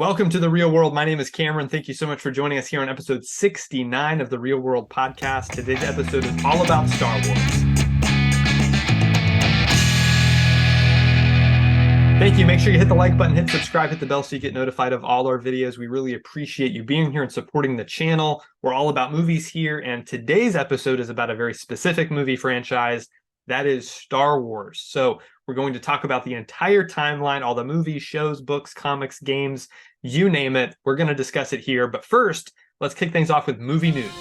Welcome to the Real World. My name is Cameron. Thank you so much for joining us here on episode 69 of the Real World podcast. Today's episode is all about Star Wars. Thank you. Make sure you hit the like button, hit subscribe, hit the bell so you get notified of all our videos. We really appreciate you being here and supporting the channel. We're all about movies here, and today's episode is about a very specific movie franchise. That is Star Wars. So we're going to talk about the entire timeline, all the movies, shows, books, comics, games, you name it. We're going to discuss it here. But first, let's kick things off with movie news.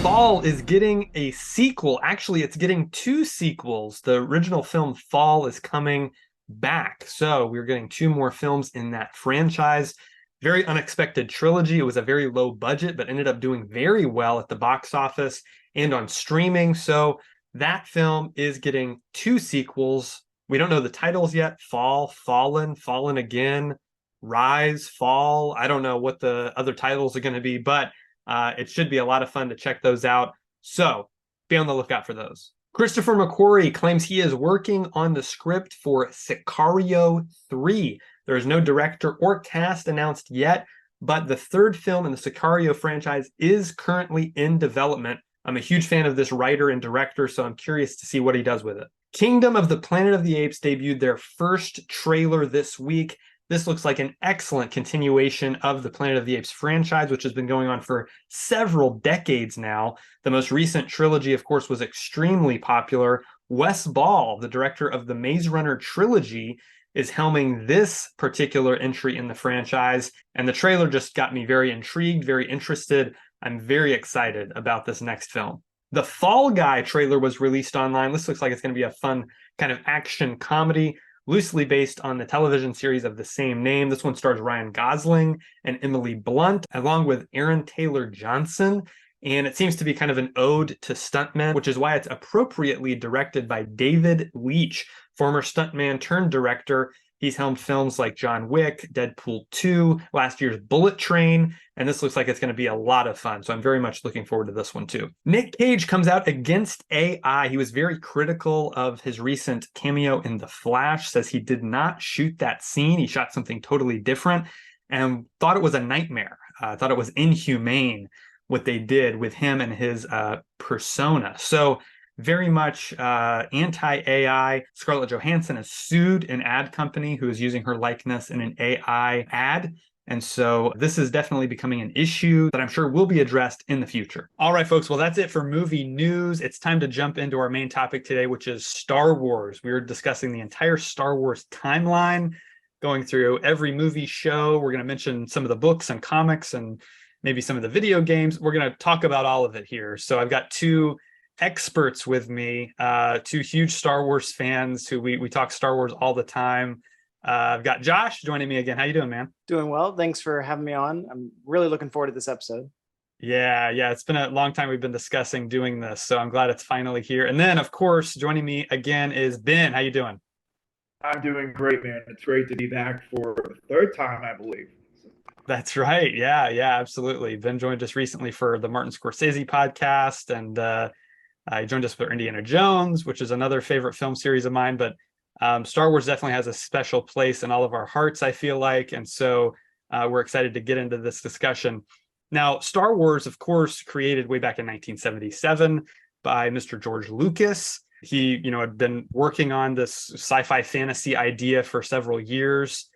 Fall is getting a sequel. Actually, it's getting two sequels. The original film Fall is coming back. So we're getting two more films in that franchise. Very unexpected trilogy. It was a very low budget, but ended up doing very well at the box office and on streaming. So that film is getting two sequels. We don't know the titles yet. Fall, Fallen, Fallen Again, Rise, Fall. I don't know what the other titles are going to be, but it should be a lot of fun to check those out. So be on the lookout for those. Christopher McQuarrie claims he is working on the script for Sicario 3. There is no director or cast announced yet, but the third film in the Sicario franchise is currently in development. I'm a huge fan of this writer and director, so I'm curious to see what he does with it. Kingdom of the Planet of the Apes debuted their first trailer this week. This looks like an excellent continuation of the Planet of the Apes franchise, which has been going on for several decades now. The most recent trilogy, of course, was extremely popular. Wes Ball, the director of the Maze Runner trilogy, is helming this particular entry in the franchise, and the trailer just got me very intrigued, very interested. I'm very excited about this next film. The Fall Guy trailer was released online. This looks like it's going to be a fun kind of action comedy, loosely based on the television series of the same name. This one stars Ryan Gosling and Emily Blunt, along with Aaron Taylor Johnson. And it seems to be kind of an ode to stuntmen, which is why it's appropriately directed by David Leitch, former stuntman turned director. He's helmed films like John Wick, Deadpool 2, last year's Bullet Train, and this looks like it's going to be a lot of fun. So I'm very much looking forward to this one too. Nick Cage comes out against AI. He was very critical of his recent cameo in The Flash, says he did not shoot that scene. He shot something totally different and thought it was a nightmare. Thought it was inhumane what they did with him and his persona. So very much anti-AI. Scarlett Johansson has sued an ad company who is using her likeness in an AI ad. And so this is definitely becoming an issue that I'm sure will be addressed in the future. All right, folks. Well, that's it for movie news. It's time to jump into our main topic today, which is Star Wars. We are discussing the entire Star Wars timeline, going through every movie, show. We're going to mention some of the books and comics and maybe some of the video games. We're going to talk about all of it here. So I've got two experts with me, two huge Star Wars fans who we talk Star Wars all the time. I've got Josh joining me again. How you doing, man? Doing well. Thanks for having me on. I'm really looking forward to this episode. Yeah. It's been a long time we've been discussing doing this, so I'm glad it's finally here. And then, of course, joining me again is Ben. How you doing? I'm doing great, man. It's great to be back for the third time, I believe. That's right. Yeah, absolutely. Ben joined us recently for the Martin Scorsese podcast, and he joined us for Indiana Jones, which is another favorite film series of mine. But Star Wars definitely has a special place in all of our hearts, I feel like. And so we're excited to get into this discussion. Now, Star Wars, of course, created way back in 1977 by Mr. George Lucas. He, had been working on this sci-fi fantasy idea for several years.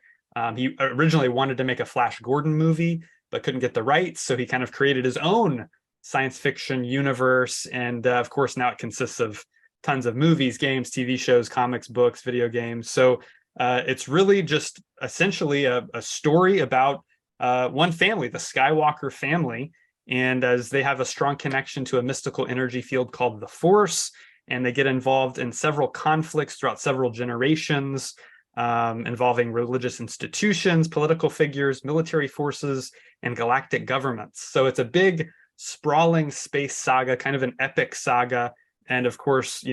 He originally wanted to make a Flash Gordon movie, but couldn't get the rights. So he kind of created his own science fiction universe. And of course, now it consists of tons of movies, games, TV shows, comics, books, video games. So it's really just essentially a story about one family, the Skywalker family. And as they have a strong connection to a mystical energy field called the Force, and they get involved in several conflicts throughout several generations, involving religious institutions, political figures, military forces, and galactic governments. So it's a big, sprawling space saga, kind of an epic saga. And of course,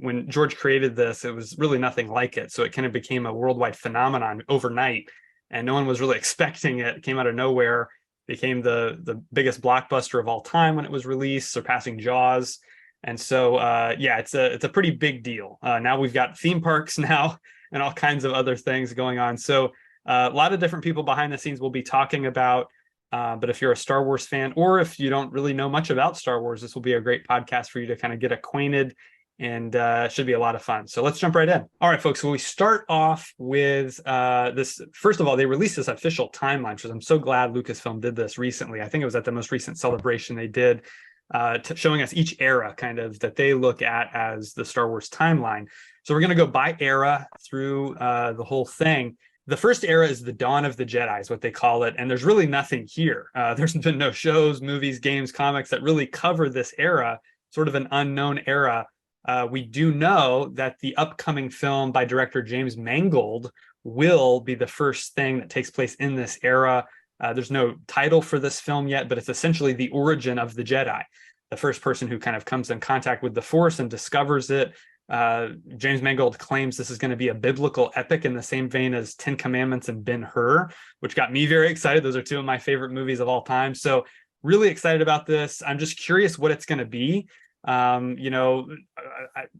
when George created this, it was really nothing like it. So it kind of became a worldwide phenomenon overnight, and no one was really expecting it. It came out of nowhere, became the biggest blockbuster of all time when it was released, surpassing Jaws. And so, it's a pretty big deal. Now we've got theme parks now and all kinds of other things going on. So a lot of different people behind the scenes will be talking about. But if you're a Star Wars fan, or if you don't really know much about Star Wars, this will be a great podcast for you to kind of get acquainted, and it should be a lot of fun. So let's jump right in. All right, folks. So we start off with this. First of all, they released this official timeline, because I'm so glad Lucasfilm did this recently. I think it was at the most recent celebration they did, showing us each era kind of that they look at as the Star Wars timeline. So we're going to go by era through the whole thing. The first era is the dawn of the Jedi, is what they call it. And there's really nothing here. There's been no shows, movies, games, comics that really cover this era, sort of an unknown era. We do know that the upcoming film by director James Mangold will be the first thing that takes place in this era. There's no title for this film yet, but it's essentially the origin of the Jedi. The first person who kind of comes in contact with the Force and discovers it. James Mangold claims this is going to be a biblical epic in the same vein as Ten Commandments and Ben-Hur, which got me very excited. Those are two of my favorite movies of all time. So really excited about this. I'm just curious what it's going to be. You know,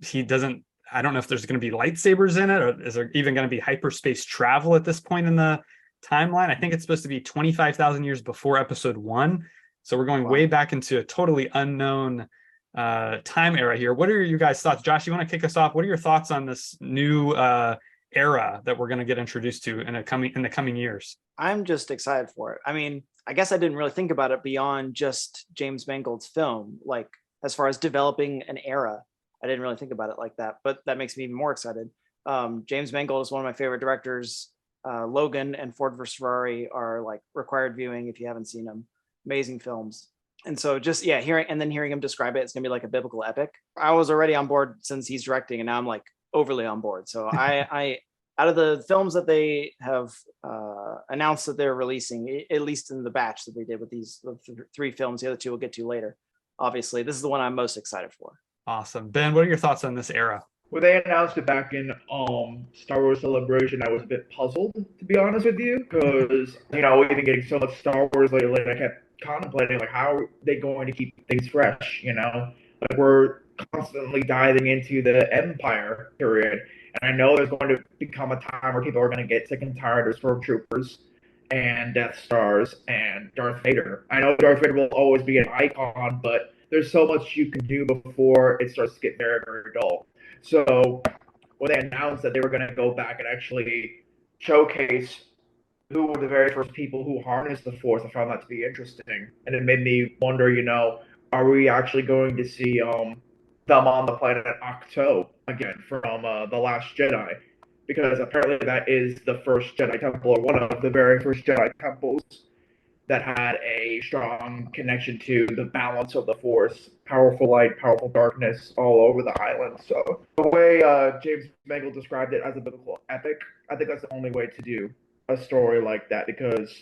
he doesn't, I don't know if there's going to be lightsabers in it, or is there even going to be hyperspace travel at this point in the timeline? I think it's supposed to be 25,000 years before episode 1. So we're going way back into a totally unknown time era here. What are you guys' thoughts? Josh, you want to kick us off? What are your thoughts on this new era that we're going to get introduced to in the coming years? I'm just excited for it. I mean, I guess I didn't really think about it beyond just James Mangold's film. Like, as far as developing an era, I didn't really think about it like that, but that makes me even more excited. James Mangold is one of my favorite directors. Logan and Ford vs. Ferrari are like required viewing if you haven't seen them. Amazing films. And so just, yeah, hearing him describe it, it's gonna be like a biblical epic. I was already on board since he's directing, and now I'm like overly on board. So I out of the films that they have announced that they're releasing, at least in the batch that they did with these 3 films, the other 2 we'll get to later. Obviously, this is the one I'm most excited for. Awesome. Ben, what are your thoughts on this era? When they announced it back in Star Wars Celebration, I was a bit puzzled, to be honest with you, because, you know, we've been getting so much Star Wars lately, I kept contemplating, like, how are they going to keep things fresh, you know? Like, we're constantly diving into the Empire period, and I know there's going to become a time where people are going to get sick and tired of Stormtroopers and Death Stars and Darth Vader. I know Darth Vader will always be an icon, but there's so much you can do before it starts to get very, very dull. So when they announced that they were going to go back and actually showcase who were the very first people who harnessed the Force, I found that to be interesting. And it made me wonder, you know, are we actually going to see them on the planet Ahch-To again from The Last Jedi? Because apparently that is the first Jedi temple, or one of the very first Jedi temples that had a strong connection to the balance of the Force, powerful light, powerful darkness all over the island. So the way James Mangold described it as a biblical epic, I think that's the only way to do a story like that, because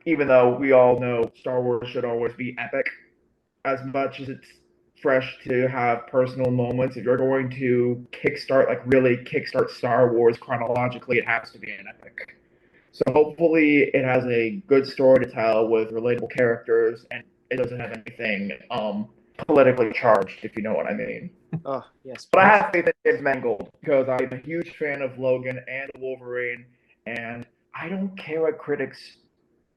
even though we all know Star Wars should always be epic, as much as it's fresh to have personal moments, if you're going to really kickstart Star Wars chronologically, it has to be an epic. So hopefully it has a good story to tell with relatable characters, and it doesn't have anything politically charged, if you know what I mean. Oh, yes. But I have faith in James Mangold, because I'm a huge fan of Logan and Wolverine, and I don't care what critics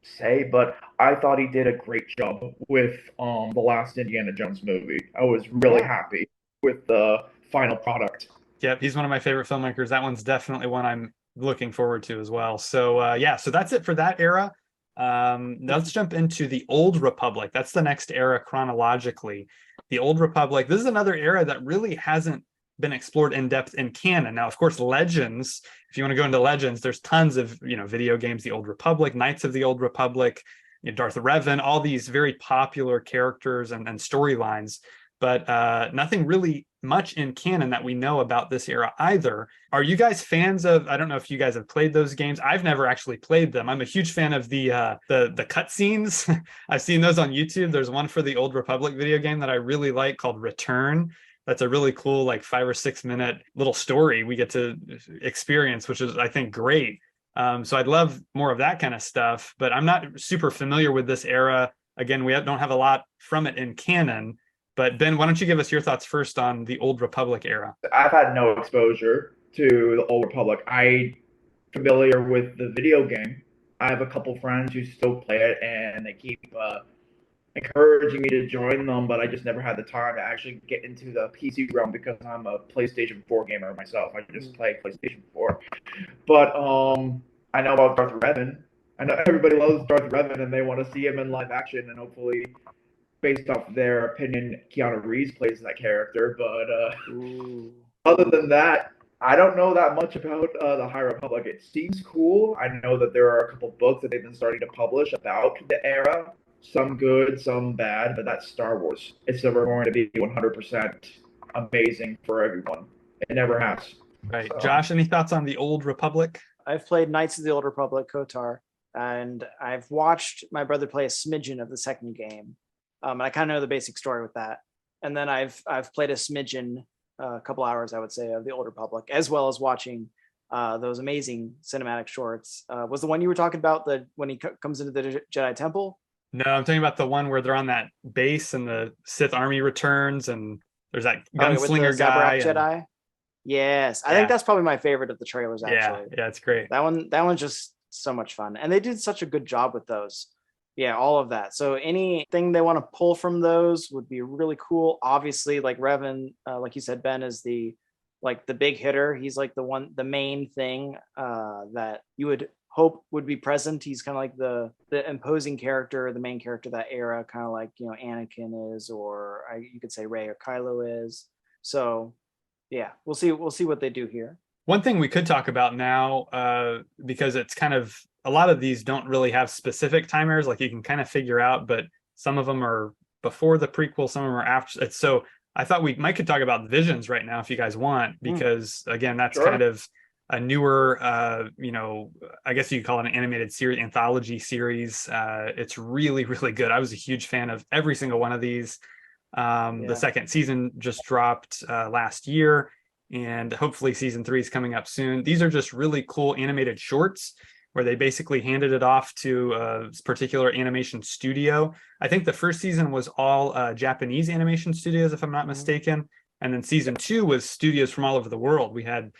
say, but I thought he did a great job with the last Indiana Jones movie. I was really happy with the final product. Yep, he's one of my favorite filmmakers. That one's definitely one I'm looking forward to as well. So yeah, so that's it for that era. Let's jump into the Old Republic. That's the next era chronologically. The Old Republic, this is another era that really hasn't been explored in depth in canon. Now, of course, Legends, if you want to go into Legends, there's tons of, you know, video games, the Old Republic, Knights of the Old Republic, you know, Darth Revan, all these very popular characters and storylines, but nothing really much in canon that we know about this era either. Are you guys fans of, I don't know if you guys have played those games. I've never actually played them. I'm a huge fan of the cutscenes. I've seen those on YouTube. There's one for the Old Republic video game that I really like called Return. That's a really cool, like 5 or 6 minute little story we get to experience, which is, I think, great. So I'd love more of that kind of stuff, but I'm not super familiar with this era. Again, we don't have a lot from it in canon. But Ben, why don't you give us your thoughts first on the Old Republic era? I've had no exposure to the Old Republic. I familiar with the video game. I have a couple friends who still play it, and they keep encouraging me to join them, but I just never had the time to actually get into the PC realm because I'm a PlayStation 4 gamer myself. I just play PlayStation 4. But I know about Darth Revan. I know everybody loves Darth Revan, and they want to see him in live action, and hopefully, based off their opinion, Keanu Reeves plays that character. But other than that, I don't know that much about the High Republic. It seems cool. I know that there are a couple books that they've been starting to publish about the era. Some good, some bad, but that's Star Wars. It's never going to be 100% amazing for everyone. It never has. Right. So. Josh, any thoughts on the Old Republic? I've played Knights of the Old Republic, KOTOR, and I've watched my brother play a smidgen of the second game. And I kind of know the basic story with that. And then I've played a smidgen, a couple hours, I would say, of the Old Republic, as well as watching those amazing cinematic shorts. Was the one you were talking about when he comes into the Jedi Temple? No, I'm talking about the one where they're on that base and the Sith army returns and there's that gunslinger with the guy. Jedi. Yes, I think that's probably my favorite of the trailers. Actually, yeah, it's great. That one's just so much fun, and they did such a good job with those. Yeah, all of that. So anything they want to pull from those would be really cool. Obviously, like Revan, like you said, Ben is the big hitter. He's like the main thing that you would hope would be present. He's kind of like the imposing character, the main character of that era, kind of like Anakin is, or you could say Rey or Kylo is. So yeah, we'll see what they do here. One thing we could talk about now, because it's kind of a lot of these don't really have specific time errors, like you can kind of figure out, but some of them are before the prequel, some of them are after. So I thought we could talk about Visions right now if you guys want, because again, that's kind of a newer, I guess you could call it an animated series, anthology series. It's really, really good. I was a huge fan of every single one of these. The second season just dropped last year, and hopefully season 3 is coming up soon. These are just really cool animated shorts where they basically handed it off to a particular animation studio. I think the first season was all Japanese animation studios, if I'm not mistaken. And then season 2 was studios from all over the world. We had,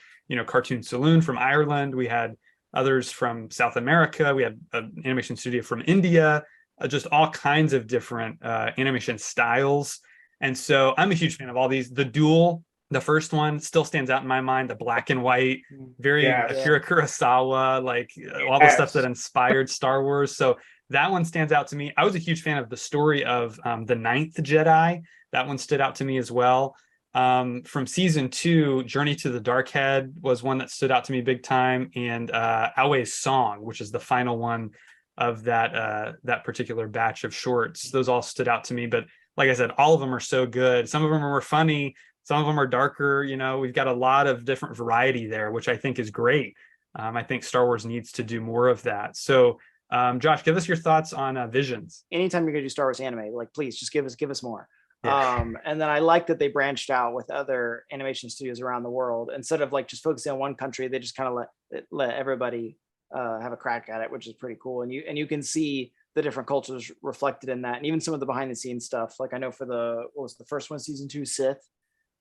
Cartoon Saloon from Ireland. We had others from South America. We had an animation studio from India, just all kinds of different animation styles. And so I'm a huge fan of all these. The Duel, the first one, still stands out in my mind. The black and white, very Akira Kurosawa, like all the stuff that inspired Star Wars. So that one stands out to me. I was a huge fan of the story of the Ninth Jedi. That one stood out to me as well. From season 2, Journey to the Dark Head was one that stood out to me big time, and Away's Song, which is the final one of that particular batch of shorts. Those all stood out to me, but like I said, all of them are so good. Some of them are more funny, some of them are darker. We've got a lot of different variety there, which I think is great. I think Star Wars needs to do more of that. So Josh, give us your thoughts on Visions. Anytime you're gonna do Star Wars anime, like please just give us more. And then I like that they branched out with other animation studios around the world. Instead of like just focusing on one country, they just kind of let everybody have a crack at it, which is pretty cool. And you can see the different cultures reflected in that, and even some of the behind the scenes stuff. Like I know for what was the first one, season 2, Sith,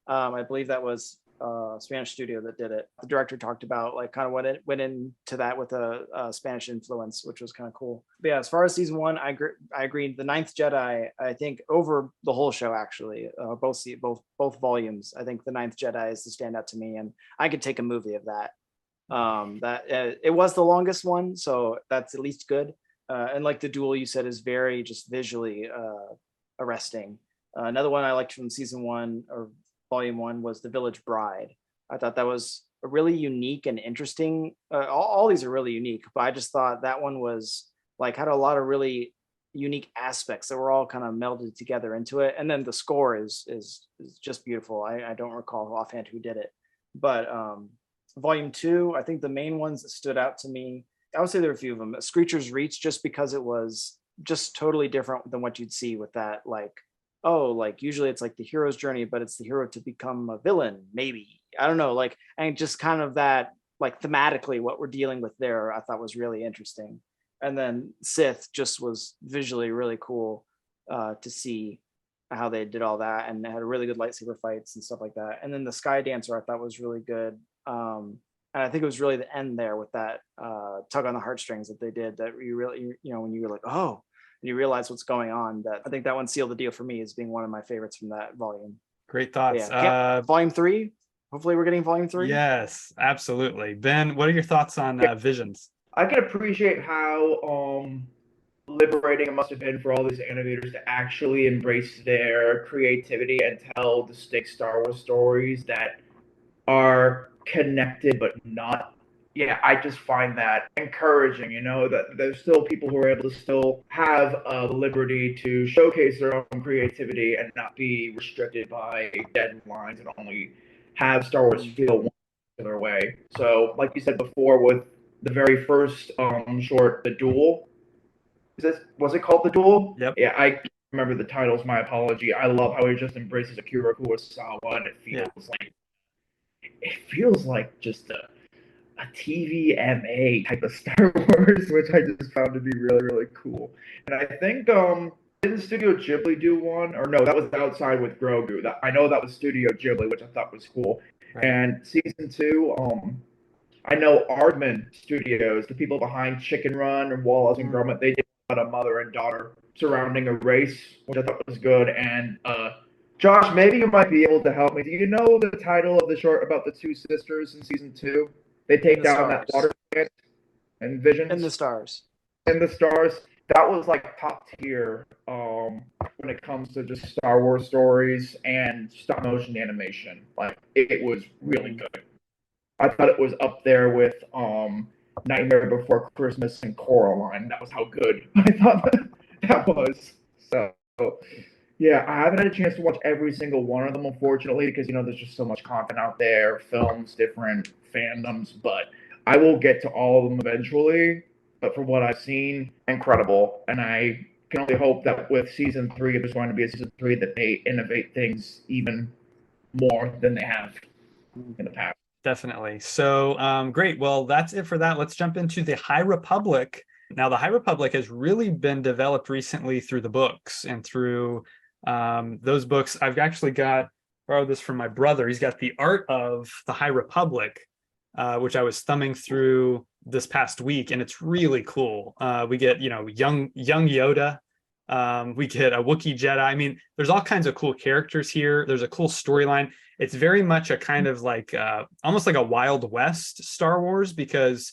I believe that was a Spanish studio that did it. The director talked about like kind of what it went into that with a Spanish influence, which was kind of cool. But yeah, as far as season 1, I agree. The Ninth Jedi, I think over the whole show, actually, both volumes, I think the Ninth Jedi is the standout to me, and I could take a movie of that. It was the longest one, so that's at least good. And like the Duel you said is very just visually arresting. Another one I liked from season 1 or volume 1 was The Village Bride. I thought that was a really unique and interesting. All these are really unique, but I just thought that one was like had a lot of really unique aspects that were all kind of melded together into it. And then the score is just beautiful. I don't recall offhand who did it, but volume 2, I think the main ones that stood out to me, I would say there were a few of them. Screecher's Reach, just because it was just totally different than what you'd see with that. Like, usually it's like the hero's journey, but it's the hero to become a villain, maybe. I don't know. Like, and just kind of that, like thematically, what we're dealing with there, I thought was really interesting. And then Sith just was visually really cool to see how they did all that, and they had really good lightsaber fights and stuff like that. And then the Sky Dancer I thought was really good. And I think it was really the end there with that tug on the heartstrings that they did, that you really, when you were like, oh, and you realize what's going on, that I think that one sealed the deal for me as being one of my favorites from that volume. Great But thoughts. yeah, volume 3. Hopefully we're getting volume 3. Yes, absolutely. Ben, what are your thoughts on Visions? I can appreciate how liberating it must have been for all these animators to actually embrace their creativity and tell distinct Star Wars stories that are connected but not. Yeah, I just find that encouraging, that there's still people who are able to still have the liberty to showcase their own creativity and not be restricted by deadlines and only have Star Wars feel one particular way. So, like you said before, with the very first short, The Duel, was it called The Duel? Yep. Yeah, I remember the titles, my apology. I love how he just embraces Akira Kurosawa, and it feels like just a TVMA type of Star Wars, which I just found to be really, really cool. And I think didn't Studio Ghibli do one? Or no, that was Outside with Grogu. I know that was Studio Ghibli, which I thought was cool. Right. And season 2, I know Aardman Studios, the people behind Chicken Run and Wallace and Gromit, they did about a mother and daughter surrounding a race, which I thought was good. And Josh, maybe you might be able to help me. Do you know the title of the short about the two sisters in season 2? They take down that water plant and Visions. In the Stars. In the Stars. That was like top tier when it comes to just Star Wars stories and stop motion animation. Like, it was really good. I thought it was up there with Nightmare Before Christmas and Coraline. That was how good I thought that was. So, yeah, I haven't had a chance to watch every single one of them, unfortunately, because, there's just so much content out there, films, different fandoms, but I will get to all of them eventually. But from what I've seen, incredible. And I can only hope that with season 3, if there's going to be a season 3, that they innovate things even more than they have in the past. Definitely. So great. Well, that's it for that. Let's jump into the High Republic. Now, the High Republic has really been developed recently through the books and through those books. I've actually borrowed this from my brother. He's got the Art of the High Republic, which I was thumbing through this past week, and it's really cool. We get, young Yoda. We get a Wookiee Jedi. I mean, there's all kinds of cool characters here. There's a cool storyline. It's very much a kind of like almost like a Wild West Star Wars, because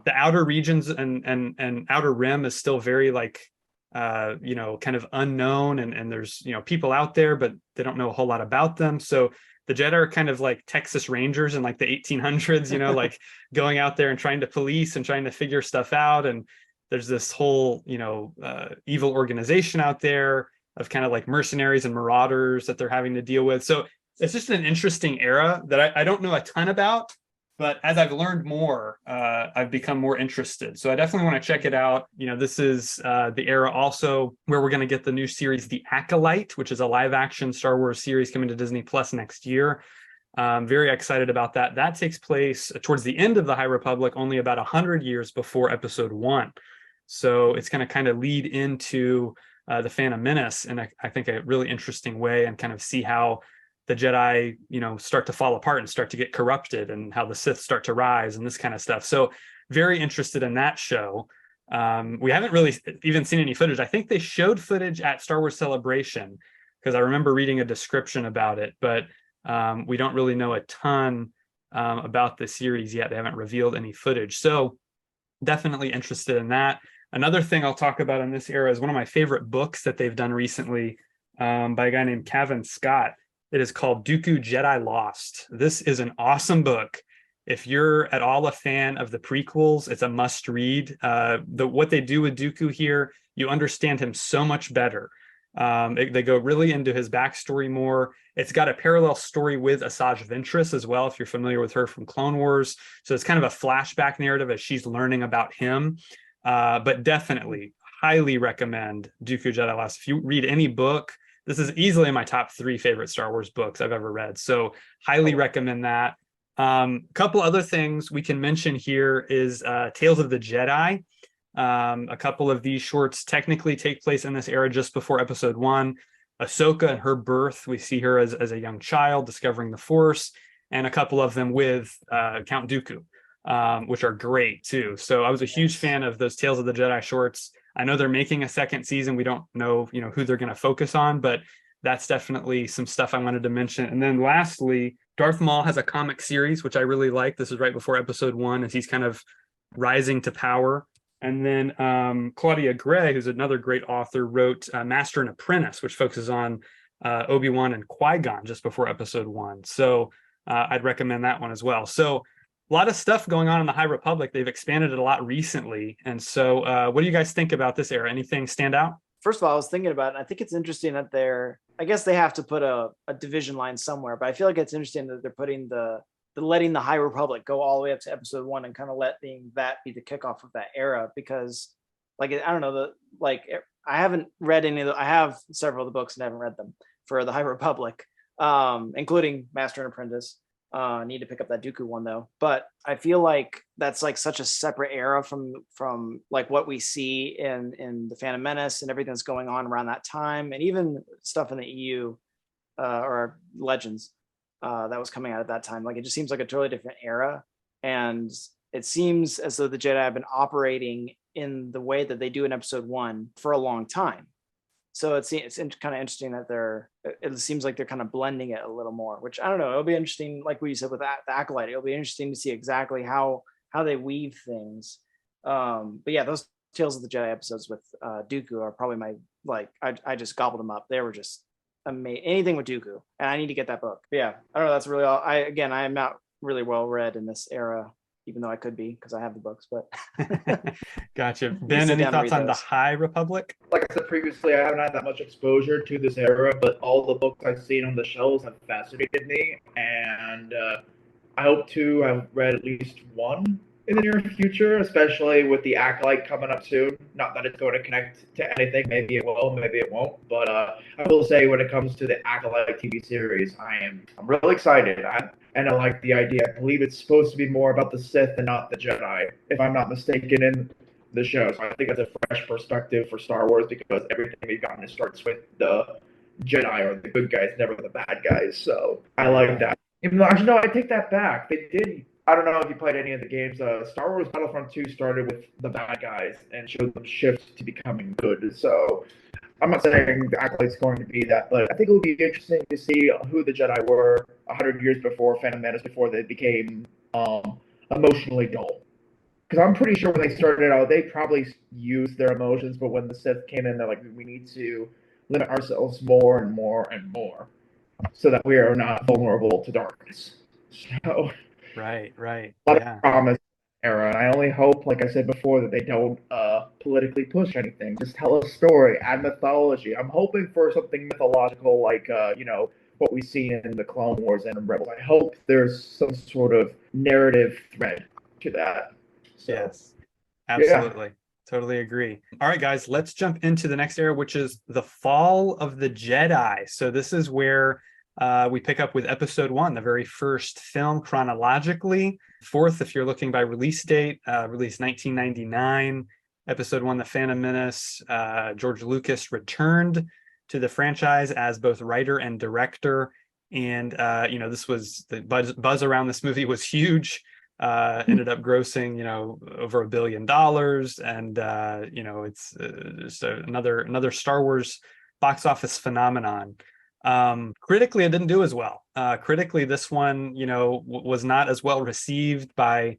the outer regions and Outer Rim is still very like kind of unknown, and there's people out there, but they don't know a whole lot about them. So the Jedi are kind of like Texas Rangers in like the 1800s, like going out there and trying to police and trying to figure stuff out. And there's this whole evil organization out there of kind of like mercenaries and marauders that they're having to deal with. So it's just an interesting era that I don't know a ton about, but as I've learned more, I've become more interested. So I definitely want to check it out. This is the era also where we're going to get the new series, The Acolyte, which is a live action Star Wars series coming to Disney Plus next year. Very excited about that. That takes place towards the end of the High Republic, only about 100 years before Episode 1. So it's going to kind of lead into the Phantom Menace in I think a really interesting way, and kind of see how the Jedi, start to fall apart and start to get corrupted, and how the Sith start to rise and this kind of stuff. So very interested in that show. We haven't really even seen any footage. I think they showed footage at Star Wars Celebration, because I remember reading a description about it, but we don't really know a ton about the series yet. They haven't revealed any footage. So definitely interested in that. Another thing I'll talk about in this era is one of my favorite books that they've done recently by a guy named Cavan Scott. It is called Dooku Jedi Lost. This is an awesome book. If you're at all a fan of the prequels, it's a must read. What they do with Dooku here, you understand him so much better. They go really into his backstory more. It's got a parallel story with Asajj Ventress as well, if you're familiar with her from Clone Wars. So it's kind of a flashback narrative as she's learning about him. But definitely highly recommend Dooku Jedi Lost. If you read any book, this is easily my top 3 favorite Star Wars books I've ever read. So highly recommend that. Couple other things we can mention here is Tales of the Jedi. A couple of these shorts technically take place in this era just before Episode 1. Ahsoka and her birth, we see her as a young child discovering the Force. and a couple of them with Count Dooku, which are great too. So I was a huge fan of those Tales of the Jedi shorts. I know they're making a second season. We don't know, who they're going to focus on, but that's definitely some stuff I wanted to mention. And then lastly, Darth Maul has a comic series, which I really like. This is right before episode 1 as he's kind of rising to power. And then Claudia Gray, who's another great author, wrote Master and Apprentice, which focuses on Obi-Wan and Qui-Gon just before episode 1. So I'd recommend that one as well. So a lot of stuff going on in the High Republic. They've expanded it a lot recently. And so what do you guys think about this era? Anything stand out? First of all, I was thinking about it, and I think it's interesting that I guess they have to put a division line somewhere, but I feel like it's interesting that they're putting letting the High Republic go all the way up to episode 1 and kind of letting that be the kickoff of that era, because I don't know, I haven't read any of I have several of the books and haven't read them for the High Republic, including Master and Apprentice. I need to pick up that Dooku one though, but I feel like that's like such a separate era from like what we see in the Phantom Menace and everything that's going on around that time, and even stuff in the EU or Legends that was coming out at that time. Like, it just seems like a totally different era, and it seems as though the Jedi have been operating in the way that they do in episode 1 for a long time. So it's kind of interesting that it seems like they're kind of blending it a little more, which I don't know. It'll be interesting, like what you said with the Acolyte. It'll be interesting to see exactly how they weave things. But yeah, those Tales of the Jedi episodes with Dooku are probably I just gobbled them up. They were just amazing. Anything with Dooku, and I need to get that book. But yeah, I don't know. That's really all. I am not really well read in this era, even though I could be because I have the books. But gotcha. Ben, any thoughts on the High Republic? Like I said previously, I haven't had that much exposure to this era, but all the books I've seen on the shelves have fascinated me, and I hope to have read at least one in the near future, especially with the Acolyte coming up soon. Not that it's going to connect to anything. Maybe it will, maybe it won't. But I will say, when it comes to the Acolyte TV series, I'm really excited. And I like the idea. I believe it's supposed to be more about the Sith and not the Jedi, if I'm not mistaken, in the show. So I think that's a fresh perspective for Star Wars, because everything we've gotten starts with the Jedi or the good guys, never the bad guys. So I like that. Even though, actually, no, I take that back. They did. I don't know if you played any of the games. Star Wars Battlefront 2 started with the bad guys and showed them shift to becoming good. So I'm not saying the Acolyte's going to be that, but I think it would be interesting to see who the Jedi were 100 years before Phantom Menace, before they became emotionally dull. Because I'm pretty sure when they started out, they probably used their emotions, but when the Sith came in, they're like, we need to limit ourselves more and more and more so that we are not vulnerable to darkness. So... Right. A lot of promise era, and I only hope, like I said before, that they don't politically push anything. Just tell a story, add mythology. I'm hoping for something mythological, like what we see in the Clone Wars and in Rebels. I hope there's some sort of narrative thread to that. So, yes, absolutely. Yeah. Totally agree. All right, guys, let's jump into the next era, which is the Fall of the Jedi. So this is where we pick up with episode 1, the very first film chronologically. 4th, if you're looking by release date, released 1999. Episode 1, The Phantom Menace. George Lucas returned to the franchise as both writer and director. And, this was the buzz around this movie was huge. Ended up grossing, over $1 billion. And, it's just another Star Wars box office phenomenon. Critically, it didn't do as well. Critically, this one, was not as well received by,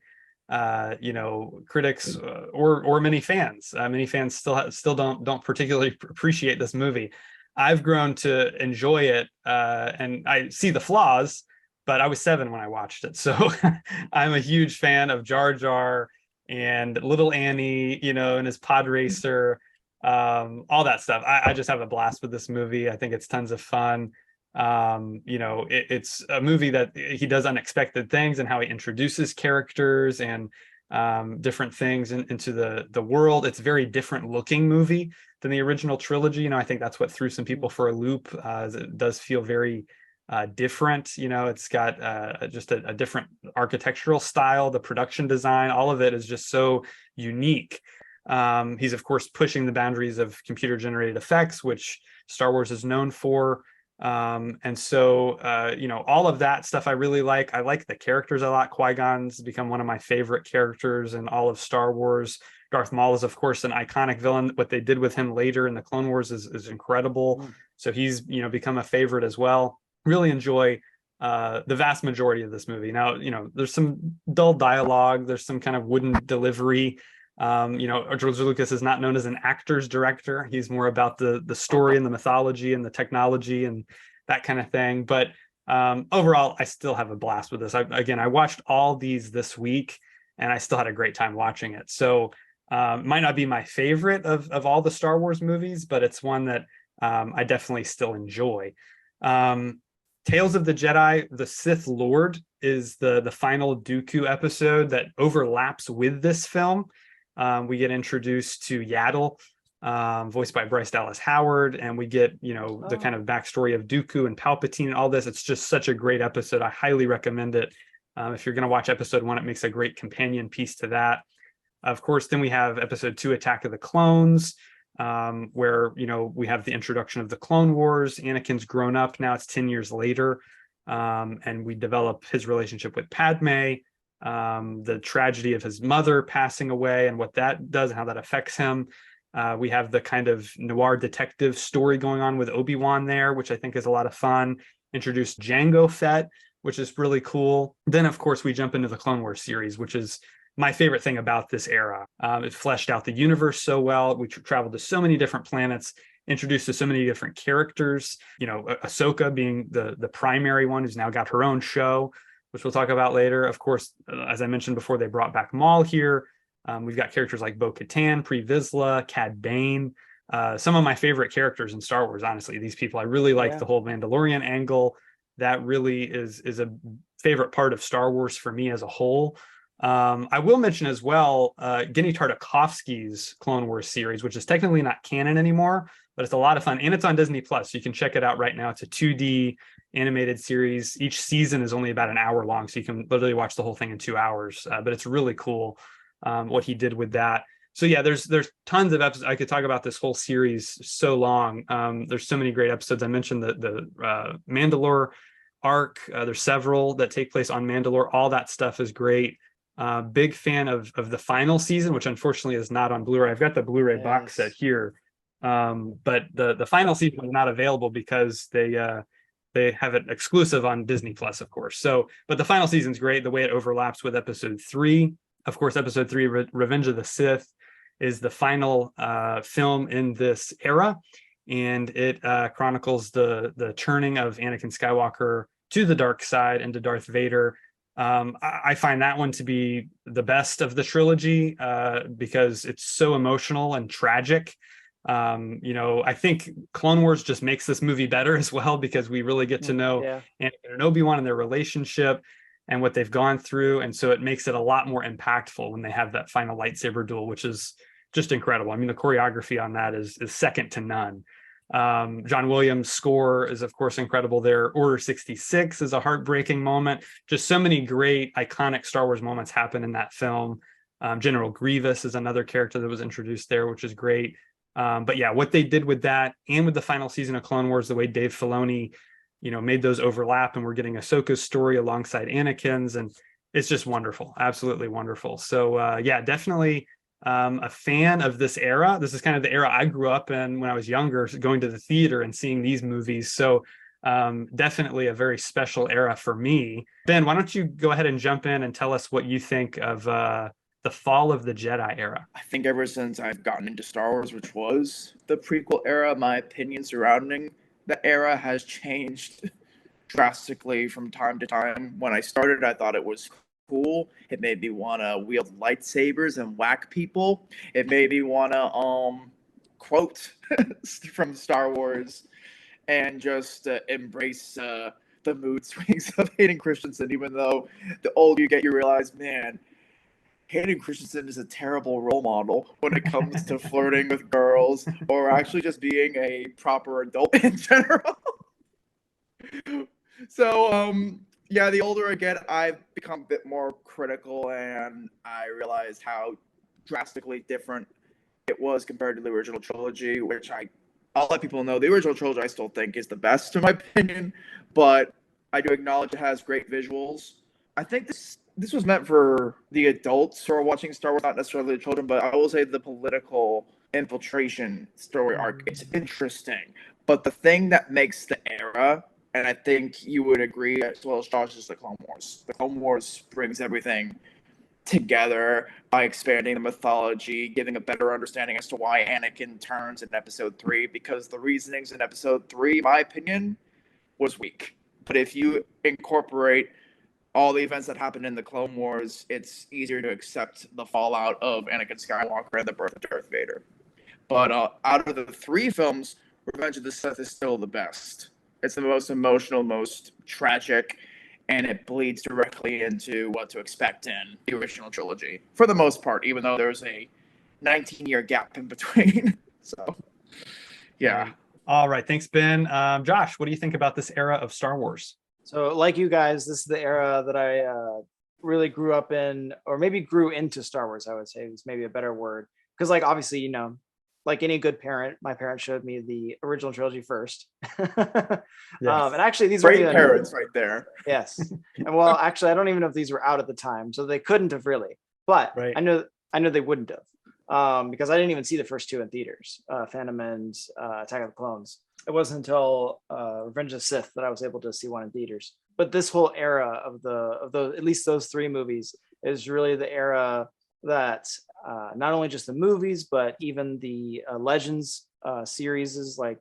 critics or many fans. Many fans still don't particularly appreciate this movie. I've grown to enjoy it, and I see the flaws, but I was 7 when I watched it, so I'm a huge fan of Jar Jar and Little Annie, and his pod racer. All that stuff. I just have a blast with this movie. I think it's tons of fun. It's a movie that he does unexpected things and how he introduces characters and different things into the world. It's a very different looking movie than the original trilogy. I think that's what threw some people for a loop. It does feel very different. It's got just a different architectural style. The production design, all of it is just so unique. He's, of course, pushing the boundaries of computer-generated effects, which Star Wars is known for. And so, all of that stuff I really like. I like the characters a lot. Qui-Gon's become one of my favorite characters in all of Star Wars. Darth Maul is, of course, an iconic villain. What they did with him later in the Clone Wars is incredible. So he's, become a favorite as well. Really enjoy the vast majority of this movie. Now, there's some dull dialogue. There's some kind of wooden delivery. George Lucas is not known as an actor's director. He's more about the story and the mythology and the technology and that kind of thing. But overall, I still have a blast with this. I watched all these this week, and I still had a great time watching it. So it might not be my favorite of all the Star Wars movies, but it's one that I definitely still enjoy. Tales of the Jedi, the Sith Lord is the final Dooku episode that overlaps with this film. We get introduced to Yaddle, voiced by Bryce Dallas Howard, and we get, the kind of backstory of Dooku and Palpatine and all this. It's just such a great episode. I highly recommend it. If you're going to watch episode 1, it makes a great companion piece to that. Of course, then we have episode 2, Attack of the Clones, where, we have the introduction of the Clone Wars. Anakin's grown up. Now it's 10 years later. And we develop his relationship with Padme, the tragedy of his mother passing away and what that does and how that affects him. We have the kind of noir detective story going on with Obi-Wan there, which I think is a lot of fun. Introduced Jango Fett, which is really cool. Then, of course, we jump into the Clone Wars series, which is my favorite thing about this era. It fleshed out the universe so well. We traveled to so many different planets, introduced to so many different characters. Ahsoka being the primary one, who's now got her own show, which we'll talk about later. Of course, as I mentioned before, they brought back Maul here. We've got characters like Bo-Katan, Pre Vizsla, Cad Bane. Some of my favorite characters in Star Wars, honestly. These people, I really like the whole Mandalorian angle. That really is a favorite part of Star Wars for me as a whole. I will mention as well Genndy Tartakovsky's Clone Wars series, which is technically not canon anymore, but it's a lot of fun, and it's on Disney Plus, so you can check it out right now. It's a 2D animated series. Each season is only about an hour long, so you can literally watch the whole thing in 2 hours. But it's really cool what he did with that. So yeah, there's tons of episodes. I could talk about this whole series so long. There's so many great episodes. I mentioned the Mandalore arc. There's several that take place on Mandalore. All that stuff is great. Big fan of the final season, which unfortunately is not on Blu-ray. I've got the Blu-ray box set here, but the final season is not available because they have it exclusive on Disney Plus, of course. So, but the final season's great. The way it overlaps with episode 3. Of course, episode 3, Revenge of the Sith, is the final film in this era, and it chronicles the turning of Anakin Skywalker to the dark side and to Darth Vader. I find that one to be the best of the trilogy because it's so emotional and tragic. I think Clone Wars just makes this movie better as well, because we really get to know Anakin and Obi-Wan and their relationship and what they've gone through. And so it makes it a lot more impactful when they have that final lightsaber duel, which is just incredible. I mean, the choreography on that is second to none. John Williams' score is, of course, incredible there. Order 66 is a heartbreaking moment. Just so many great, iconic Star Wars moments happen in that film. General Grievous is another character that was introduced there, which is great. But yeah, what they did with that and with the final season of Clone Wars, the way Dave Filoni, made those overlap, and we're getting Ahsoka's story alongside Anakin's, and it's just wonderful. Absolutely wonderful. So yeah, definitely a fan of this era. This is kind of the era I grew up in when I was younger, going to the theater and seeing these movies. So definitely a very special era for me. Ben, why don't you go ahead and jump in and tell us what you think of the fall of the Jedi era? I think ever since I've gotten into Star Wars, which was the prequel era, my opinion surrounding the era has changed drastically from time to time. When I started, I thought it was cool. It made me want to wield lightsabers and whack people. It made me want to quote from Star Wars and just embrace the mood swings of Hayden Christensen. Even though the older you get, you realize, man, Hayden Christensen is a terrible role model when it comes to flirting with girls or actually just being a proper adult in general. So, yeah, the older I get, I've become a bit more critical, and I realized how drastically different it was compared to the original trilogy, which I I'll let people know the original trilogy I still think is the best in my opinion, but I do acknowledge it has great visuals. I think this was meant for the adults who are watching Star Wars, not necessarily the children, but I will say the political infiltration story arc, it's interesting. But the thing that makes the era, and I think you would agree as well as Josh, is the Clone Wars. The Clone Wars brings everything together by expanding the mythology, giving a better understanding as to why Anakin turns in episode 3, because the reasonings in episode 3, in my opinion, was weak. But if you incorporate all the events that happened in the Clone Wars, it's easier to accept the fallout of Anakin Skywalker and the birth of Darth Vader. But out of the 3 films, Revenge of the Sith is still the best. It's the most emotional, most tragic, and it bleeds directly into what to expect in the original trilogy, for the most part, even though there's a 19-year gap in between. So, yeah. All right. Thanks, Ben. Josh, what do you think about this era of Star Wars? So, like you guys, this is the era that I really grew up in, or maybe grew into Star Wars, I would say is maybe a better word. Because, like, obviously, you know, like any good parent, my parents showed me the original trilogy first. Yes. And actually, these Great were parents right there. Yes. And well, actually, I don't even know if these were out at the time, so they couldn't have really. But Right. I know they wouldn't have, because I didn't even see the first 2 in theaters, Phantom and Attack of the Clones. It wasn't until Revenge of the Sith that I was able to see one in theaters. But this whole era of those, at least those 3 movies, is really the era that not only just the movies, but even the Legends series is like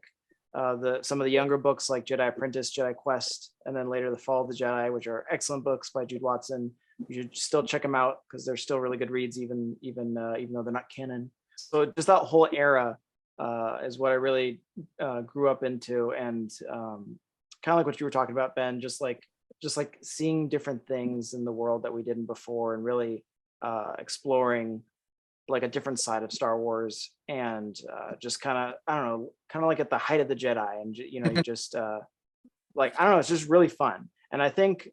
some of the younger books like Jedi Apprentice, Jedi Quest, and then later The Fall of the Jedi, which are excellent books by Jude Watson. You should still check them out because they're still really good reads, even though they're not canon. So just that whole era is what I really grew up into, and kind of like what you were talking about, Ben. Just like seeing different things in the world that we didn't before, and really exploring like a different side of Star Wars, and just kind of, I don't know, kind of like at the height of the Jedi, and you know, you just like, I don't know, it's just really fun. And I think,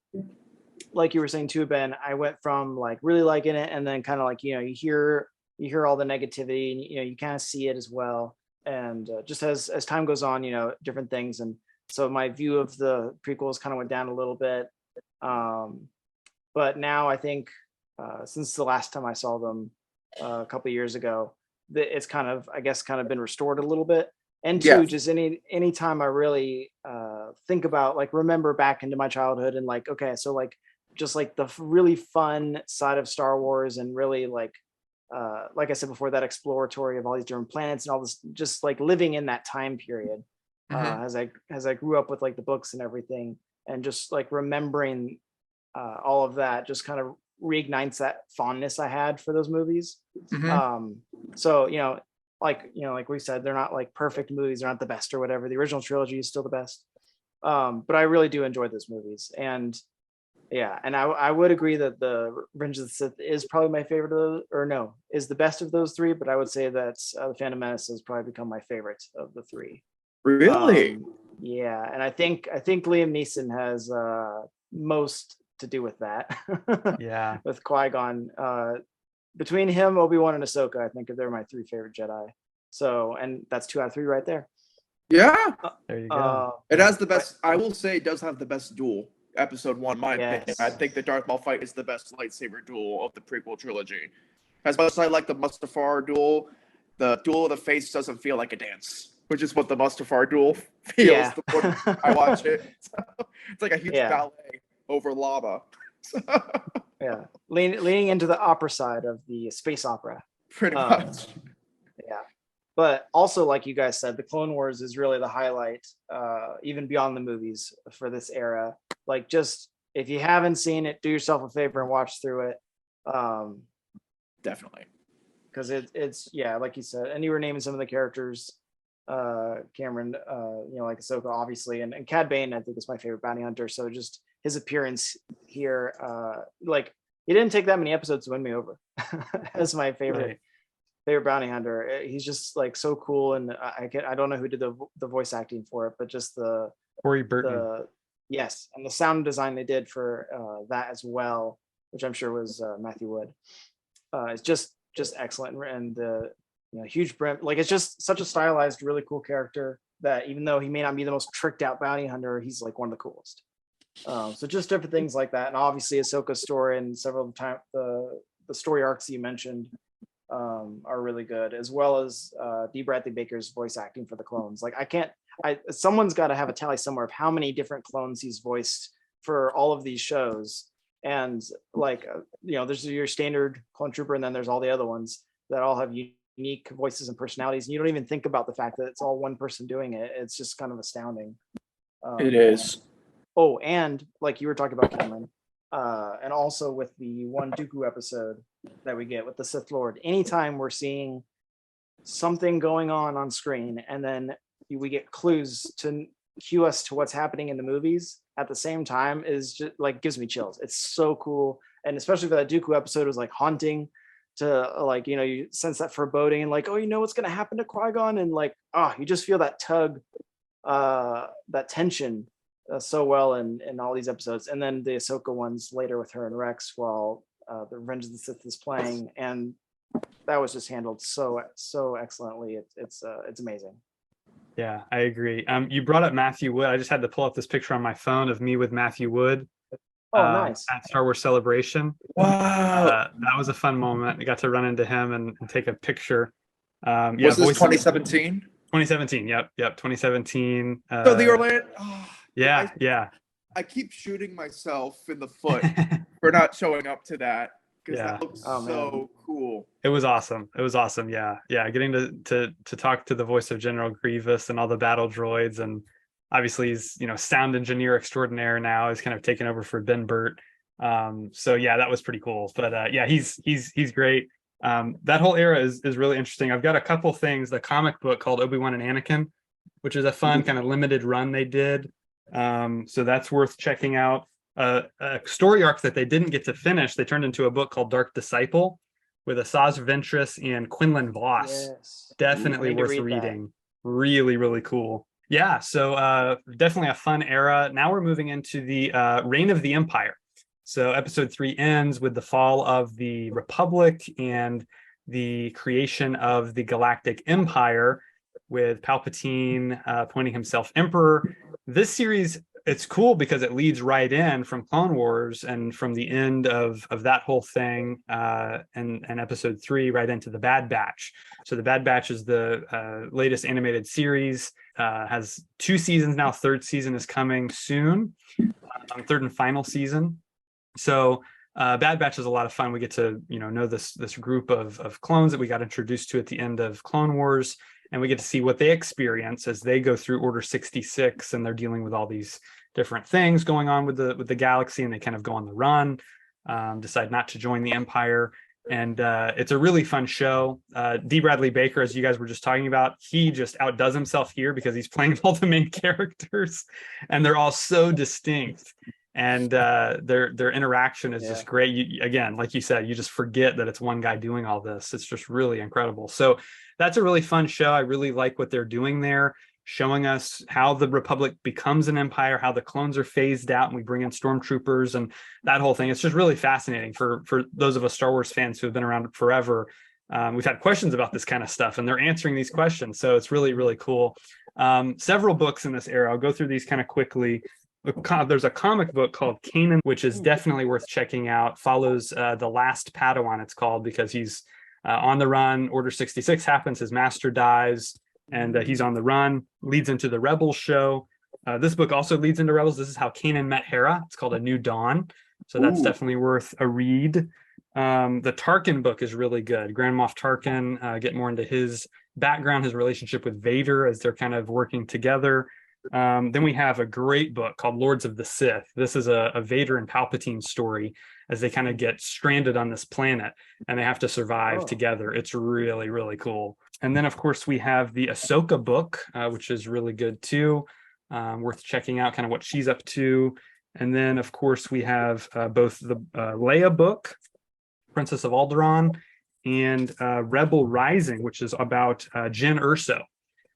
like you were saying too, Ben, I went from like really liking it, and then kind of like, you know, you hear all the negativity, and you know, you kind of see it as well. And just as time goes on, you know, different things, and so my view of the prequels kind of went down a little bit. But now I think since the last time I saw them a couple of years ago, it's kind of, I guess, kind of been restored a little bit. And 2, Yes. just any time I really think about, like, remember back into my childhood, and like, okay, so like just like the really fun side of Star Wars, and really like I said before, that exploratory of all these different planets and all this, just like living in that time period as I grew up with like the books and everything, and just like remembering all of that just kind of reignites that fondness I had for those movies. So, you know, like we said, they're not like perfect movies, they're not the best or whatever. The original trilogy is still the best. But I really do enjoy those movies. And yeah, and I would agree that the Revenge of the Sith is probably my favorite of those, or no, is the best of those 3, but I would say that the Phantom Menace has probably become my favorite of the 3. Really? Yeah, and I think Liam Neeson has most to do with that. Yeah. With Qui-Gon. Between him, Obi-Wan, and Ahsoka, I think they're my 3 favorite Jedi. So, and that's 2 out of 3 right there. Yeah. There you go. It has the best, I will say it does have the best duel. Episode 1, my opinion. Yes. I think the Darth Maul fight is the best lightsaber duel of the prequel trilogy. As much as I like the Mustafar duel, the duel of the fates doesn't feel like a dance, which is what the Mustafar duel feels Yeah. the more I watch it. So, it's like a huge Yeah. ballet over lava. Yeah, leaning into the opera side of the space opera. Pretty much. Yeah, but also, like you guys said, the Clone Wars is really the highlight, even beyond the movies, for this era. Like, just if you haven't seen it, do yourself a favor and watch through it. Definitely. Because it's yeah, like you said, and you were naming some of the characters, Cameron, you know, like Ahsoka, obviously, and Cad Bane, I think, is my favorite bounty hunter. So just his appearance here, like, he didn't take that many episodes to win me over as my favorite bounty hunter. He's just like so cool, and I don't know who did the voice acting for it, but just Corey Burton. Yes, and the sound design they did for that as well, which I'm sure was Matthew Wood. It's just excellent, and huge brim. Like, it's just such a stylized, really cool character that even though he may not be the most tricked out bounty hunter, he's like one of the coolest. So just different things like that, and obviously Ahsoka's story and several of the story arcs you mentioned are really good, as well as D. Bradley Baker's voice acting for the clones. Like, someone's got to have a tally somewhere of how many different clones he's voiced for all of these shows. And like, there's your standard clone trooper, and then there's all the other ones that all have unique voices and personalities. And you don't even think about the fact that it's all one person doing it. It's just kind of astounding. It is. Oh, and like you were talking about, Cameron, and also with the one Dooku episode that we get with the Sith Lord, anytime we're seeing something going on screen, and then we get clues to cue us to what's happening in the movies at the same time, is just like, gives me chills. It's so cool. And especially for that Dooku episode, was like haunting to like, you sense that foreboding and like, oh, what's going to happen to Qui-Gon, and like, you just feel that tug, that tension so well in all these episodes. And then the Ahsoka ones later with her and Rex while the Revenge of the Sith is playing, and that was just handled so excellently. It's amazing. Yeah, I agree. You brought up Matthew Wood. I just had to pull up this picture on my phone of me with Matthew Wood. Nice. At Star Wars Celebration. Wow. That was a fun moment. I got to run into him and take a picture. Was this 2017? 2017. Yep. 2017. So the Orlando. Yeah. I keep shooting myself in the foot for not showing up to that, because that looks so cool. It was awesome. Yeah. Getting to talk to the voice of General Grievous and all the battle droids, and obviously he's sound engineer extraordinaire now. He's kind of taken over for Ben Burt. So yeah, that was pretty cool. But he's great. That whole era is really interesting. I've got a couple things. The comic book called Obi-Wan and Anakin, which is a fun kind of limited run they did. So that's worth checking out. A story arc that they didn't get to finish, they turned into a book called Dark Disciple with Asajj Ventress and Quinlan Voss. Yes. Definitely worth reading. Really, really cool. Yeah, so definitely a fun era. Now we're moving into the Reign of the Empire. So episode 3 ends with the fall of the Republic and the creation of the Galactic Empire, with Palpatine appointing himself emperor. This series, it's cool because it leads right in from Clone Wars and from the end of that whole thing and episode 3 right into the Bad Batch. So the Bad Batch is the latest animated series, has 2 seasons now. 3rd season is coming soon, 3rd and final season. So Bad Batch is a lot of fun. We get to know this group of clones that we got introduced to at the end of Clone Wars, and we get to see what they experience as they go through Order 66, and they're dealing with all these different things going on with the galaxy, and they kind of go on the run, decide not to join the Empire. And it's a really fun show. D. Bradley Baker, as you guys were just talking about, he just outdoes himself here because he's playing all the main characters, and they're all so distinct. And their interaction is just great. Again, like you said, you just forget that it's one guy doing all this. It's just really incredible. So that's a really fun show. I really like what they're doing there, showing us how the Republic becomes an empire, how the clones are phased out, and we bring in stormtroopers and that whole thing. It's just really fascinating for those of us Star Wars fans who have been around forever. We've had questions about this kind of stuff, and they're answering these questions. So it's really, really cool. Several books in this era. I'll go through these kind of quickly. There's a comic book called Kanan, which is definitely worth checking out. Follows The Last Padawan, it's called, because he's on the run. Order 66 happens, his master dies, and he's on the run. Leads into the Rebels show. This book also leads into Rebels. This is how Kanan met Hera. It's called A New Dawn. So that's definitely worth a read. The Tarkin book is really good. Grand Moff Tarkin, get more into his background, his relationship with Vader as they're kind of working together. Then we have a great book called Lords of the Sith. This is a Vader and Palpatine story as they kind of get stranded on this planet and they have to survive together. It's really, really cool. And then, of course, we have the Ahsoka book, which is really good too. Worth checking out kind of what she's up to. And then, of course, we have both the Leia book, Princess of Alderaan, and Rebel Rising, which is about Jyn Erso.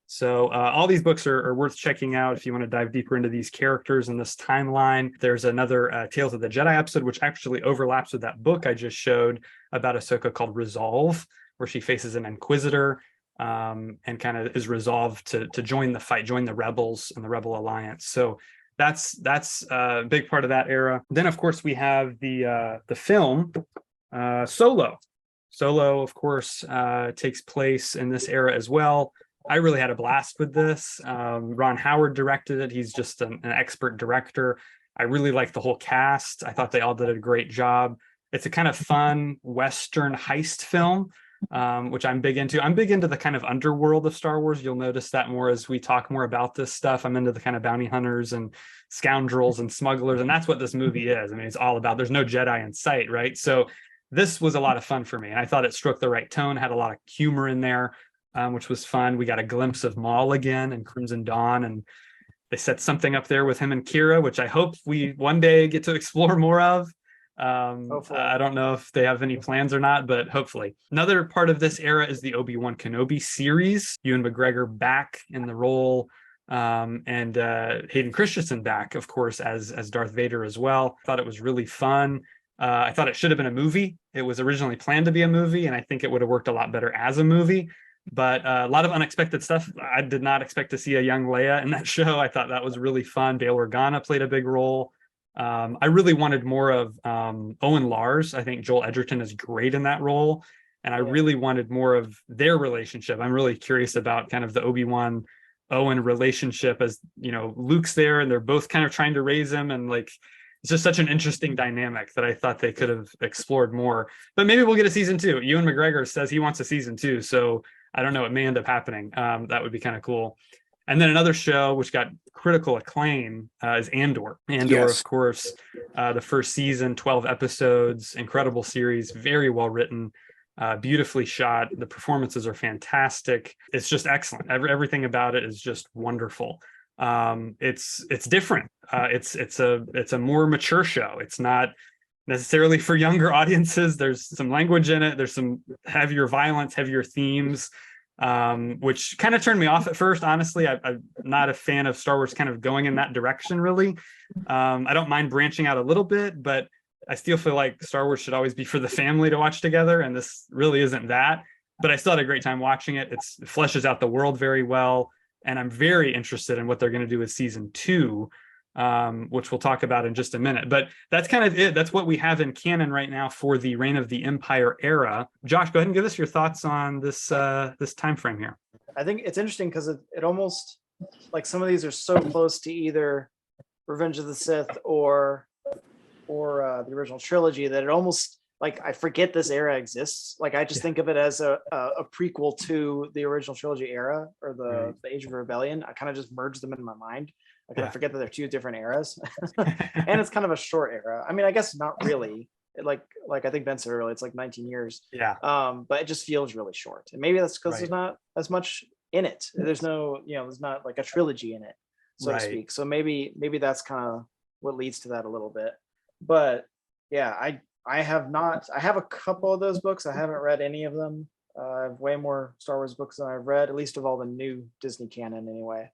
So all these books are worth checking out if you want to dive deeper into these characters in this timeline. There's another Tales of the Jedi episode, which actually overlaps with that book I just showed about Ahsoka, called Resolve, where she faces an Inquisitor, and kind of is resolved to join the fight, join the rebels and the Rebel Alliance. So that's a big part of that era. Then, of course, we have the film Solo. Solo, of course, takes place in this era as well. I really had a blast with this. Ron Howard directed it. He's just an expert director. I really liked the whole cast. I thought they all did a great job. It's a kind of fun Western heist film, which I'm big into. I'm big into the kind of underworld of Star Wars. You'll notice that more as we talk more about this stuff. I'm into the kind of bounty hunters and scoundrels and smugglers, and that's what this movie is. I mean, it's all about, there's no Jedi in sight, right? So this was a lot of fun for me, and I thought it struck the right tone, had a lot of humor in there, which was fun. We got a glimpse of Maul again and Crimson Dawn, and they set something up there with him and Kira, which I hope we one day get to explore more of. I don't know if they have any plans or not, but hopefully. Another part of this era is the Obi-Wan Kenobi series. Ewan McGregor back in the role, and Hayden Christensen back, of course, as Darth Vader as well. Thought it was really fun. I thought it should have been a movie. It was originally planned to be a movie, and I think it would have worked a lot better as a movie. But a lot of unexpected stuff. I did not expect to see a young Leia in that show. I thought that was really fun. Bail Organa played a big role. I really wanted more of Owen Lars. I think Joel Edgerton is great in that role. And I really wanted more of their relationship. I'm really curious about kind of the Obi-Wan Owen relationship, as, you know, Luke's there and they're both kind of trying to raise him, and like, it's just such an interesting dynamic that I thought they could have explored more. But maybe we'll get a season 2. Ewan McGregor says he wants a season 2, so I don't know, it may end up happening. That would be kind of cool. And then another show which got critical acclaim is Andor. Of course, the first season, 12 episodes, incredible series, very well written, beautifully shot. The performances are fantastic. It's just excellent. Everything about it is just wonderful. It's different. It's a more mature show. It's not necessarily for younger audiences. There's some language in it. There's some heavier violence, heavier themes, which kind of turned me off at first. Honestly, I'm not a fan of Star Wars kind of going in that direction, really. I don't mind branching out a little bit, but I still feel like Star Wars should always be for the family to watch together, and this really isn't that. But I still had a great time watching it. It fleshes out the world very well, and I'm very interested in what they're going to do with season 2, which we'll talk about in just a minute. But that's kind of it. That's what we have in canon right now for the Reign of the Empire era. Josh, go ahead and give us your thoughts on this this time frame here. I think it's interesting because it almost, like, some of these are so close to either Revenge of the Sith or the original trilogy that it almost, like, I forget this era exists. Like, I just think of it as a prequel to the original trilogy era, or the Age of Rebellion. I kind of just merge them in my mind. I kind of forget that they're 2 different eras. And it's kind of a short era. I mean, I guess not really. Like I think Ben said earlier, it's like 19 years. Yeah. But it just feels really short. And maybe that's because there's not as much in it. There's no, there's not like a trilogy in it, so to speak. So maybe that's kind of what leads to that a little bit. But yeah, I have a couple of those books. I haven't read any of them. I have way more Star Wars books than I've read, at least of all the new Disney canon anyway.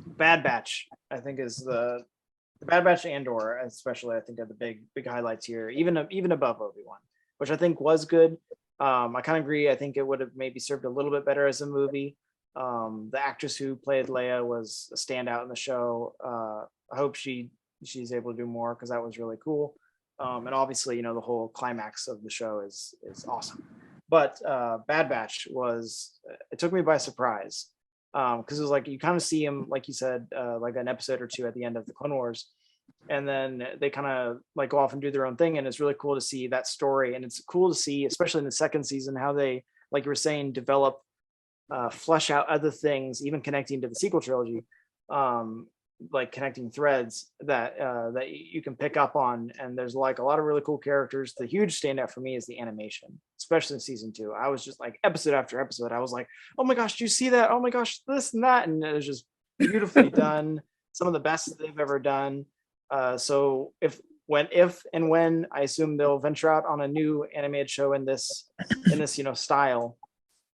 Bad Batch, I think, is the Bad Batch, Andor especially, I think, are the big highlights here, even above Obi-Wan, which I think was good. I kind of agree. I think it would have maybe served a little bit better as a movie. The actress who played Leia was a standout in the show. I hope she's able to do more, because that was really cool. And obviously, the whole climax of the show is awesome. But Bad Batch it took me by surprise. Because it was like, you kind of see him, like you said, like an episode or 2 at the end of the Clone Wars, and then they kind of like go off and do their own thing, and it's really cool to see that story. And it's cool to see, especially in the second season, how they, like you were saying, develop, flesh out other things, even connecting to the sequel trilogy, like connecting threads that you can pick up on. And there's like a lot of really cool characters. The huge standout for me is the animation, especially in season 2. I was just like, episode after episode, I was like, oh my gosh, do you see that? Oh my gosh, this and that. And it was just beautifully done. Some of the best they've ever done. So if and when I assume they'll venture out on a new animated show in this style,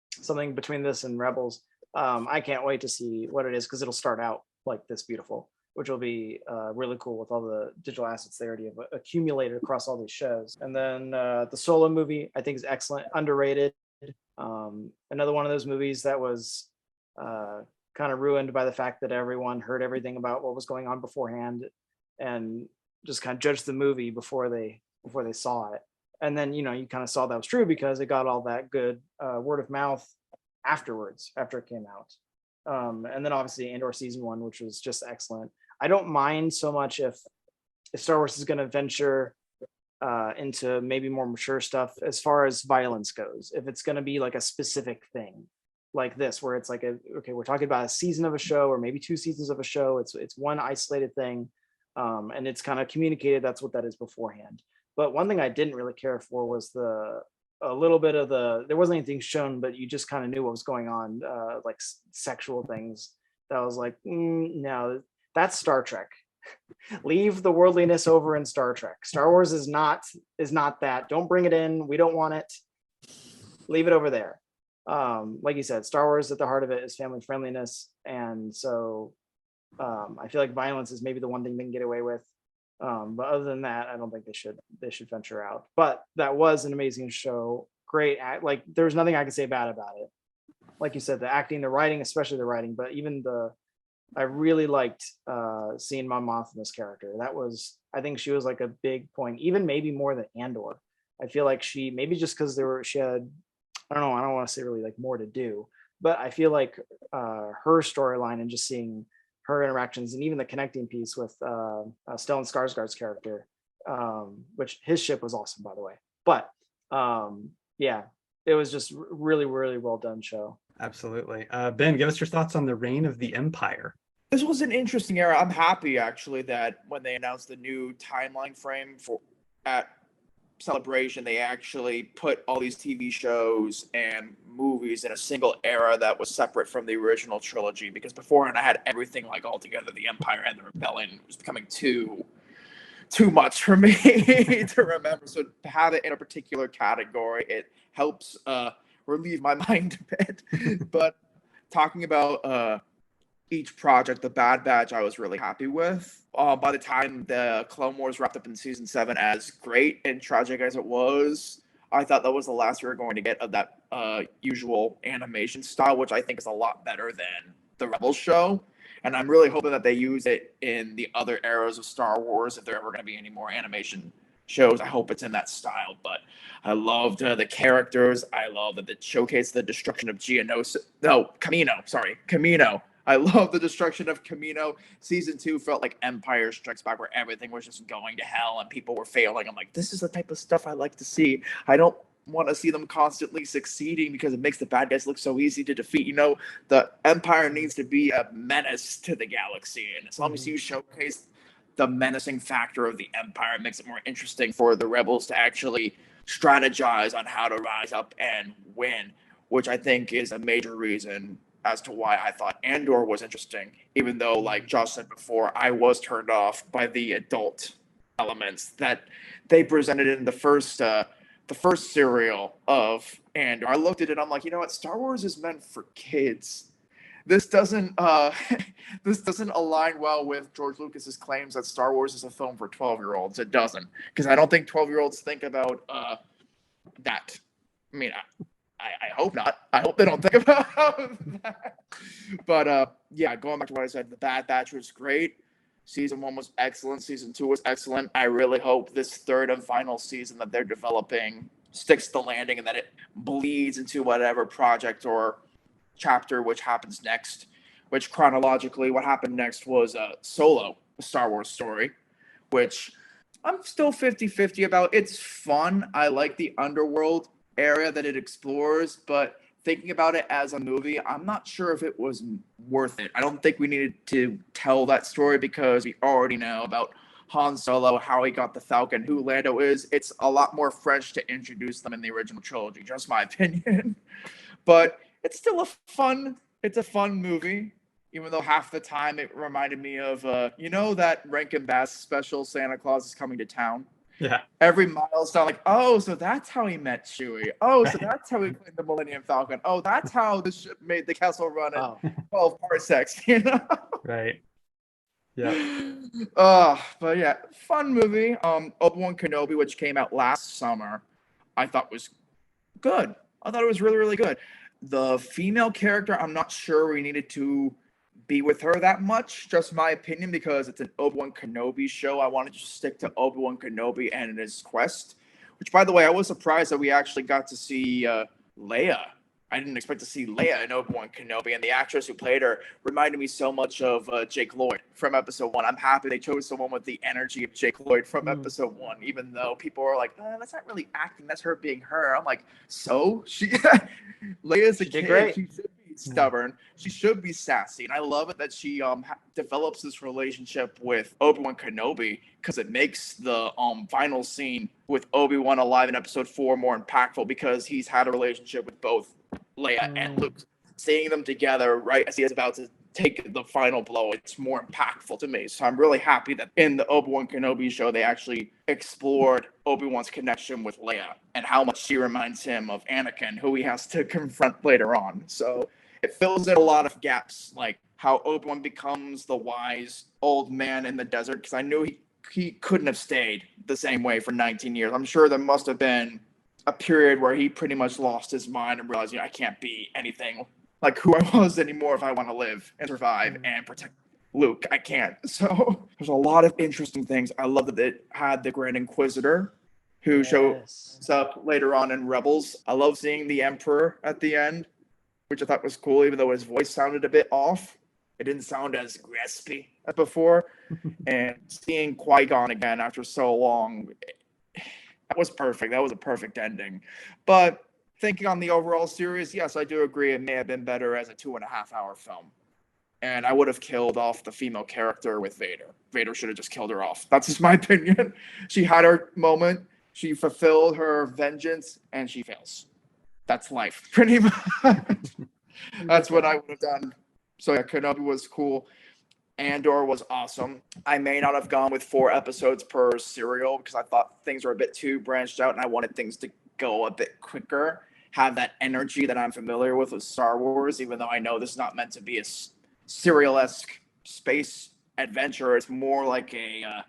something between this and Rebels, I can't wait to see what it is, because it'll start out like this beautiful. which will be really cool with all the digital assets they already have accumulated across all these shows. And then the Solo movie, I think, is excellent, underrated. Another one of those movies that was kind of ruined by the fact that everyone heard everything about what was going on beforehand and just kind of judged the movie before they saw it. And then, you kind of saw that was true because it got all that good word of mouth afterwards, after it came out. And then obviously Andor season 1, which was just excellent. I don't mind so much if Star Wars is going to venture into maybe more mature stuff as far as violence goes. If it's going to be like a specific thing like this, where it's like, okay, we're talking about a season of a show or maybe 2 seasons of a show. It's one isolated thing. And it's kind of communicated that's what that is beforehand. But one thing I didn't really care for was a little bit of there wasn't anything shown, but you just kind of knew what was going on, like sexual things. That was like, no, that's Star Trek. Leave the worldliness over in Star Trek. Star Wars is not that. Don't bring it in. We don't want it. Leave it over there. Like you said, Star Wars at the heart of it is family friendliness, and so I feel like violence is maybe the one thing they can get away with. But other than that, I don't think they should venture out. But that was an amazing show. Great act. Like there's nothing I can say bad about it. Like you said, the acting, the writing, especially the writing, but even I really liked seeing Mon Mothma in this character. I think she was like a big point, even maybe more than Andor. I feel like she, maybe just because she had, I don't want to say really like more to do, but I feel like her storyline and just seeing her interactions and even the connecting piece with Stellan Skarsgård's character, which his ship was awesome, by the way. But yeah, it was just really, really well done show. Absolutely. Ben, give us your thoughts on the reign of the Empire. This was an interesting era. I'm happy actually that when they announced the new timeline frame at Celebration, they actually put all these TV shows and movies in a single era that was separate from the original trilogy. Because beforehand, I had everything like all together. The Empire and the Rebellion was becoming too much for me to remember. So to have it in a particular category, it helps relieve my mind a bit. But talking about each project, the Bad Batch, I was really happy with. By the time the Clone Wars wrapped up in season 7, as great and tragic as it was, I thought that was the last we were going to get of that usual animation style, which I think is a lot better than the Rebels show. And I'm really hoping that they use it in the other eras of Star Wars. If there ever going to be any more animation shows, I hope it's in that style. But I loved the characters. I love that it showcased the destruction of Camino. I love the destruction of Camino. Season 2 felt like Empire Strikes Back, where everything was just going to hell and people were failing. I'm like, this is the type of stuff I like to see. I don't want to see them constantly succeeding because it makes the bad guys look so easy to defeat. The Empire needs to be a menace to the galaxy. And as long as you showcase the menacing factor of the Empire, it makes it more interesting for the rebels to actually strategize on how to rise up and win, which I think is a major reason as to why I thought Andor was interesting, even though, like Josh said before, I was turned off by the adult elements that they presented in the first serial of Andor. I looked at it, I'm like, you know what? Star Wars is meant for kids. This doesn't align well with George Lucas's claims that Star Wars is a film for 12-year-olds. It doesn't, because I don't think 12-year-olds think about that. I mean, I hope not. I hope they don't think about that. But yeah, going back to what I said, the Bad Batch was great. Season 1 was excellent. Season 2 was excellent. I really hope this third and final season that they're developing sticks the landing and that it bleeds into whatever project or chapter which happens next. Which chronologically, what happened next was Solo, a Star Wars story, which I'm still 50-50 about. It's fun. I like the underworld area that it explores, but thinking about it as a movie, I'm not sure if it was worth it. I don't think we needed to tell that story because we already know about Han Solo, how he got the Falcon, who Lando is. It's a lot more fresh to introduce them in the original trilogy, just my opinion. But it's still a fun movie, even though half the time it reminded me of that Rankin Bass special, Santa Claus is Coming to Town. Yeah. Every milestone, like, oh, so that's how he met Chewie. Oh, so that's how he played the Millennium Falcon. Oh, that's how the ship made the Kessel Run at 12 parsecs, Right. Yeah. But yeah, fun movie. Obi-Wan Kenobi, which came out last summer, I thought was good. I thought it was really, really good. The female character, I'm not sure we needed to be with her that much. Just my opinion, because it's an Obi-Wan Kenobi show. I wanted to just stick to Obi-Wan Kenobi and his quest. Which, by the way, I was surprised that we actually got to see Leia. I didn't expect to see Leia in Obi-Wan Kenobi, and the actress who played her reminded me so much of Jake Lloyd from Episode 1. I'm happy they chose someone with the energy of Jake Lloyd from Episode 1, even though people are like, that's not really acting, that's her being her. I'm like, so? Leia's a kid. Great. She should be stubborn. She should be sassy, and I love it that she develops this relationship with Obi-Wan Kenobi, because it makes the final scene with Obi-Wan alive in Episode 4 more impactful, because he's had a relationship with both Leia and Luke. Seeing them together right as he is about to take the final blow, it's more impactful to me. So I'm really happy that in the Obi-Wan Kenobi show, they actually explored Obi-Wan's connection with Leia and how much she reminds him of Anakin, who he has to confront later on. So it fills in a lot of gaps, like how Obi-Wan becomes the wise old man in the desert, because I knew he couldn't have stayed the same way for 19 years. I'm sure there must have been a period where he pretty much lost his mind and realized, I can't be anything like who I was anymore if I want to live and survive and protect Luke. I can't. So there's a lot of interesting things. I love that it had the Grand Inquisitor who shows up later on in Rebels. I love seeing the Emperor at the end, which I thought was cool, even though his voice sounded a bit off. It didn't sound as raspy as before. And seeing Qui-Gon again after so long, that was perfect. That was a perfect ending. But thinking on the overall series, yes, I do agree it may have been better as a 2.5-hour film. And I would have killed off the female character with Vader. Vader should have just killed her off. That's just my opinion. She had her moment. She fulfilled her vengeance, and she fails. That's life, pretty much. That's what I would have done. So yeah, Kenobi was cool. Andor was awesome. I may not have gone with 4 episodes per serial because I thought things were a bit too branched out and I wanted things to go a bit quicker, have that energy that I'm familiar with Star Wars, even though I know this is not meant to be a serial-esque space adventure. It's more like a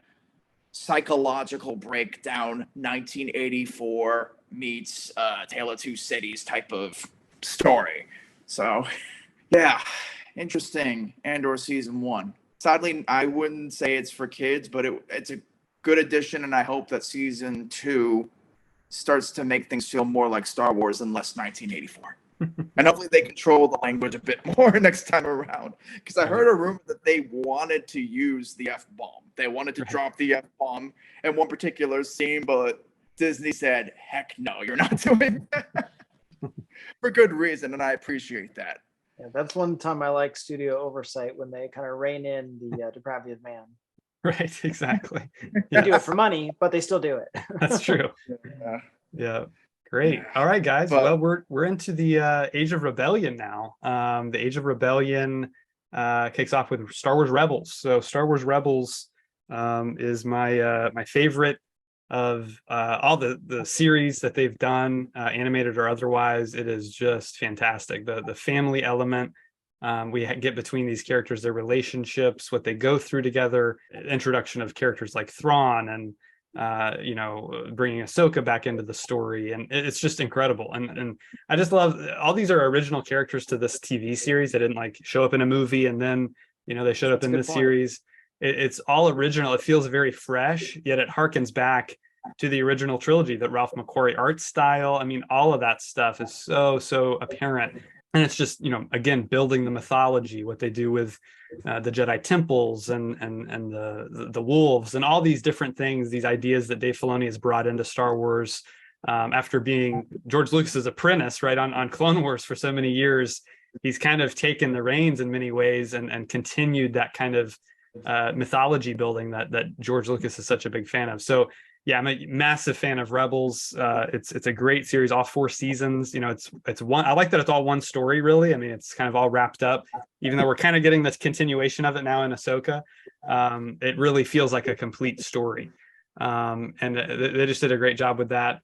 psychological breakdown, 1984 meets Tale of Two Cities type of story. So, yeah. Interesting. Andor season 1. Sadly, I wouldn't say it's for kids, but it's a good addition, and I hope that season 2 starts to make things feel more like Star Wars and less 1984. And hopefully they control the language a bit more next time around. Because I heard a rumor that they wanted to use the F-bomb. They wanted to drop the F-bomb in one particular scene, but Disney said, heck no, you're not doing that. For good reason, and I appreciate that. Yeah, that's one time I like studio oversight, when they kind of rein in the depravity of man. Right, exactly. They do it for money, but they still do it. That's true. Yeah. Great. All right, guys. Well, we're into the Age of Rebellion now. The Age of Rebellion kicks off with Star Wars Rebels. So Star Wars Rebels is my favorite of all the series that they've done, animated or otherwise. It is just fantastic. The family element we get between these characters, their relationships, what they go through together, introduction of characters like Thrawn, and bringing Ahsoka back into the story, and it's just incredible. And I just love all these are original characters to this TV series. They didn't like show up in a movie and then they showed up in this series. It's all original. It feels very fresh, yet it harkens back to the original trilogy, that Ralph McQuarrie art style. I mean, all of that stuff is so apparent. And it's just, again, building the mythology, what they do with the Jedi temples and the wolves and all these different things, these ideas that Dave Filoni has brought into Star Wars after being George Lucas's apprentice, right, on Clone Wars for so many years. He's kind of taken the reins in many ways and continued that kind of mythology building that George Lucas is such a big fan of. So yeah, I'm a massive fan of Rebels. It's a great series, all 4 seasons. It's one. I like that it's all one story, really. I mean, it's kind of all wrapped up, even though we're kind of getting this continuation of it now in Ahsoka. It really feels like a complete story, and they just did a great job with that.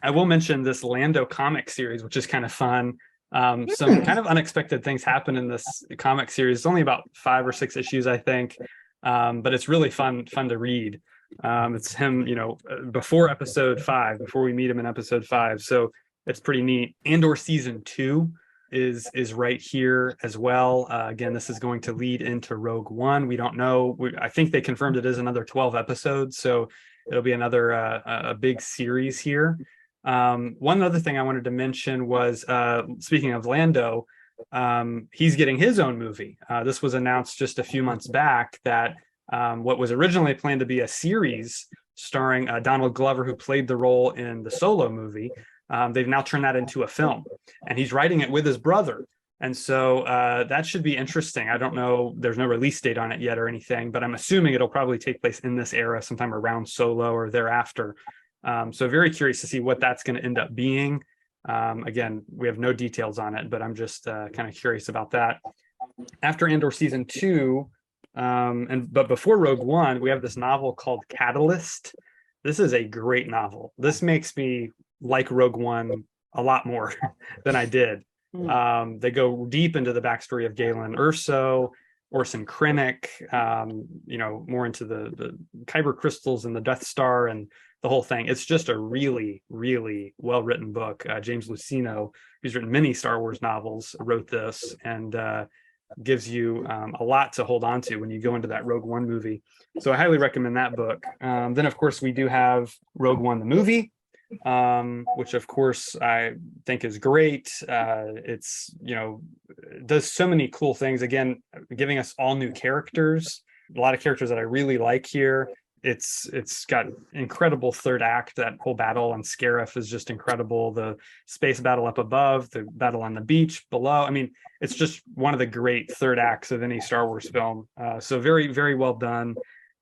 I will mention this Lando comic series, which is kind of fun. Some kind of unexpected things happen in this comic series. It's only about 5 or 6 issues, I think. but it's really fun to read. It's him, before episode 5, before we meet him in episode 5. So it's pretty neat. Andor season 2 is right here as well. Again, this is going to lead into Rogue One. We don't know. I think they confirmed it is another 12 episodes, so it'll be another a big series here. One other thing I wanted to mention was, speaking of Lando, he's getting his own movie. This was announced just a few months back that what was originally planned to be a series starring Donald Glover, who played the role in the Solo movie. They've now turned that into a film, and he's writing it with his brother. And so that should be interesting. I don't know, there's no release date on it yet or anything, but I'm assuming it'll probably take place in this era, sometime around Solo or thereafter. So very curious to see what that's going to end up being. Again, we have no details on it, but I'm just kind of curious about that. After Andor season 2, but before Rogue One, we have this novel called Catalyst. This is a great novel. This makes me like Rogue One a lot more than I did. They go deep into the backstory of Galen Erso, Orson Krennic, more into the Kyber crystals and the Death Star and the whole thing. It's just a really, really well-written book. James Luceno, who's written many Star Wars novels, wrote this, and gives you a lot to hold on to when you go into that Rogue One movie. So I highly recommend that book. Then, of course, we do have Rogue One, the movie, which, of course, I think is great. It's, does so many cool things. Again, giving us all new characters, a lot of characters that I really like here. It's got incredible third act. That whole battle on Scarif is just incredible. The space battle up above, the battle on the beach below. I mean, it's just one of the great third acts of any Star Wars film. So very, very well done.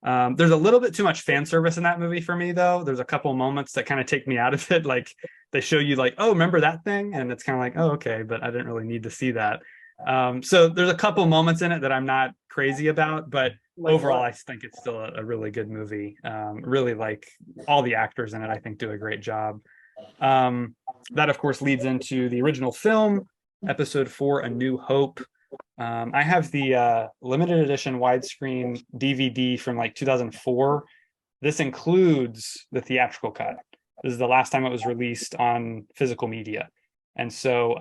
There's a little bit too much fan service in that movie for me, though. There's a couple moments that kind of take me out of it. Like they show you like, oh, remember that thing? And it's kind of like, oh, okay, but I didn't really need to see that. So there's a couple moments in it that I'm not crazy about, but overall, I think it's still a really good movie. Really like all the actors in it, I think, do a great job. That, of course, leads into the original film, Episode 4, A New Hope. I have the limited edition widescreen DVD from like 2004. This includes the theatrical cut. This is the last time it was released on physical media. And so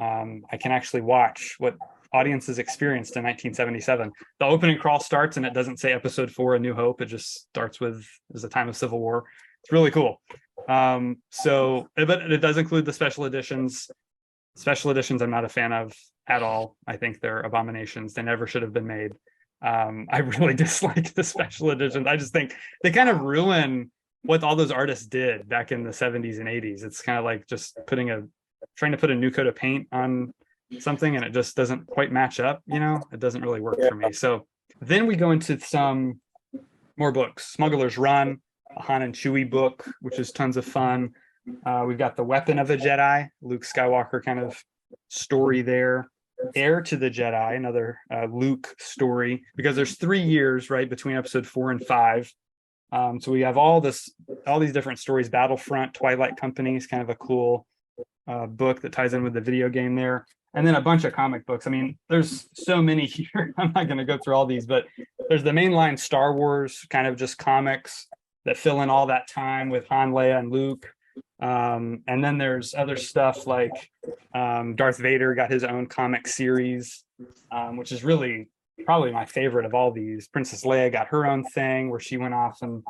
I can actually watch what audiences experienced in 1977. The opening crawl starts and it doesn't say Episode 4, A New Hope. It just starts with the time of Civil War. It's really cool. But it does include the special editions. Special editions I'm not a fan of at all. I think they're abominations. They never should have been made. I really dislike the special editions. I just think they kind of ruin what all those artists did back in the 70s and 80s. It's kind of like just trying to put a new coat of paint on something and it just doesn't quite match up. It doesn't really work for me. So then we go into some more books. Smuggler's Run, a Han and Chewie book, which is tons of fun. We've got The Weapon of a Jedi, Luke Skywalker kind of story there. Heir to the Jedi, another Luke story, because there's 3 years right between episode 4 and 5. So we have all these different stories. Battlefront, Twilight Company is kind of a cool book that ties in with the video game there. And then a bunch of comic books. I mean, there's so many here. I'm not going to go through all these, but there's the mainline Star Wars, kind of just comics that fill in all that time with Han, Leia, and Luke. And then there's other stuff like Darth Vader got his own comic series, which is really probably my favorite of all these. Princess Leia got her own thing where she went off and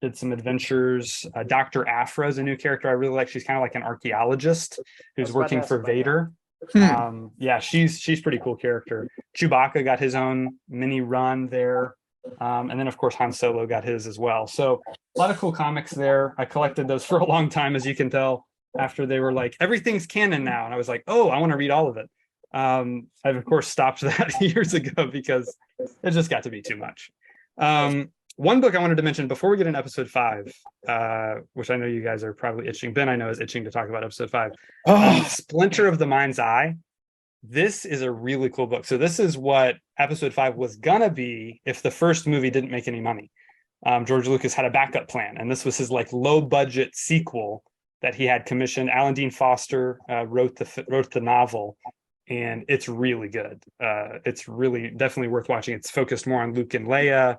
did some adventures. Dr. Aphra is a new character I really like. She's kind of like an archaeologist who's working for Vader. Yeah, she's pretty cool character. Chewbacca got his own mini run there. And then, of course, Han Solo got his as well. So a lot of cool comics there. I collected those for a long time, as you can tell, after they were like, everything's canon now. And I was like, oh, I want to read all of it. I've, of course, stopped that years ago because it just got to be too much. One book I wanted to mention before we get into episode 5, which I know you guys are probably itching. Ben, I know, is itching to talk about episode 5. Splinter of the Mind's Eye. This is a really cool book. So this is what episode 5 was gonna be if the first movie didn't make any money. George Lucas had a backup plan, and this was his like low budget sequel that he had commissioned. Alan Dean Foster wrote the novel, and it's really good. It's really definitely worth watching. It's focused more on Luke and Leia.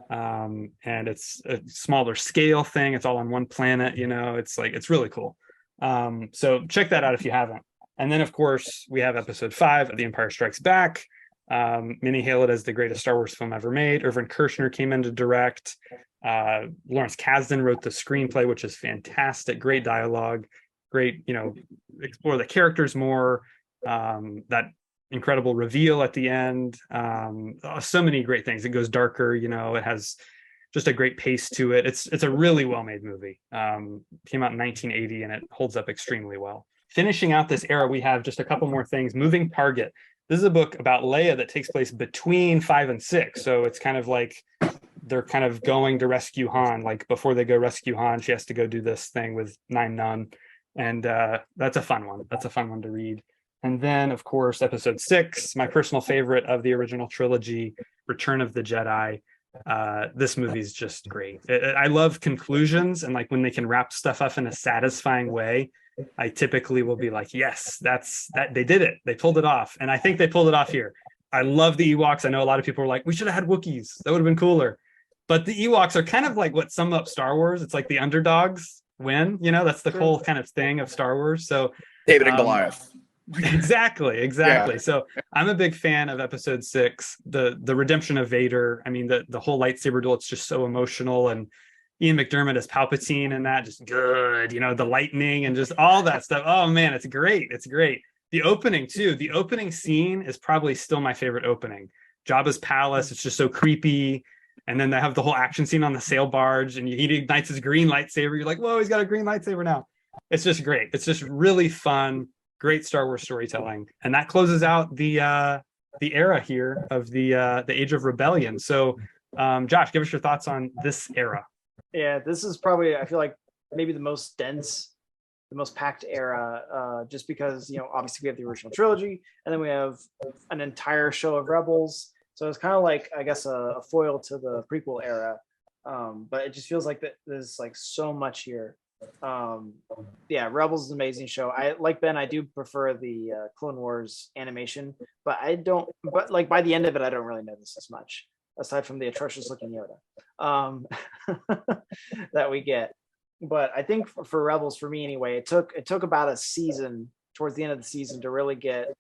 and it's a smaller scale thing. It's all on one planet, it's really cool. So check that out if you haven't. And then, of course, we have episode 5 of The Empire Strikes Back. Many hail it as the greatest Star Wars film ever made. Irvin Kershner came in to direct. Lawrence Kasdan wrote the screenplay, which is fantastic. Great dialogue, great, explore the characters more. That incredible reveal at the end. So many great things. It goes darker, it has just a great pace to it. It's a really well-made movie. Came out in 1980 and it holds up extremely well. Finishing out this era, we have just a couple more things. Moving Target. This is a book about Leia that takes place between 5 and 6. So it's kind of like they're kind of going to rescue Han. Like before they go rescue Han, she has to go do this thing with Nien Nunb. And that's a fun one. That's a fun one to read. And then, of course, episode 6, my personal favorite of the original trilogy, Return of the Jedi. This movie's just great. I love conclusions, and like when they can wrap stuff up in a satisfying way, I typically will be like, yes, that's that. They did it. They pulled it off. And I think they pulled it off here. I love the Ewoks. I know a lot of people are like, we should have had Wookiees. That would have been cooler. But the Ewoks are kind of like what sum up Star Wars. It's like the underdogs win. That's the whole kind of thing of Star Wars. So David and Goliath. Exactly. Yeah. So I'm a big fan of episode 6, the redemption of Vader. I mean, the whole lightsaber duel, it's just so emotional, and Ian McDermott as Palpatine and that, just good, the lightning and just all that stuff. Oh man, it's great. It's great. The opening too. The opening scene is probably still my favorite opening. Jabba's palace. It's just so creepy. And then they have the whole action scene on the sail barge, and he ignites his green lightsaber. You're like, whoa, he's got a green lightsaber now. It's just great. It's just really fun. Great Star Wars storytelling, and that closes out the era here of the Age of Rebellion. So, Josh, give us your thoughts on this era. Yeah, this is probably, I feel like, maybe the most dense, the most packed era, just because obviously we have the original trilogy, and then we have an entire show of Rebels. So it's kind of like, I guess, a foil to the prequel era. But it just feels like that there's like so much here. Rebels is an amazing show. I like Ben. I do prefer the Clone Wars animation, but like by the end of it, I don't really notice as much, aside from the atrocious looking Yoda that we get. But I think for Rebels, for me anyway, it took about a season, towards the end of the season, to really get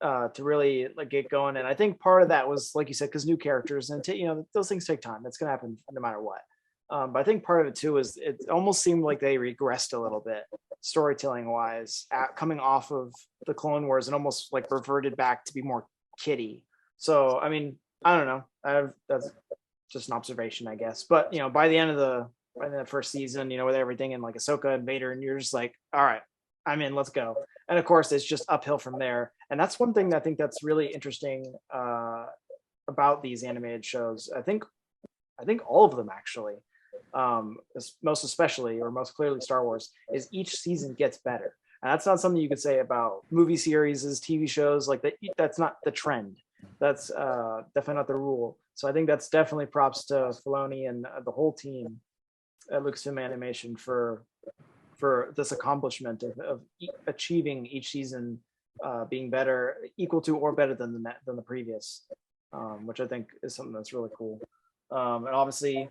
going. And I think part of that was, like you said, because new characters, and those things take time. It's gonna happen no matter what. But I think part of it too is it almost seemed like they regressed a little bit storytelling wise, coming off of the Clone Wars, and almost like reverted back to be more kiddie. So I mean, I don't know. That's just an observation, I guess. But by the end of the first season, with everything and like Ahsoka and Vader, and you're just like, all right, I'm in. Let's go. And of course, it's just uphill from there. And that's one thing that I think that's really interesting about these animated shows. I think all of them actually. Most especially, or most clearly, Star Wars, is each season gets better, and that's not something you could say about movie series, TV shows like that. That's not the trend. That's definitely not the rule. So I think that's definitely props to Filoni and the whole team at Lucasfilm Animation for this accomplishment of achieving each season being better, equal to or better than the previous, which I think is something that's really cool. And obviously,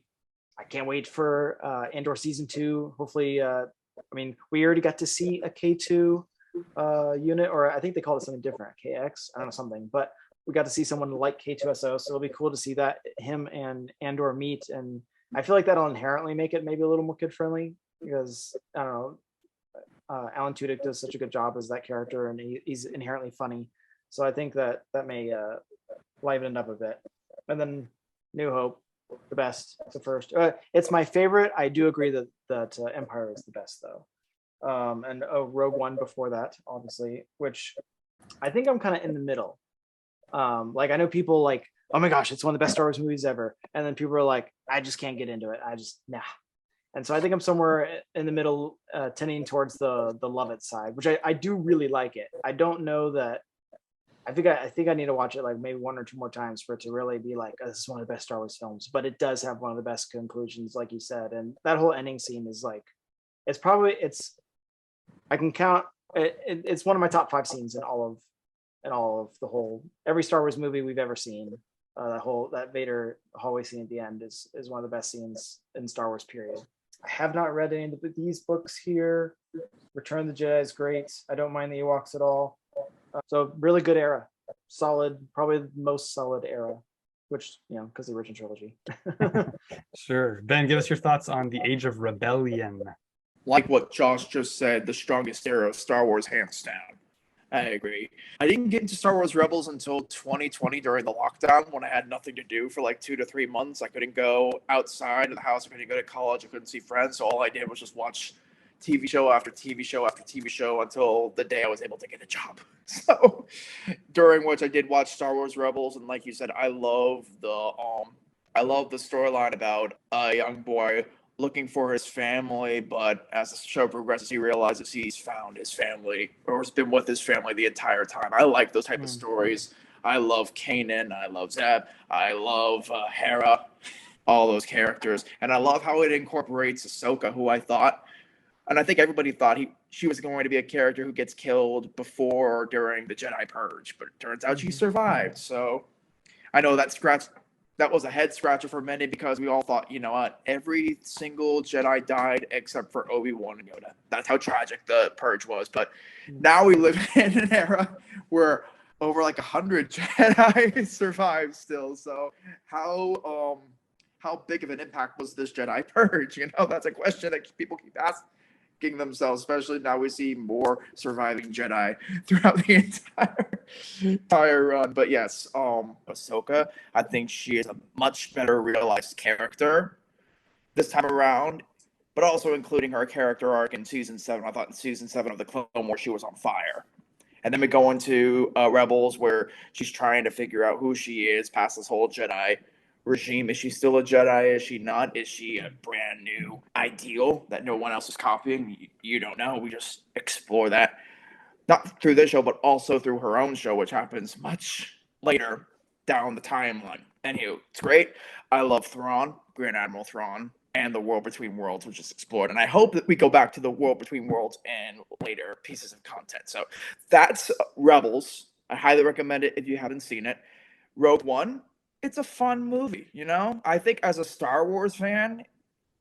I can't wait for Andor season 2. Hopefully, we already got to see a K2 unit, or I think they called it something different, KX. I don't know, something, but we got to see someone like K2SO, so it'll be cool to see that him and Andor meet. And I feel like that'll inherently make it maybe a little more kid friendly, because I don't know, Alan Tudyk does such a good job as that character, and he's inherently funny. So I think that may liven it up a bit. And then New Hope, the best. It's the first. It's my favorite. I do agree that Empire is the best though, and Rogue One before that, obviously, which I think I'm kind of in the middle. Like I know people like, oh my gosh, it's one of the best Star Wars movies ever, and then people are like, I just can't get into it. I just nah. And so I think I'm somewhere in the middle, tending towards the love it side, which I do really like it. I don't know that. I think I need to watch it like maybe 1 or 2 more times for it to really be like, oh, this is one of the best Star Wars films. But it does have one of the best conclusions, like you said, and that whole ending scene is like, I can count. It's one of my top 5 scenes in all of the whole every Star Wars movie we've ever seen. That Vader hallway scene at the end is one of the best scenes in Star Wars. Period. I have not read any of these books here. Return of the Jedi is great. I don't mind the Ewoks at all. So really good era, solid, probably the most solid era, which because the original trilogy. Sure, Ben, give us your thoughts on the Age of Rebellion. Like what Josh just said, the strongest era of Star Wars, hands down. I agree. I didn't get into Star Wars Rebels until 2020 during the lockdown when I had nothing to do for like 2 to 3 months. I couldn't go outside of the house. I couldn't go to college. I couldn't see friends. So all I did was just watch TV show after TV show after TV show until the day I was able to get a job. So during which I did watch Star Wars Rebels. And like you said, I love the storyline about a young boy looking for his family, but as the show progresses, he realizes he's found his family or has been with his family the entire time. I like those type of stories. I love Kanan. I love Zeb. I love Hera, all those characters. And I love how it incorporates Ahsoka, who I thought, and I think everybody thought she was going to be a character who gets killed before or during the Jedi Purge, but it turns out she survived. So I know that was a head scratcher for many because we all thought, you know what, every single Jedi died except for Obi-Wan and Yoda. That's how tragic the Purge was. But now we live in an era where over like 100 Jedi survive still. So how big of an impact was this Jedi Purge? That's a question that people keep asking themselves, especially now we see more surviving Jedi throughout the entire run. But yes, Ahsoka, I think she is a much better realized character this time around, but also including her character arc in season 7. I thought in season 7 of the Clone Wars she was on fire. And then we go into Rebels where she's trying to figure out who she is past this whole Jedi regime. Is she still a Jedi? Is she not? Is she a brand new ideal that no one else is copying? You don't know. We just explore that, not through this show, but also through her own show, which happens much later down the timeline. Anywho, it's great. I love Thrawn, Grand Admiral Thrawn, and the World Between Worlds, which is explored. And I hope that we go back to the World Between Worlds and later pieces of content. So that's Rebels. I highly recommend it if you haven't seen it. Rogue One, it's a fun movie, I think as a Star Wars fan,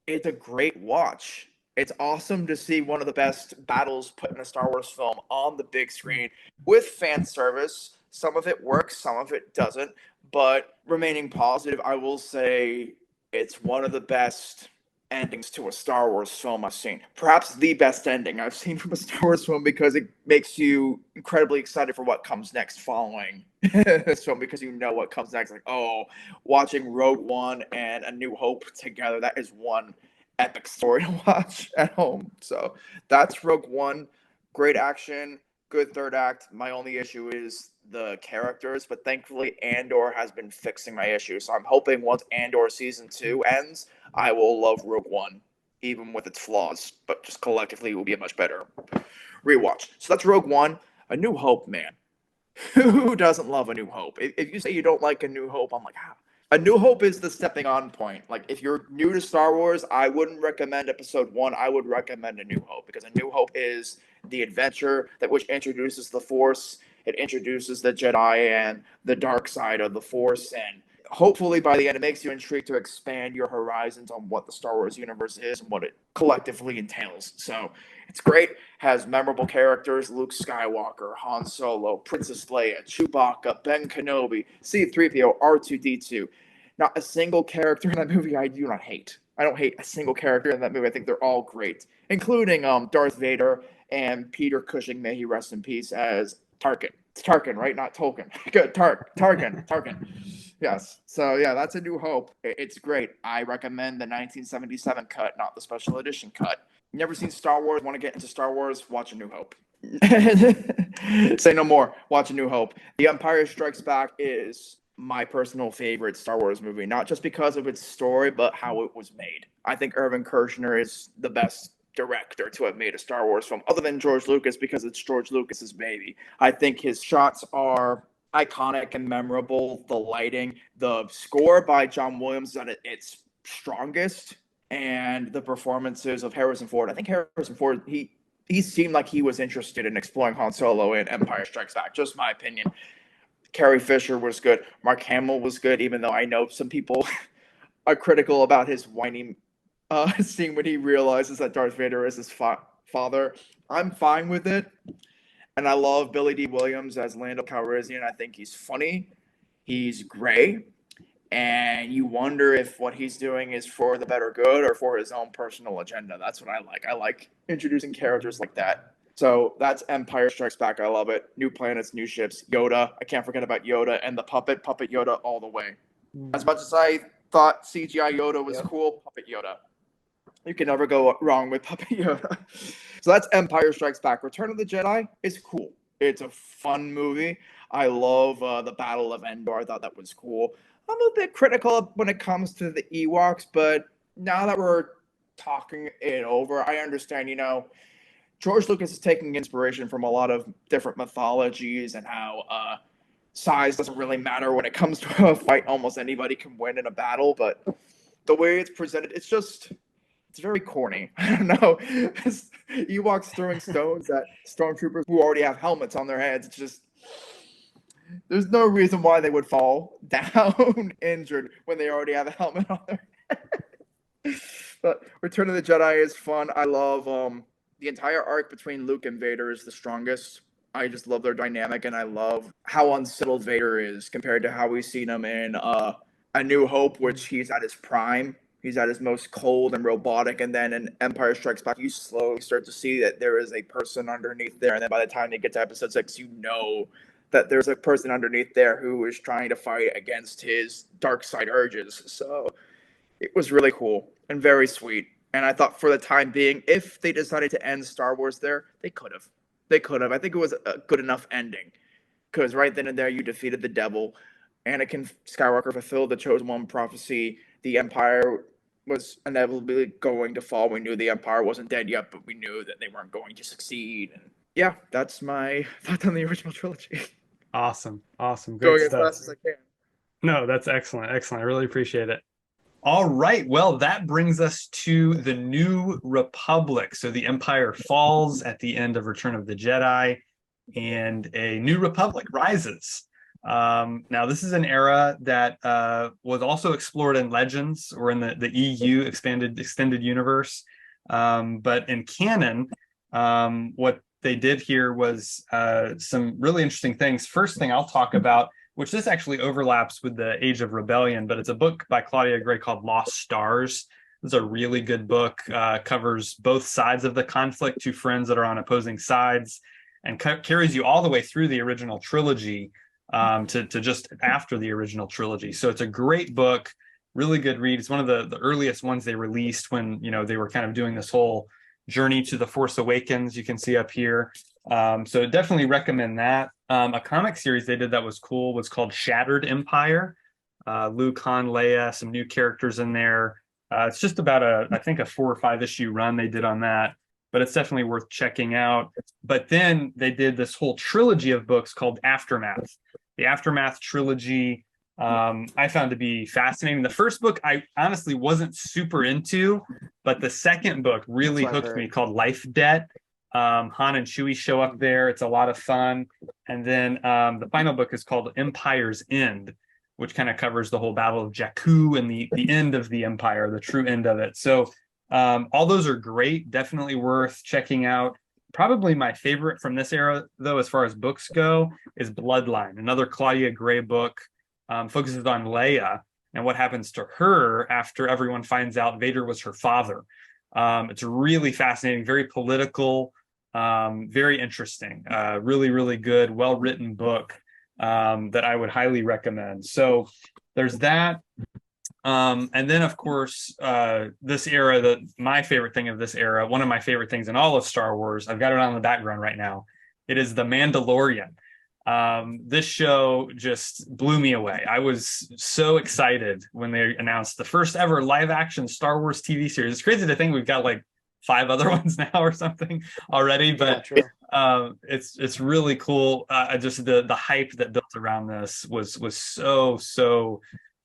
it's a great watch. It's awesome to see one of the best battles put in a Star Wars film on the big screen with fan service. Some of it works, some of it doesn't. But remaining positive, I will say it's one of the best endings to a Star Wars film I've seen. Perhaps the best ending I've seen from a Star Wars film because it makes you incredibly excited for what comes next following this film because you know what comes next. Like, watching Rogue One and A New Hope together, that is one epic story to watch at home. So that's Rogue One. Great action, good third act. My only issue is the characters, but thankfully Andor has been fixing my issue. So I'm hoping once Andor season 2 ends, I will love Rogue One, even with its flaws, but just collectively it will be a much better rewatch. So that's Rogue One. A New Hope, man. Who doesn't love A New Hope? If you say you don't like A New Hope, I'm like, how? A New Hope is the stepping on point. Like, if you're new to Star Wars, I wouldn't recommend Episode 1. I would recommend A New Hope, because A New Hope is the adventure which introduces the Force. It introduces the Jedi and the dark side of the Force, and hopefully by the end it makes you intrigued to expand your horizons on what the Star Wars universe is and what it collectively entails. So it's great. Has memorable characters: Luke Skywalker, Han Solo, Princess Leia, Chewbacca, Ben Kenobi, C-3PO, R2-D2. Not a single character in that movie I do not hate. I don't hate a single character in that movie. I think they're all great, including Darth Vader and Peter Cushing, may he rest in peace, as Tarkin. It's Tarkin, right? Not Tolkien. Good. Tarkin. Yes. So, yeah, that's A New Hope. It's great. I recommend the 1977 cut, not the special edition cut. Never seen Star Wars, want to get into Star Wars, watch A New Hope. Say no more. Watch A New Hope. The Empire Strikes Back is my personal favorite Star Wars movie, not just because of its story, but how it was made. I think Irvin Kershner is the best director to have made a Star Wars film, other than George Lucas, because it's George Lucas's baby. I think his shots are iconic and memorable. The lighting, the score by John Williams is at its strongest, and the performances of Harrison Ford. I think Harrison Ford, he seemed like he was interested in exploring Han Solo in Empire Strikes Back. Just my opinion. Carrie Fisher was good. Mark Hamill was good, even though I know some people are critical about his whiny scene when he realizes that Darth Vader is his father. I'm fine with it. And I love Billy D. Williams as Lando Calrissian. I think he's funny. He's gray. And you wonder if what he's doing is for the better good or for his own personal agenda. That's what I like. I like introducing characters like that. So that's Empire Strikes Back. I love it. New planets, new ships, Yoda. I can't forget about Yoda and the puppet Yoda all the way. As much as I thought CGI Yoda was cool, puppet Yoda. You can never go wrong with puppet Yoda. So that's Empire Strikes Back. Return of the Jedi is cool. It's a fun movie. I love the Battle of Endor. I thought that was cool. I'm a bit critical when it comes to the Ewoks, but now that we're talking it over, I understand, George Lucas is taking inspiration from a lot of different mythologies and how size doesn't really matter when it comes to a fight. Almost anybody can win in a battle, but the way it's presented, it's very corny. I don't know. Ewoks throwing stones at stormtroopers who already have helmets on their heads. It's just, there's no reason why they would fall down injured when they already have a helmet on their head. But Return of the Jedi is fun. I love the entire arc between Luke and Vader is the strongest. I just love their dynamic, and I love how unsettled Vader is compared to how we've seen him in A New Hope, which he's at his prime. He's at his most cold and robotic, and then in Empire Strikes Back, you slowly start to see that there is a person underneath there, and then by the time you get to Episode 6, you know that there's a person underneath there who is trying to fight against his dark side urges. So it was really cool and very sweet. And I thought for the time being, if they decided to end Star Wars there, they could have. They could have. I think it was a good enough ending. Because right then and there, you defeated the devil. Anakin Skywalker fulfilled the Chosen One prophecy. The Empire was inevitably going to fall. We knew the Empire wasn't dead yet, but we knew that they weren't going to succeed. And yeah, that's my thoughts on the original trilogy. Awesome. Great Going stuff. as fast as I can. No, that's excellent. I really appreciate it. All right. Well, that brings us to the New Republic. So the Empire falls at the end of Return of the Jedi, and a New Republic rises. Now, this is an era that was also explored in Legends or in the EU extended universe. But in canon, what they did here was some really interesting things. First thing I'll talk about, which this actually overlaps with the Age of Rebellion, but it's a book by Claudia Gray called Lost Stars. It's a really good book, covers both sides of the conflict, two friends that are on opposing sides, and carries you all the way through the original trilogy to just after the original trilogy. So it's a great book, really good read. It's one of the earliest ones they released when they were kind of doing this whole journey to the Force Awakens. You can see up here. So definitely recommend that. A comic series they did that was cool was called Shattered Empire. Luke, Han, Leia, some new characters in there. It's just about I think a 4 or 5 issue run they did on that, but it's definitely worth checking out. But then they did this whole trilogy of books called Aftermath. The Aftermath trilogy I found to be fascinating. The first book I honestly wasn't super into, but the second book really hooked me, called Life Debt. Han and Chewie show up there. It's a lot of fun. And then the final book is called Empire's End, which kind of covers the whole Battle of Jakku and the end of the Empire, the true end of it. So all those are great, definitely worth checking out. Probably my favorite from this era, though, as far as books go, is Bloodline, another Claudia Gray book. Focuses on Leia and what happens to her after everyone finds out Vader was her father. It's really fascinating, very political, very interesting, really, really good, well-written book that I would highly recommend. So there's that. And then, of course, this era, my favorite thing of this era, one of my favorite things in all of Star Wars, I've got it on the background right now. It is The Mandalorian. This show just blew me away. I was so excited when they announced the first ever live action Star Wars TV series. It's crazy to think we've got like 5 other ones now or something already, but it's really cool. Just the hype that built around this was so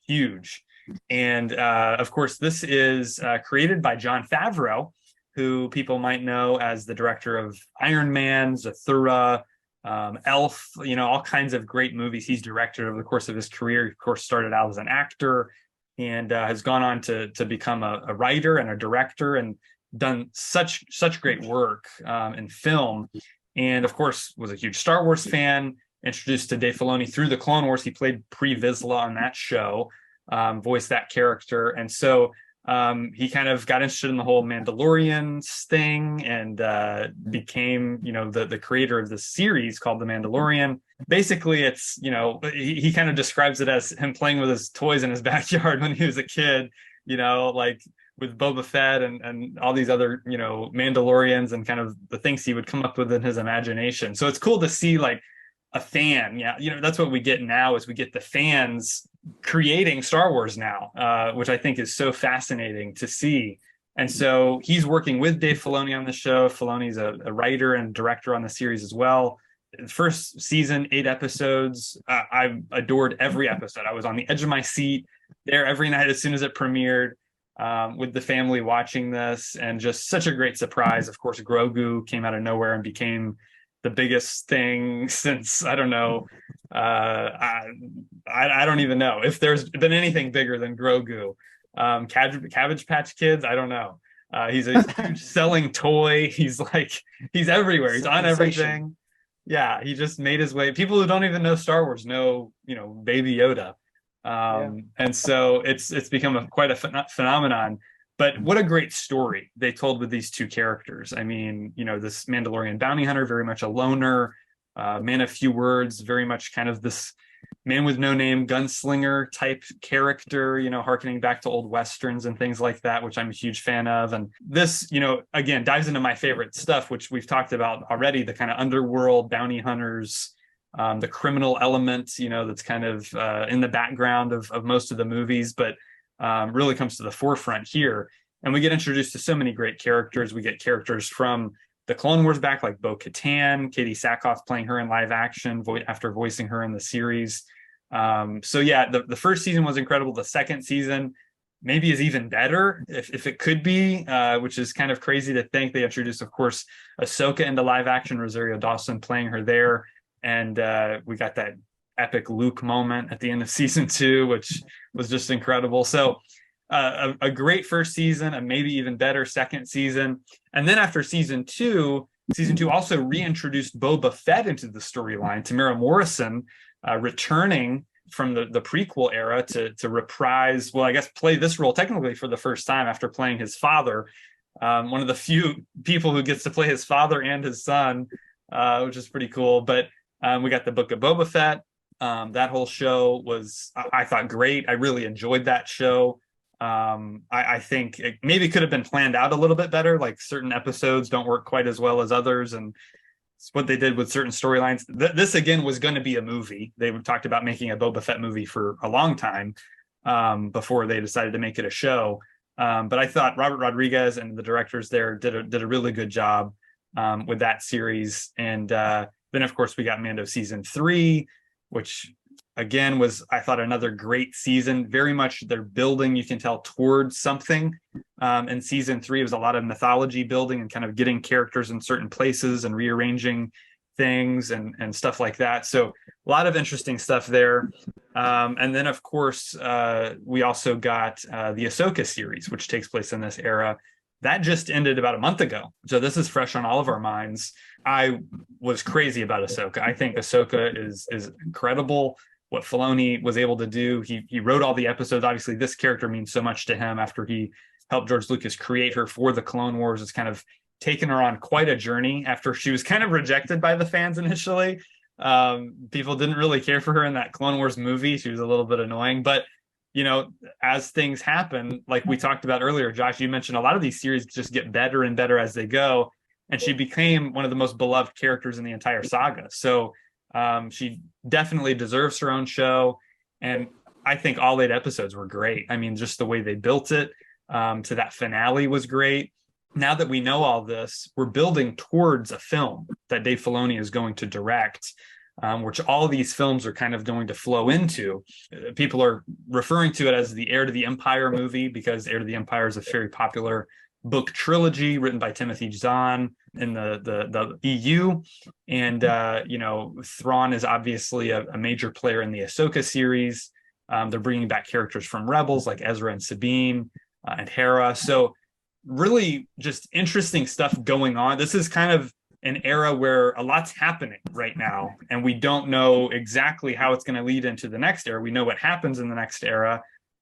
huge. And of course, this is created by Jon Favreau, who people might know as the director of Iron Man, Zathura, Elf, all kinds of great movies he's directed over the course of his career. He, of course, started out as an actor and has gone on to become a writer and a director and done such great work in film. And of course, was a huge Star Wars fan. Introduced to Dave Filoni through the Clone Wars. He played Pre Vizsla on that show, voiced that character, and so he kind of got interested in the whole Mandalorian thing and became, the creator of this series called The Mandalorian. Basically, it's, he kind of describes it as him playing with his toys in his backyard when he was a kid, like with Boba Fett and all these other, Mandalorians and kind of the things he would come up with in his imagination. So it's cool to see like a fan. Yeah, that's what we get now is we get the fans creating Star Wars now, which I think is so fascinating to see. And so he's working with Dave Filoni on the show. Filoni's a writer and director on the series as well. First season, 8 episodes. I adored every episode. I was on the edge of my seat there every night as soon as it premiered, with the family watching this, and just such a great surprise. Of course, Grogu came out of nowhere and became the biggest thing since, I don't know, I don't even know if there's been anything bigger than Grogu. Cabbage Patch Kids, I don't know. He's a huge selling toy. He's everywhere. He's on everything. Yeah, he just made his way. People who don't even know Star Wars know, Baby Yoda. And so it's become quite a phenomenon. But what a great story they told with these two characters. I mean, this Mandalorian bounty hunter, very much a loner, man of few words, very much kind of this man with no name, gunslinger type character, harkening back to old Westerns and things like that, which I'm a huge fan of. And this, again, dives into my favorite stuff, which we've talked about already, the kind of underworld bounty hunters, the criminal element, that's kind of in the background of most of the movies, but really comes to the forefront here. And we get introduced to so many great characters. We get characters from the Clone Wars back, like Bo-Katan, Katie Sackhoff playing her in live action after voicing her in the series. So yeah, the first season was incredible. The second season maybe is even better if it could be, which is kind of crazy to think. They introduced, of course, Ahsoka into live action, Rosario Dawson playing her there. And we got that epic Luke moment at the end of season 2, which was just incredible. So a great first season, a maybe even better second season. And then after season 2 also reintroduced Boba Fett into the storyline. Tamara Morrison returning from the prequel era to reprise, well, I guess play this role technically for the first time after playing his father. One of the few people who gets to play his father and his son, which is pretty cool. But we got the Book of Boba Fett. That whole show was, I thought, great. I really enjoyed that show. I think it maybe could have been planned out a little bit better. Like certain episodes don't work quite as well as others. And it's what they did with certain storylines. This, again, was going to be a movie. They talked about making a Boba Fett movie for a long time before they decided to make it a show. But I thought Robert Rodriguez and the directors there did a really good job with that series. And then, of course, we got Mando season 3, which again was, I thought, another great season. Very much they're building, you can tell, towards something. In season 3, it was a lot of mythology building and kind of getting characters in certain places and rearranging things and stuff like that. So a lot of interesting stuff there. And then, of course, we also got the Ahsoka series, which takes place in this era. That just ended about a month ago. So this is fresh on all of our minds. I was crazy about Ahsoka. I think Ahsoka is incredible. What Filoni was able to do. He wrote all the episodes. Obviously, this character means so much to him after he helped George Lucas create her for the Clone Wars. It's kind of taken her on quite a journey after she was kind of rejected by the fans initially. People didn't really care for her in that Clone Wars movie. She was a little bit annoying, but as things happen, like we talked about earlier, Josh, you mentioned a lot of these series just get better and better as they go. And she became one of the most beloved characters in the entire saga. So she definitely deserves her own show. And I think all 8 episodes were great. I mean, just the way they built it to that finale was great. Now that we know all this, we're building towards a film that Dave Filoni is going to direct, which all these films are kind of going to flow into. People are referring to it as the Heir to the Empire movie because Heir to the Empire is a very popular book trilogy written by Timothy Zahn in the EU. And, Thrawn is obviously a major player in the Ahsoka series. They're bringing back characters from Rebels like Ezra and Sabine and Hera. So really just interesting stuff going on. This is kind of an era where a lot's happening right now, and we don't know exactly how it's going to lead into the next era. We know what happens in the next era,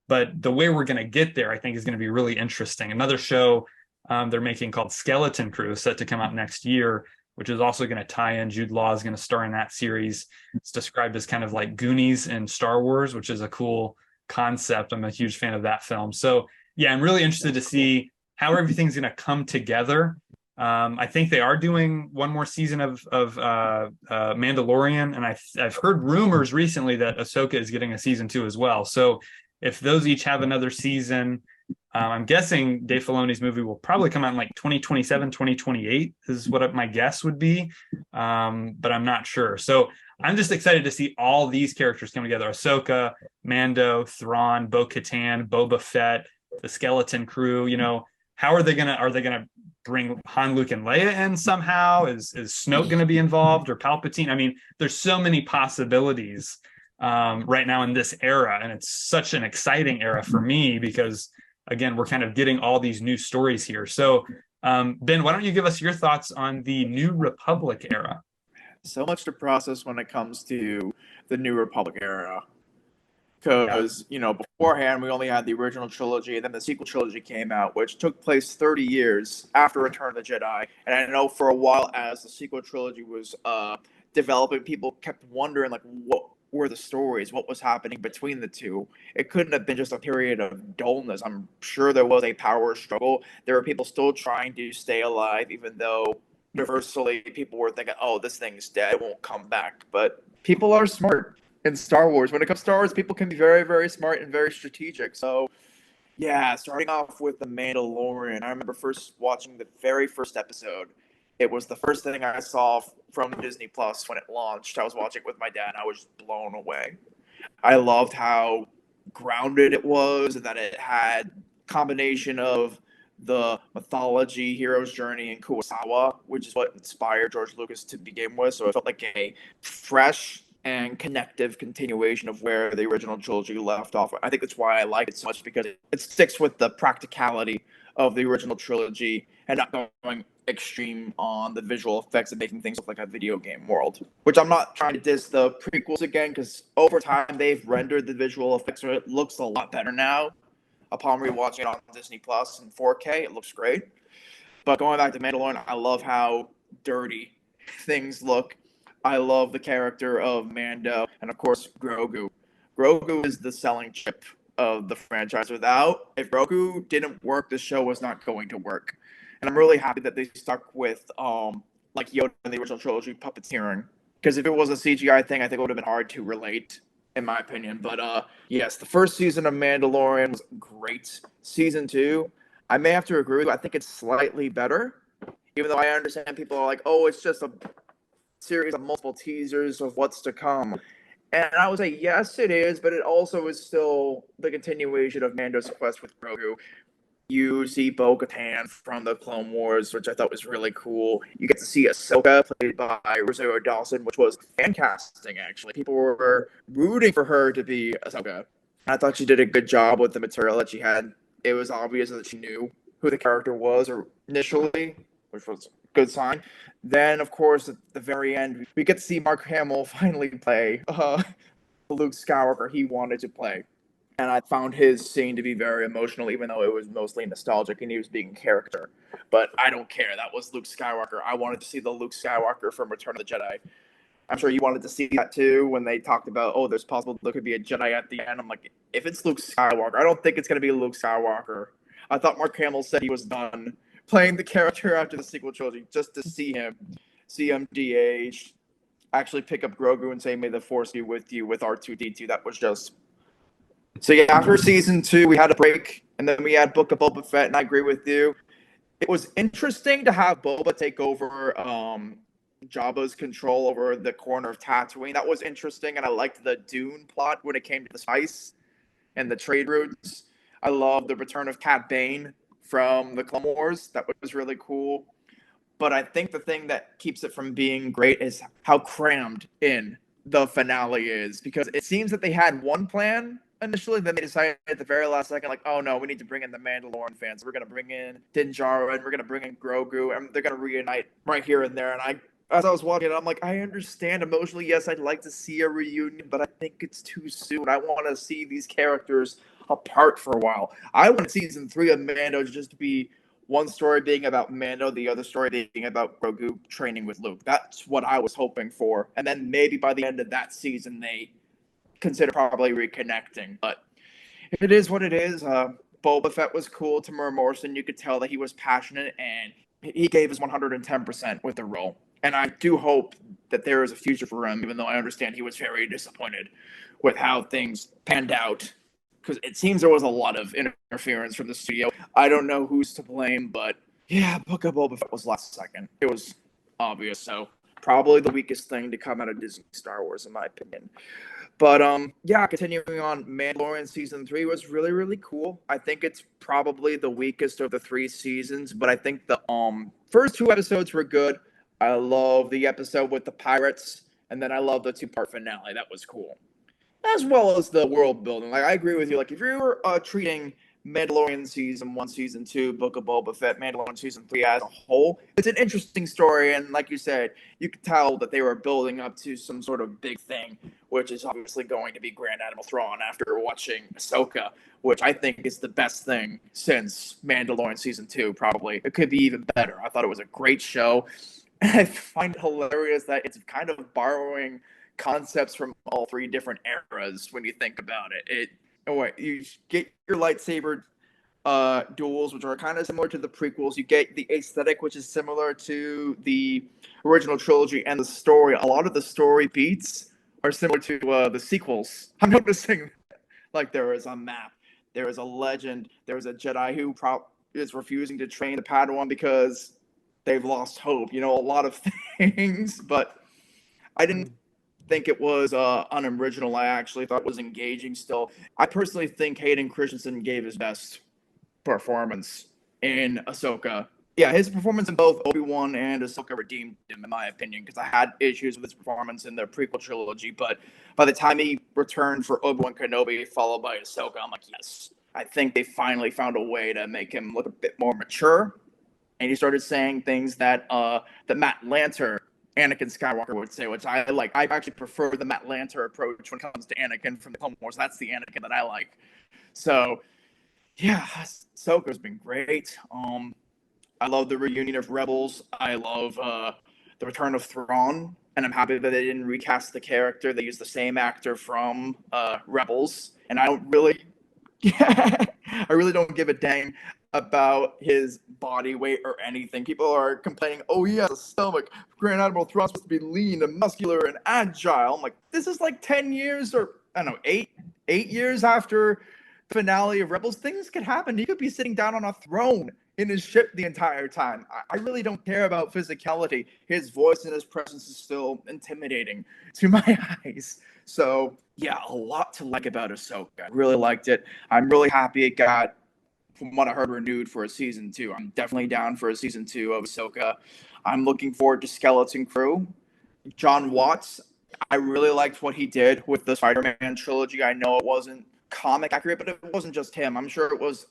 but the way we're going to get there, I think, is going to be really interesting. Another show they're making called Skeleton Crew is set to come out next year, which is also going to tie in. Jude Law is going to star in that series. It's described as kind of like Goonies in Star Wars, which is a cool concept. I'm a huge fan of that film. So yeah, I'm really interested to see how everything's going to come together. I think they are doing one more season of Mandalorian, and I've heard rumors recently that Ahsoka is getting a season 2 as well. So if those each have another season, I'm guessing Dave Filoni's movie will probably come out in like 2027, 2028 is what my guess would be, but I'm not sure. So I'm just excited to see all these characters come together: Ahsoka, Mando, Thrawn, Bo-Katan, Boba Fett, the Skeleton Crew. How are they gonna bring Han, Luke, and Leia in somehow? Is Snoke going to be involved, or Palpatine? I mean, there's so many possibilities right now in this era, and it's such an exciting era for me because, again, we're kind of getting all these new stories here. So, Ben, why don't you give us your thoughts on the New Republic era? So much to process when it comes to the New Republic era. Because, beforehand, we only had the original trilogy, and then the sequel trilogy came out, which took place 30 years after Return of the Jedi. And I know for a while, as the sequel trilogy was developing, people kept wondering, like, what were the stories? What was happening between the two? It couldn't have been just a period of dullness. I'm sure there was a power struggle. There were people still trying to stay alive, even though universally people were thinking, oh, this thing's dead, it won't come back. But people are smart. In Star Wars, when it comes to Star Wars, people can be very, very smart and very strategic. So, yeah, starting off with The Mandalorian, I remember first watching the very first episode. It was the first thing I saw from Disney Plus when it launched. I was watching it with my dad, and I was just blown away. I loved how grounded it was, and that it had combination of the mythology, hero's journey, and Kurosawa, which is what inspired George Lucas to begin with. So it felt like a fresh and connective continuation of where the original trilogy left off. I think that's why I like it so much, because it sticks with the practicality of the original trilogy and not going extreme on the visual effects and making things look like a video game world. Which I'm not trying to diss the prequels again, because over time they've rendered the visual effects so it looks a lot better now. Upon rewatching it on Disney Plus in 4K, it looks great. But going back to Mandalorian, I love how dirty things look. I love the character of Mando, and of course, Grogu. Grogu is the selling chip of the franchise. If Grogu didn't work, the show was not going to work. And I'm really happy that they stuck with, like Yoda in the original trilogy, puppeteering. Because if it was a CGI thing, I think it would have been hard to relate, in my opinion. But yes, the first season of Mandalorian was great. Season 2, I may have to agree with you. I think it's slightly better, even though I understand people are like, oh, it's just a series of multiple teasers of what's to come. And I would say, yes, it is, but it also is still the continuation of Mando's quest with Grogu. You see Bo-Katan from the Clone Wars, which I thought was really cool. You get to see Ahsoka, played by Rosario Dawson, which was fan casting, actually. People were rooting for her to be Ahsoka. I thought she did a good job with the material that she had. It was obvious that she knew who the character was initially, which was a good sign. Then, of course, at the very end, we get to see Mark Hamill finally play Luke Skywalker he wanted to play. And I found his scene to be very emotional, even though it was mostly nostalgic and he was being character. But I don't care. That was Luke Skywalker. I wanted to see the Luke Skywalker from Return of the Jedi. I'm sure you wanted to see that too when they talked about, oh, there's possible there could be a Jedi at the end. I'm like, if it's Luke Skywalker, I don't think it's going to be Luke Skywalker. I thought Mark Hamill said he was done playing the character after the sequel trilogy, just to see him de-age, actually pick up Grogu and say, may the Force be with you with R2-D2. That was just... So yeah, after season 2, we had a break, and then we had Book of Boba Fett, and I agree with you. It was interesting to have Boba take over Jabba's control over the corner of Tatooine. That was interesting, and I liked the Dune plot when it came to the spice and the trade routes. I love the return of Cat Bane from the Clone Wars. That was really cool. But I think the thing that keeps it from being great is how crammed in the finale is, because it seems that they had one plan initially, then they decided at the very last second, like, oh no, we need to bring in the Mandalorian fans. We're gonna bring in Din Djarin, and we're gonna bring in Grogu, and they're gonna reunite right here and there. And as I was watching it, I'm like, I understand emotionally, yes, I'd like to see a reunion, but I think it's too soon. I want to see these characters apart for a while. I want season 3 of Mando just to be one story being about Mando, the other story being about Grogu training with Luke. That's what I was hoping for. And then maybe by the end of that season, they consider probably reconnecting. But it is what it is. Boba Fett was cool. Tamura Morrison, you could tell that he was passionate and he gave his 110% with the role. And I do hope that there is a future for him, even though I understand he was very disappointed with how things panned out. Because it seems there was a lot of interference from the studio. I don't know who's to blame, but yeah, Book of Boba Fett was last second. It was obvious, so probably the weakest thing to come out of Disney Star Wars, in my opinion. But yeah, continuing on, Mandalorian season 3 was really, really cool. I think it's probably the weakest of the 3 seasons, but I think the first 2 episodes were good. I love the episode with the pirates, and then I love the 2-part finale. That was cool. As well as the world building. Like, I agree with you. Like, if you're treating Mandalorian season 1, season 2, Book of Boba Fett, Mandalorian season 3 as a whole, it's an interesting story. And like you said, you could tell that they were building up to some sort of big thing, which is obviously going to be Grand Admiral Thrawn after watching Ahsoka, which I think is the best thing since Mandalorian season 2, probably. It could be even better. I thought it was a great show. And I find it hilarious that it's kind of borrowing concepts from all 3 different eras when you think about it. You get your lightsaber duels, which are kind of similar to the prequels. You get the aesthetic, which is similar to the original trilogy, and the story. A lot of the story beats are similar to the sequels. I'm noticing, like, there is a map, there is a legend, there is a Jedi who is refusing to train the Padawan because they've lost hope. You know, a lot of things, but I didn't think it was unoriginal. I actually thought it was engaging still. I personally think Hayden Christensen gave his best performance in Ahsoka. Yeah, his performance in both Obi-Wan and Ahsoka redeemed him, in my opinion, because I had issues with his performance in the prequel trilogy, but by the time he returned for Obi-Wan Kenobi, followed by Ahsoka, I'm like, yes. I think they finally found a way to make him look a bit more mature, and he started saying things that Matt Lanter, Anakin Skywalker, would say, which I like. I actually prefer the Matt Lanter approach when it comes to Anakin from the Clone Wars. That's the Anakin that I like. So, yeah, Ahsoka's been great. I love the reunion of Rebels. I love the return of Thrawn, and I'm happy that they didn't recast the character. They used the same actor from Rebels, and I don't really, I really don't give a dang about his body weight or anything. People are complaining, oh, he has a stomach. Grand Admiral Thrawn's supposed to be lean and muscular and agile. I'm like, this is like 10 years or, I don't know, eight years after the finale of Rebels. Things could happen. He could be sitting down on a throne in his ship the entire time. I really don't care about physicality. His voice and his presence is still intimidating to my eyes. So, yeah, a lot to like about Ahsoka. I really liked it. I'm really happy it got, from what I heard, renewed for a season 2. I'm definitely down for a season 2 of Ahsoka. I'm looking forward to Skeleton Crew. John Watts, I really liked what he did with the Spider-Man trilogy. I know it wasn't comic accurate, but it wasn't just him. I'm sure it was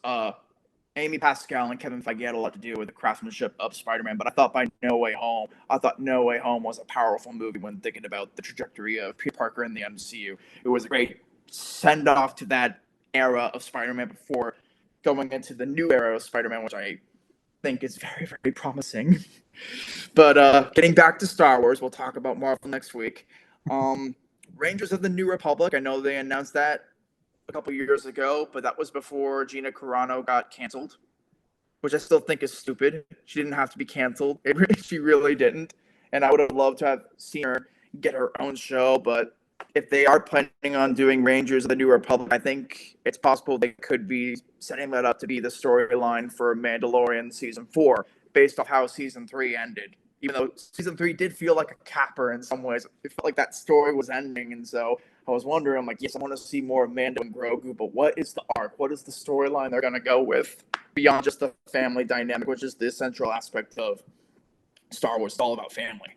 Amy Pascal and Kevin Feige had a lot to do with the craftsmanship of Spider-Man, but I thought No Way Home was a powerful movie when thinking about the trajectory of Peter Parker in the MCU. It was a great send-off to that era of Spider-Man before going into the new era of Spider-Man, which I think is very, very promising. But getting back to Star Wars, we'll talk about Marvel next week. Rangers of the New Republic, I know they announced that a couple years ago, but that was before Gina Carano got canceled, which I still think is stupid. She didn't have to be canceled. She really didn't. And I would have loved to have seen her get her own show, but if they are planning on doing Rangers of the New Republic, I think it's possible they could be setting that up to be the storyline for Mandalorian Season 4, based off how Season 3 ended. even though season 3 did feel like a capper in some ways. It felt like that story was ending, and so I was wondering, I'm like, yes, I want to see more of Mando and Grogu, but what is the arc? What is the storyline they're going to go with beyond just the family dynamic, which is the central aspect of Star Wars. It's all about family.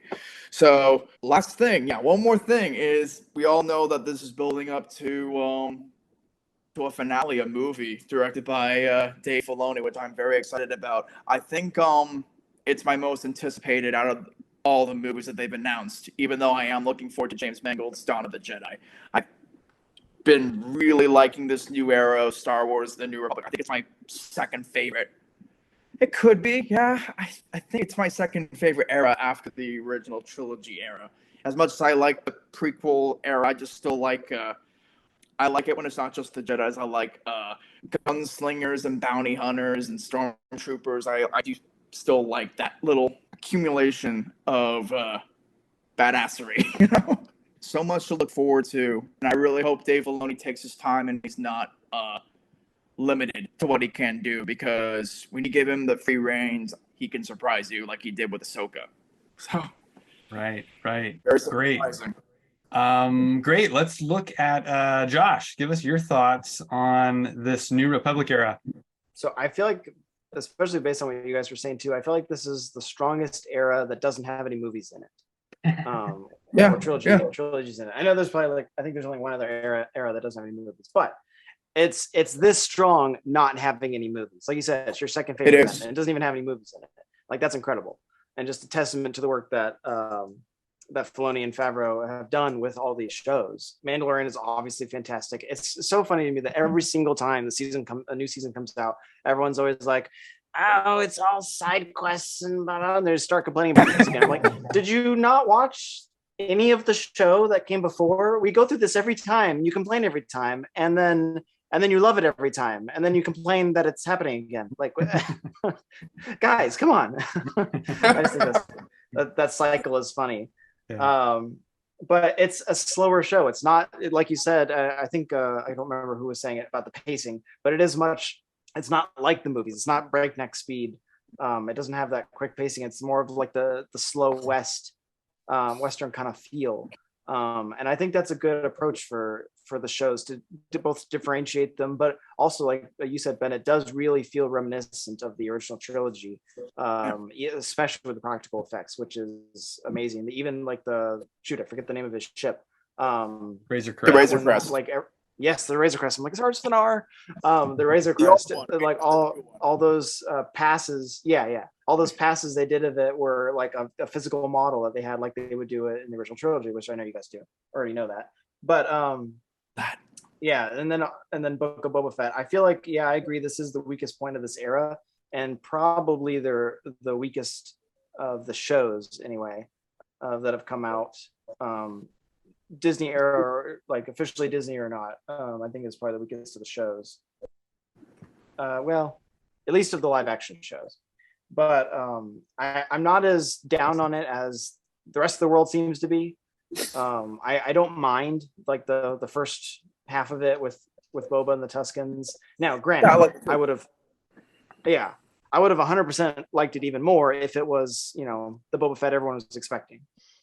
So last thing, one more thing is we all know that this is building up to a finale, a movie directed by Dave Filoni, which I'm very excited about. I think it's my most anticipated out of all the movies that they've announced, even though I am looking forward to James Mangold's Dawn of the Jedi. I've been really liking this new era of Star Wars, The New Republic. I think it's my second favorite. It could be, yeah. I think it's my second favorite era after the original trilogy era. As much as I like the prequel era, I just still like I like it when it's not just the Jedis. I like gunslingers and bounty hunters and stormtroopers. I do still like that little accumulation of badassery, you know? So much to look forward to. And I really hope Dave Filoni takes his time and he's not limited to what he can do, because when you give him the free reins, he can surprise you like he did with Ahsoka. So Right. very surprising. Great. Let's look at Josh. Give us your thoughts on this New Republic era. So I feel like, especially based on what you guys were saying too, I feel like this is the strongest era that doesn't have any movies in it. Or trilogies in it. I know there's probably I think there's only one other era that doesn't have any movies, but it's this strong not having any movies. Like you said, it's your second favorite event, and it doesn't even have any movies in it. Like, that's incredible, and just a testament to the work that that Filoni and Favreau have done with all these shows. Mandalorian is obviously fantastic. It's so funny to me that every single time a new season comes out, everyone's always like, "Oh, it's all side quests and blah, blah," and they start complaining about this again. I'm like, did you not watch any of the show that came before? We go through this every time. You complain every time, and then you love it every time, and then you complain that it's happening again. Like, guys, come on. I just think that cycle is funny. Yeah. But it's a slower show. It's not, like you said, I think I don't remember who was saying it about the pacing, but it's not like the movies. It's not breakneck speed. It doesn't have that quick pacing. It's more of like the slow Western kind of feel. And I think that's a good approach for the shows to both differentiate them, but also, like you said, Ben, it does really feel reminiscent of the original trilogy, especially with the practical effects, which is amazing. Even like I forget the name of his ship. Razor Crest. The Razor Crest. Yes, the Razor Crest. I'm like, it's hard to R. The Razor Crest, like all those passes. Yeah. All those passes they did of it were like a physical model that they had, like they would do it in the original trilogy, which I know you guys do already know that. But and then Book of Boba Fett. I feel like, I agree. This is the weakest point of this era, and probably they're the weakest of the shows anyway that have come out. Disney era, or like officially Disney or not, I think it's probably the weakest of the shows. Well, at least of the live action shows. But I'm not as down on it as the rest of the world seems to be. I don't mind like the first half of it with Boba and the Tuskens. Now, granted, I would have 100% liked it even more if it was, the Boba Fett everyone was expecting.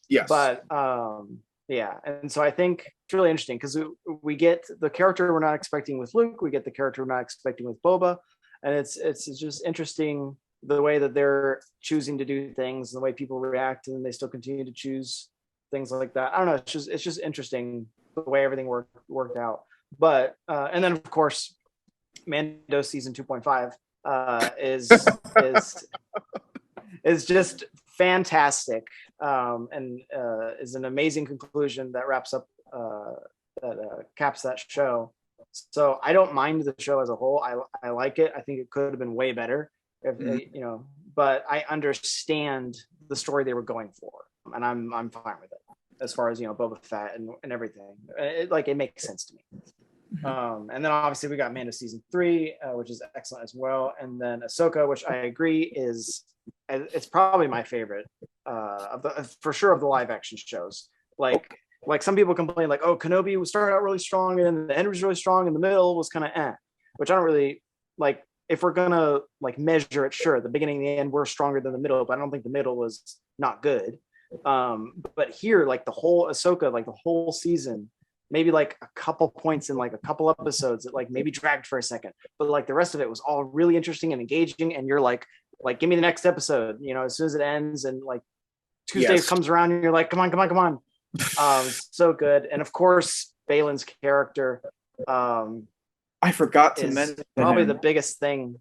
Yes. But and so I think it's really interesting because we get the character we're not expecting with Luke, we get the character we're not expecting with Boba, and it's just interesting the way that they're choosing to do things, and the way people react, and they still continue to choose things like that. I don't know. It's just interesting the way everything worked out. But and then of course, Mando season 2.5 is just fantastic, and is an amazing conclusion that wraps up caps that show. So I don't mind the show as a whole. I like it. I think it could have been way better if but I understand the story they were going for, and I'm fine with it as far as Boba Fett and everything. It makes sense to me. And then obviously we got Mando season 3, which is excellent as well, and then Ahsoka, which I agree it's probably my favorite for sure of the live action shows. Like some people complain, like, oh, Kenobi started out really strong, and then the end was really strong, and the middle was kind of which I don't really like. if we're gonna like measure it, sure, the beginning and the end were stronger than the middle, but I don't think the middle was not good. But here, like the whole Ahsoka, like the whole season, maybe like a couple points in like a couple episodes that like maybe dragged for a second, but like the rest of it was all really interesting and engaging. And you're like, give me the next episode, you know, as soon as it ends, and like Tuesday comes around and you're like, come on. So good. And of course, Balin's character, I forgot to mention probably him. the biggest thing.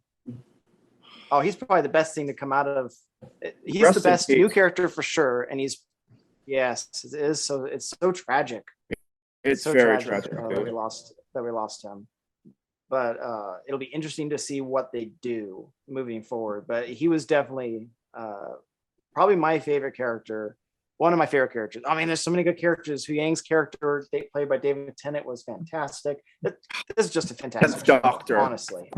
Oh, he's probably the best thing to come out of. He's Rest the in best peace. new character for sure. And it is so, it's so tragic. It's So very tragic, tragic. that we lost him. But it'll be interesting to see what they do moving forward. But he was definitely probably my favorite character. One of my favorite characters. I mean, there's so many good characters. Hu Yang's character, played by David Tennant, was fantastic. This is just a fantastic show, Doctor. honestly.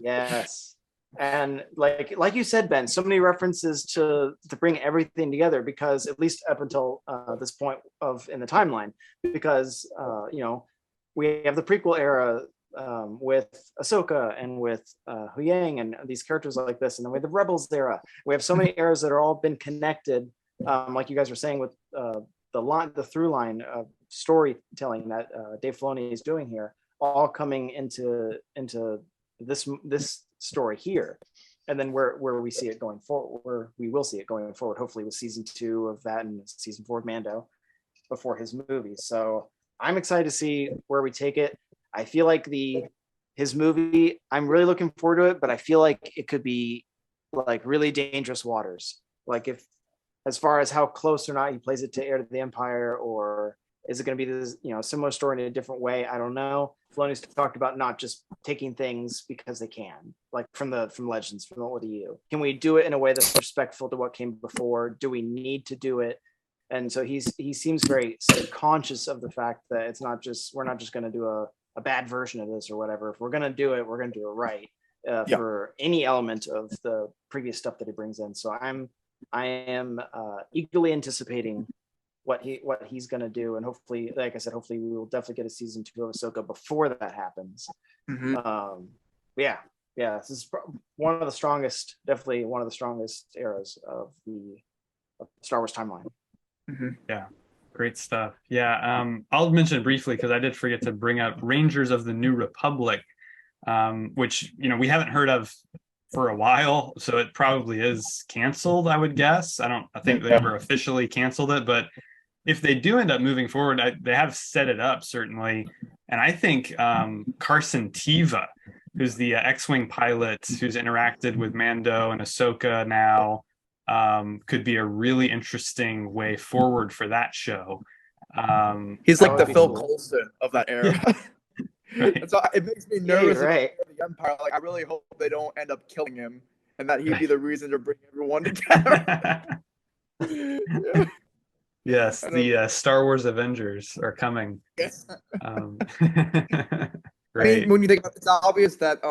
Yes. And like you said, Ben, so many references to bring everything together, because at least up until this point in the timeline, because you know, we have the prequel era with Ahsoka and with Hu Yang and these characters like this, and then we have the Rebels era. We have so many eras that are all been connected, like you guys were saying, with the through line of storytelling that Dave Filoni is doing here, all coming into this story here, and then where we see it going forward, where we will see it going forward, hopefully with season 2 of that and season 4 of Mando before his movie. So I'm excited to see where we take it. I feel like his movie, I'm really looking forward to it, but I feel like it could be like really dangerous waters. Like, if, as far as how close or not he plays it to Heir to the Empire, or is it going to be this, you know, similar story in a different way? I don't know. Filoni's talked about not just taking things because they can, like from Legends, from the ODU. Can we do it in a way that's respectful to what came before? Do we need to do it? And so he seems very conscious of the fact that we're not just going to do a bad version of this or whatever. If we're going to do it, we're going to do it right, for any element of the previous stuff that he brings in. So I am eagerly anticipating what he's going to do, and hopefully, like I said, hopefully we will definitely get a season 2 of Ahsoka before that happens. Mm-hmm. Yeah, this is one of the strongest eras of the Star Wars timeline. Mm-hmm. Yeah, great stuff. Yeah, I'll mention it briefly because I did forget to bring up Rangers of the New Republic, which, you know, we haven't heard of for a while, so it probably is canceled, I would guess. I think they ever officially canceled it, but if they do end up moving forward, they have set it up, certainly. And I think Carson Teva, who's the X-Wing pilot who's interacted with Mando and Ahsoka now, could be a really interesting way forward for that show. He's like the Phil cool. Coulson of that era. Yeah. Right. It makes me nervous. Right. The Empire. Like, I really hope they don't end up killing him, and that he'd be the reason to bring everyone together. Yeah. Yes, the Star Wars Avengers are coming. Great. I mean, when you think, it's obvious that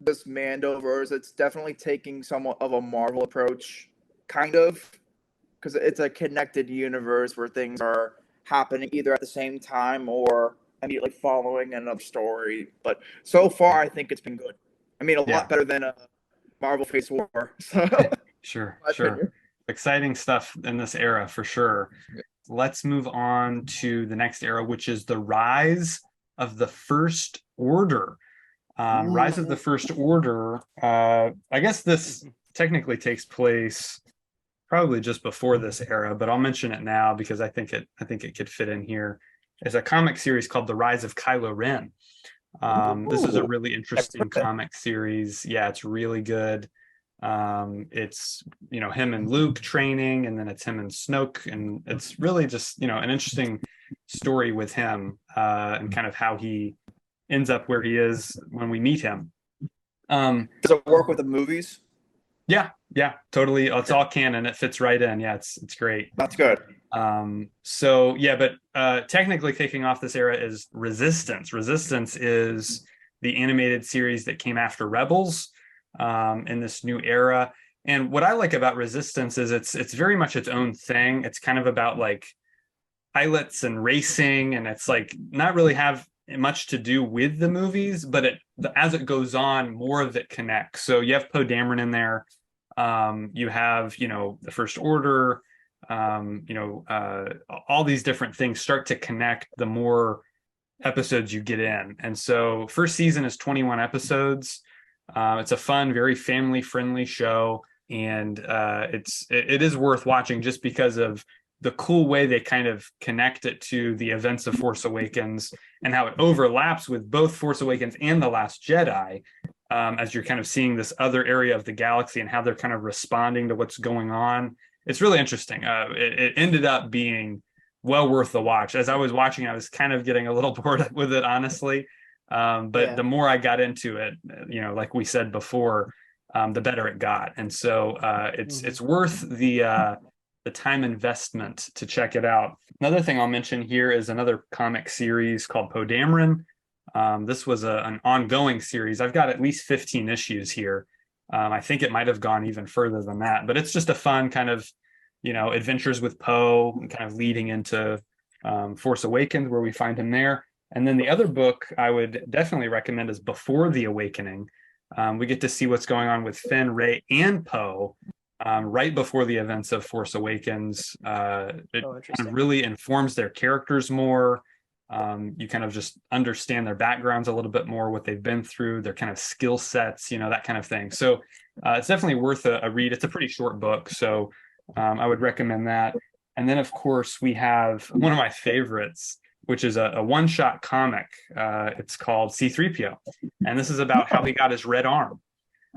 this Mandoverse, it's definitely taking somewhat of a Marvel approach, kind of, because it's a connected universe where things are happening either at the same time or immediately following another story. But so far, I think it's been good. I mean, a lot better than Marvel Phase War. So, Sure. Exciting stuff in this era for sure. Let's move on to the next era, which is the Rise of the First Order. Rise of the First Order. I guess this technically takes place probably just before this era, but I'll mention it now because I think it could fit in here. It's a comic series called The Rise of Kylo Ren. This is a really interesting comic series. Yeah, it's really good. It's, you know, him and Luke training, and then it's him and Snoke, and it's really just, you know, an interesting story with him, and kind of how he ends up where he is when we meet him. Does it work with the movies? Yeah, totally. It's all canon. It fits right in. Yeah, it's great. That's good. So yeah, but technically kicking off this era is Resistance. Resistance is the animated series that came after Rebels, in this new era. And what I like about Resistance is it's very much its own thing. It's kind of about like pilots and racing, and it's like not really have much to do with the movies, but as it goes on, more of it connects. So you have Poe Dameron in there. You have, the First Order, all these different things start to connect the more episodes you get in. And so first season is 21 episodes. It's a fun, very family friendly show. And it is worth watching just because of the cool way they kind of connect it to the events of Force Awakens and how it overlaps with both Force Awakens and The Last Jedi, as you're kind of seeing this other area of the galaxy and how they're kind of responding to what's going on. It's really interesting. It ended up being well worth the watch. As I was watching, I was kind of getting a little bored with it, honestly. But the more I got into it, like we said before, the better it got. And so it's worth the time investment to check it out. Another thing I'll mention here is another comic series called Poe Dameron. This was an ongoing series. I've got at least 15 issues here. I think it might have gone even further than that, but it's just a fun kind of, adventures with Poe and kind of leading into Force Awakens, where we find him there. And then the other book I would definitely recommend is Before the Awakening. We get to see what's going on with Finn, Rey, and Poe right before the events of Force Awakens. It kind of really informs their characters more. You kind of just understand their backgrounds a little bit more, what they've been through, their kind of skill sets, that kind of thing. So it's definitely worth a read. It's a pretty short book, so I would recommend that. And then, of course, we have one of my favorites, which is a one-shot comic. It's called C-3PO, and this is about how he got his red arm.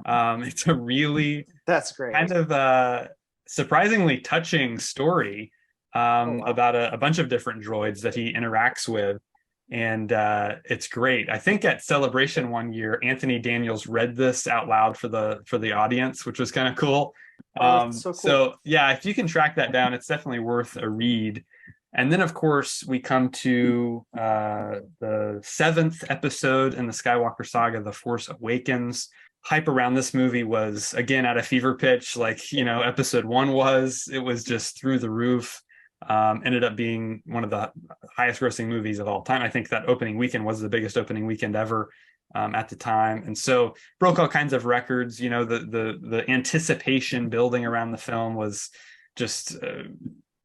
It's a really that's great, kind of surprisingly touching story about a bunch of different droids that he interacts with, and it's great. I think at Celebration one year, Anthony Daniels read this out loud for the audience, which was kind of cool. So cool. So yeah, if you can track that down, it's definitely worth a read. And then, of course, we come to the 7th episode in the Skywalker saga, The Force Awakens. Hype around this movie was, again, at a fever pitch, like, episode 1 was. It was just through the roof. Ended up being one of the highest grossing movies of all time. I think that opening weekend was the biggest opening weekend ever at the time. And so broke all kinds of records. The anticipation building around the film was just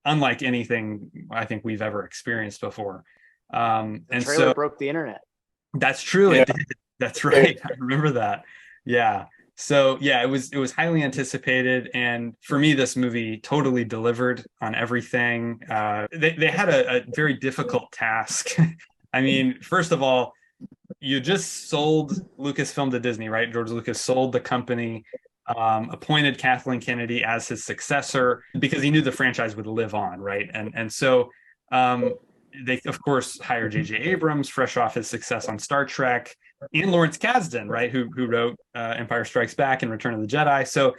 unlike anything I think we've ever experienced before. And trailer broke the internet. That's true. Yeah. It did. That's right. I remember that. Yeah. So yeah, it was highly anticipated, and for me, this movie totally delivered on everything. They had a very difficult task. I mean, first of all, you just sold Lucasfilm to Disney, right? George Lucas sold the company, appointed Kathleen Kennedy as his successor because he knew the franchise would live on, right? And so they, of course, hired J.J. Abrams, fresh off his success on Star Trek, and Lawrence Kasdan, right, who wrote Empire Strikes Back and Return of the Jedi. So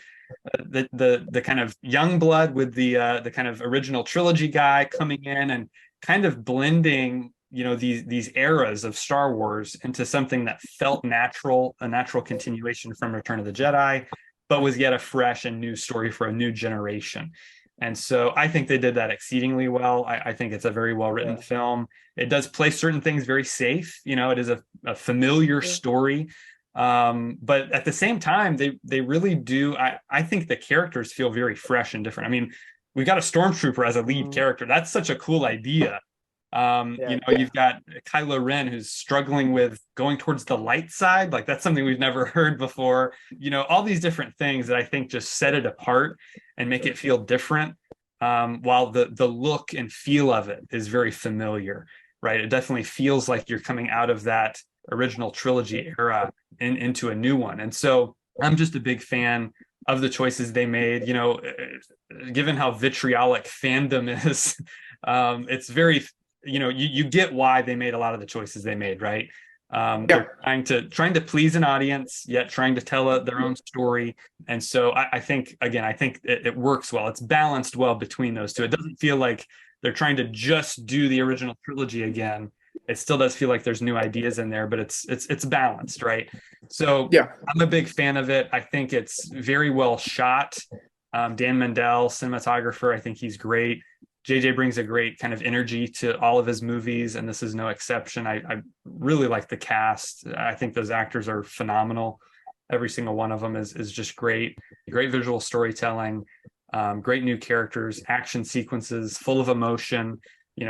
the kind of young blood with the kind of original trilogy guy coming in and kind of blending, these eras of Star Wars into something that felt natural, a natural continuation from Return of the Jedi, but was yet a fresh and new story for a new generation. And so I think they did that exceedingly well. I think it's a very well-written film. It does play certain things very safe. It is a familiar story. But at the same time, they really do. I think the characters feel very fresh and different. I mean, we've got a stormtrooper as a lead character. That's such a cool idea. You've got Kylo Ren, who's struggling with going towards the light side. Like, that's something we've never heard before. All these different things that I think just set it apart and make it feel different, while the look and feel of it is very familiar, right? It definitely feels like you're coming out of that original trilogy era into a new one. And so I'm just a big fan of the choices they made. Given how vitriolic fandom is, it's very, you get why they made a lot of the choices they made, right? They're trying to please an audience, yet trying to tell their own story. And so I think it works well. It's balanced well between those two. It doesn't feel like they're trying to just do the original trilogy again. It still does feel like there's new ideas in there, but it's balanced, right? So yeah, I'm a big fan of it. I think it's very well shot. Dan Mendel, cinematographer, I think he's great. JJ brings a great kind of energy to all of his movies, and this is no exception. I really like the cast. I think those actors are phenomenal. Every single one of them is just great. Great visual storytelling, great new characters, action sequences full of emotion.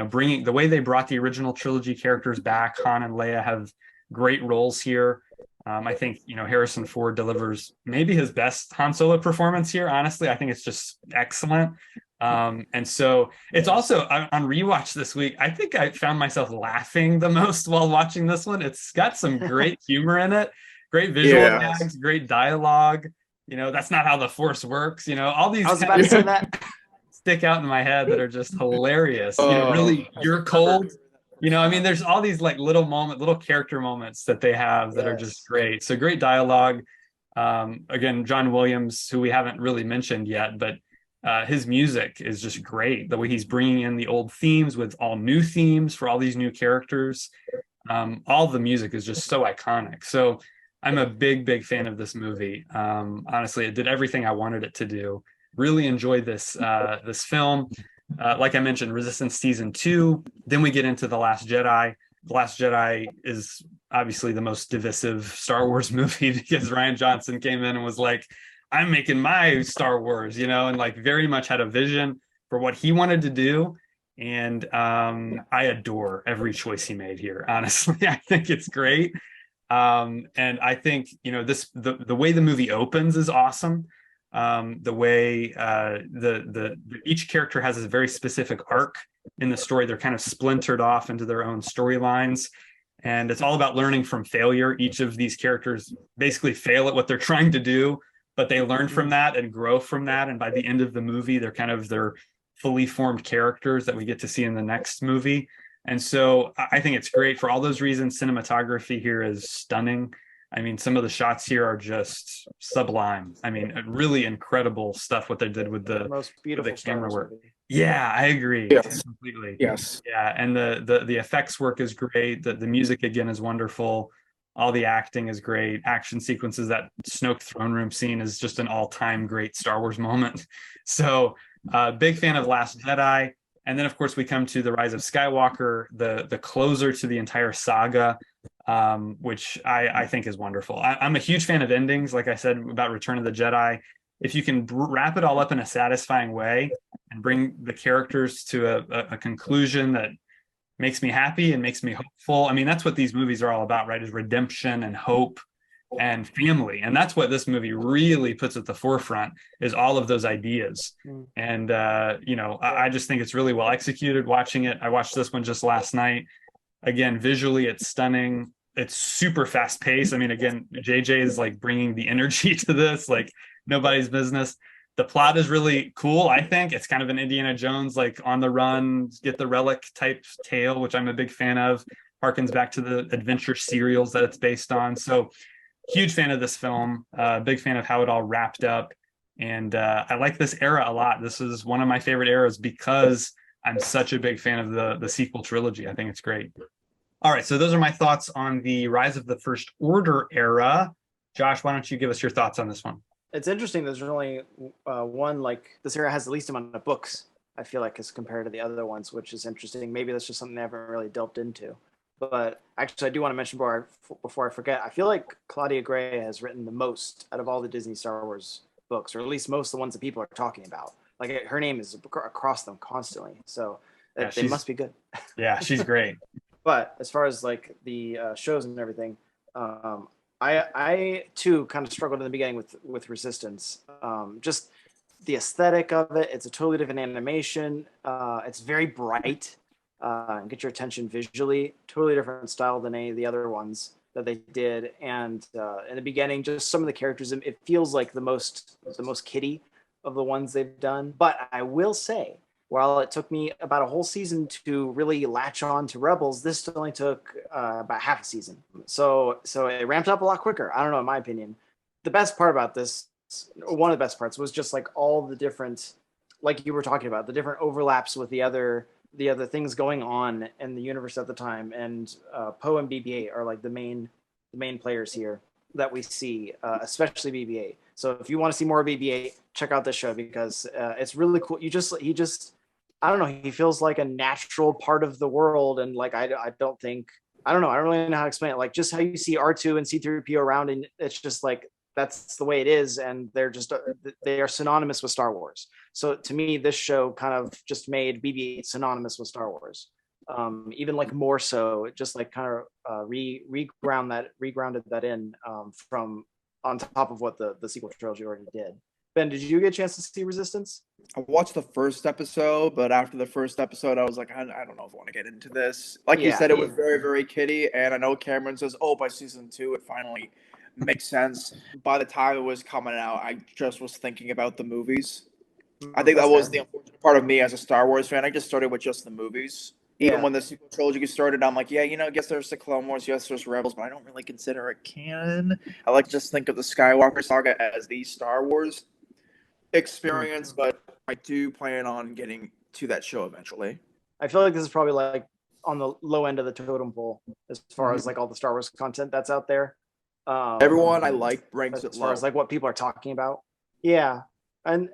Bringing the way they brought the original trilogy characters back. Han and Leia have great roles here. I think Harrison Ford delivers maybe his best Han Solo performance here. Honestly, I think it's just excellent. And so it's also on rewatch this week. I think I found myself laughing the most while watching this one. It's got some great humor in it, great visual gags, great dialogue. That's not how the Force works. All these I was about to say that. stick out in my head that are just hilarious. Really, you're cold. There's all these like little character moments that they have that are just great. So great dialogue. Again, John Williams, who we haven't really mentioned yet, but his music is just great. The way he's bringing in the old themes with all new themes for all these new characters. All the music is just so iconic. So I'm a big fan of this movie. Honestly, it did everything I wanted it to do. Really enjoyed this film. Like I mentioned, Resistance Season 2. Then we get into The Last Jedi. The Last Jedi is obviously the most divisive Star Wars movie because Rian Johnson came in and was like, I'm making my Star Wars, and like very much had a vision for what he wanted to do. And I adore every choice he made here. Honestly, I think it's great. And I think, the way the movie opens is awesome. The way each character has a very specific arc in the story. They're kind of splintered off into their own storylines, and it's all about learning from failure. Each of these characters basically fail at what they're trying to do, but they learn from that and grow from that. And by the end of the movie, they're fully formed characters that we get to see in the next movie. And so I think it's great for all those reasons. Cinematography here is stunning. Some of the shots here are just sublime. Really incredible stuff what they did with the most beautiful camera work. movie. Yeah, I agree. Yes. Completely. Yes. Yeah, and the effects work is great. The music again is wonderful. All the acting is great. Action sequences. That Snoke throne room scene is just an all-time great Star Wars moment. So, big fan of Last Jedi. And then, of course, we come to The Rise of Skywalker, the closer to the entire saga, which I think is wonderful. I'm a huge fan of endings, like I said about Return of the Jedi. If you can wrap it all up in a satisfying way and bring the characters to a conclusion that makes me happy and makes me hopeful. That's what these movies are all about, right? Is redemption and hope and family. And that's what this movie really puts at the forefront, is all of those ideas. And, I just think it's really well executed watching it. I watched this one just last night. Again, visually, it's stunning. It's super fast paced. Again, JJ is like bringing the energy to this, like nobody's business. The plot is really cool. I think it's kind of an Indiana Jones, like on the run, get the relic type tale, which I'm a big fan of. Harkens back to the adventure serials that it's based on. So huge fan of this film, big fan of how it all wrapped up. And I like this era a lot. This is one of my favorite eras because I'm such a big fan of the sequel trilogy. I think it's great. All right, so those are my thoughts on the Rise of the First Order era. Josh, why don't you give us your thoughts on this one? It's interesting. There's only one, like, this era has the least amount of books, I feel like, as compared to the other ones, which is interesting. Maybe that's just something I haven't really delved into. But actually, I do want to mention before I forget, I feel like Claudia Gray has written the most out of all the Disney Star Wars books, or at least most of the ones that people are talking about. Like, her name is across them constantly. So they must be good. Yeah, she's great. But as far as like the shows and everything, I too kind of struggled in the beginning with Resistance. Just the aesthetic of it. It's a totally different animation. It's very bright. And get your attention visually. Totally different style than any of the other ones that they did. And in the beginning, just some of the characters, it feels like the most kiddie of the ones they've done. But I will say, while it took me about a whole season to really latch on to Rebels, this only took about half a season. So it ramped up a lot quicker. I don't know, in my opinion. The best part about this, one of the best parts, was just like all the different, like you were talking about, the different overlaps with the other things going on in the universe at the time. And Poe and BB-8 are like the main players here that we see, especially BB-8. So if you want to see more of BB-8, check out this show because it's really cool. He just I don't know, he feels like a natural part of the world, and like I don't think, I don't know, I don't really know how to explain it. Like just how you see R2 and C3PO around, and it's just like that's the way it is, and they're just they are synonymous with Star Wars. So to me, this show kind of just made BB-8 synonymous with Star Wars. Even like more so, it just like kind of regrounded that in, from on top of what the sequel trilogy already did. Ben, did you get a chance to see Resistance? I watched the first episode, but after the first episode, I was like, I don't know if I want to get into this. Like you Yeah. said, it was very, very kiddie, and I know Cameron says, oh, by season 2, it finally makes sense. By the time it was coming out, I just was thinking about the movies. I think that That's was fair. the unfortunate part of me as a Star Wars fan. I just started with just the movies. Even Yeah. when the sequel trilogy started, I'm like, yeah, I guess there's the Clone Wars, yes, there's Rebels, but I don't really consider it canon. I like to just think of the Skywalker saga as the Star Wars experience, but I do plan on getting to that show eventually. I feel like this is probably like on the low end of the totem pole as far as like all the Star Wars content that's out there. Everyone I like ranks it as far low. as like what people are talking about. Yeah, and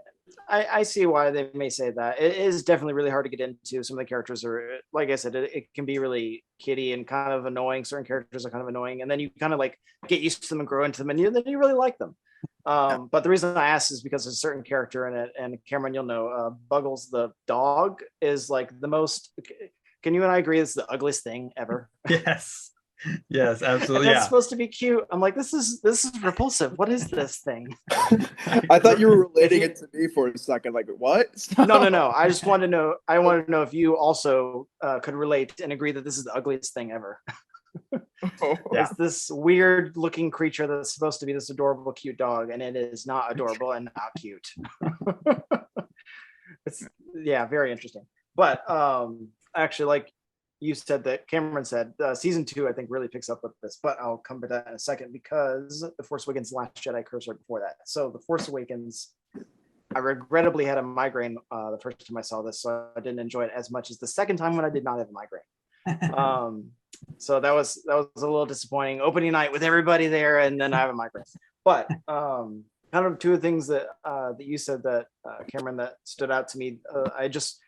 I see why they may say that. It is definitely really hard to get into. Some of the characters are, like I said, it can be really kiddie and kind of annoying. Certain characters are kind of annoying, and then you kind of like get used to them and grow into them, and then you really like them. But the reason I asked is because there's a certain character in it, and Cameron, you'll know, Buggles the dog is like the most. Can you and I agree it's the ugliest thing ever? Yes. Yes, absolutely. And that's Yeah. supposed to be cute. I'm like, this is repulsive. What is this thing? I thought you were relating it to me for a second. Like, what? No. I just wanted to know. I wanted to know if you also could relate and agree that this is the ugliest thing ever. Yeah. It's this weird looking creature that's supposed to be this adorable, cute dog, and it is not adorable and not cute. It's very interesting. But actually, like you said, that Cameron said, season 2 I think really picks up with this, but I'll come to that in a second, because The Force Awakens, Last Jedi occurs right before that. So The Force Awakens, I regrettably had a migraine the first time I saw this, so I didn't enjoy it as much as the second time when I did not have a migraine. So that was a little disappointing. Opening night with everybody there, and then I have a migraine. But kind of two of the things that that you said, that Cameron, that stood out to me.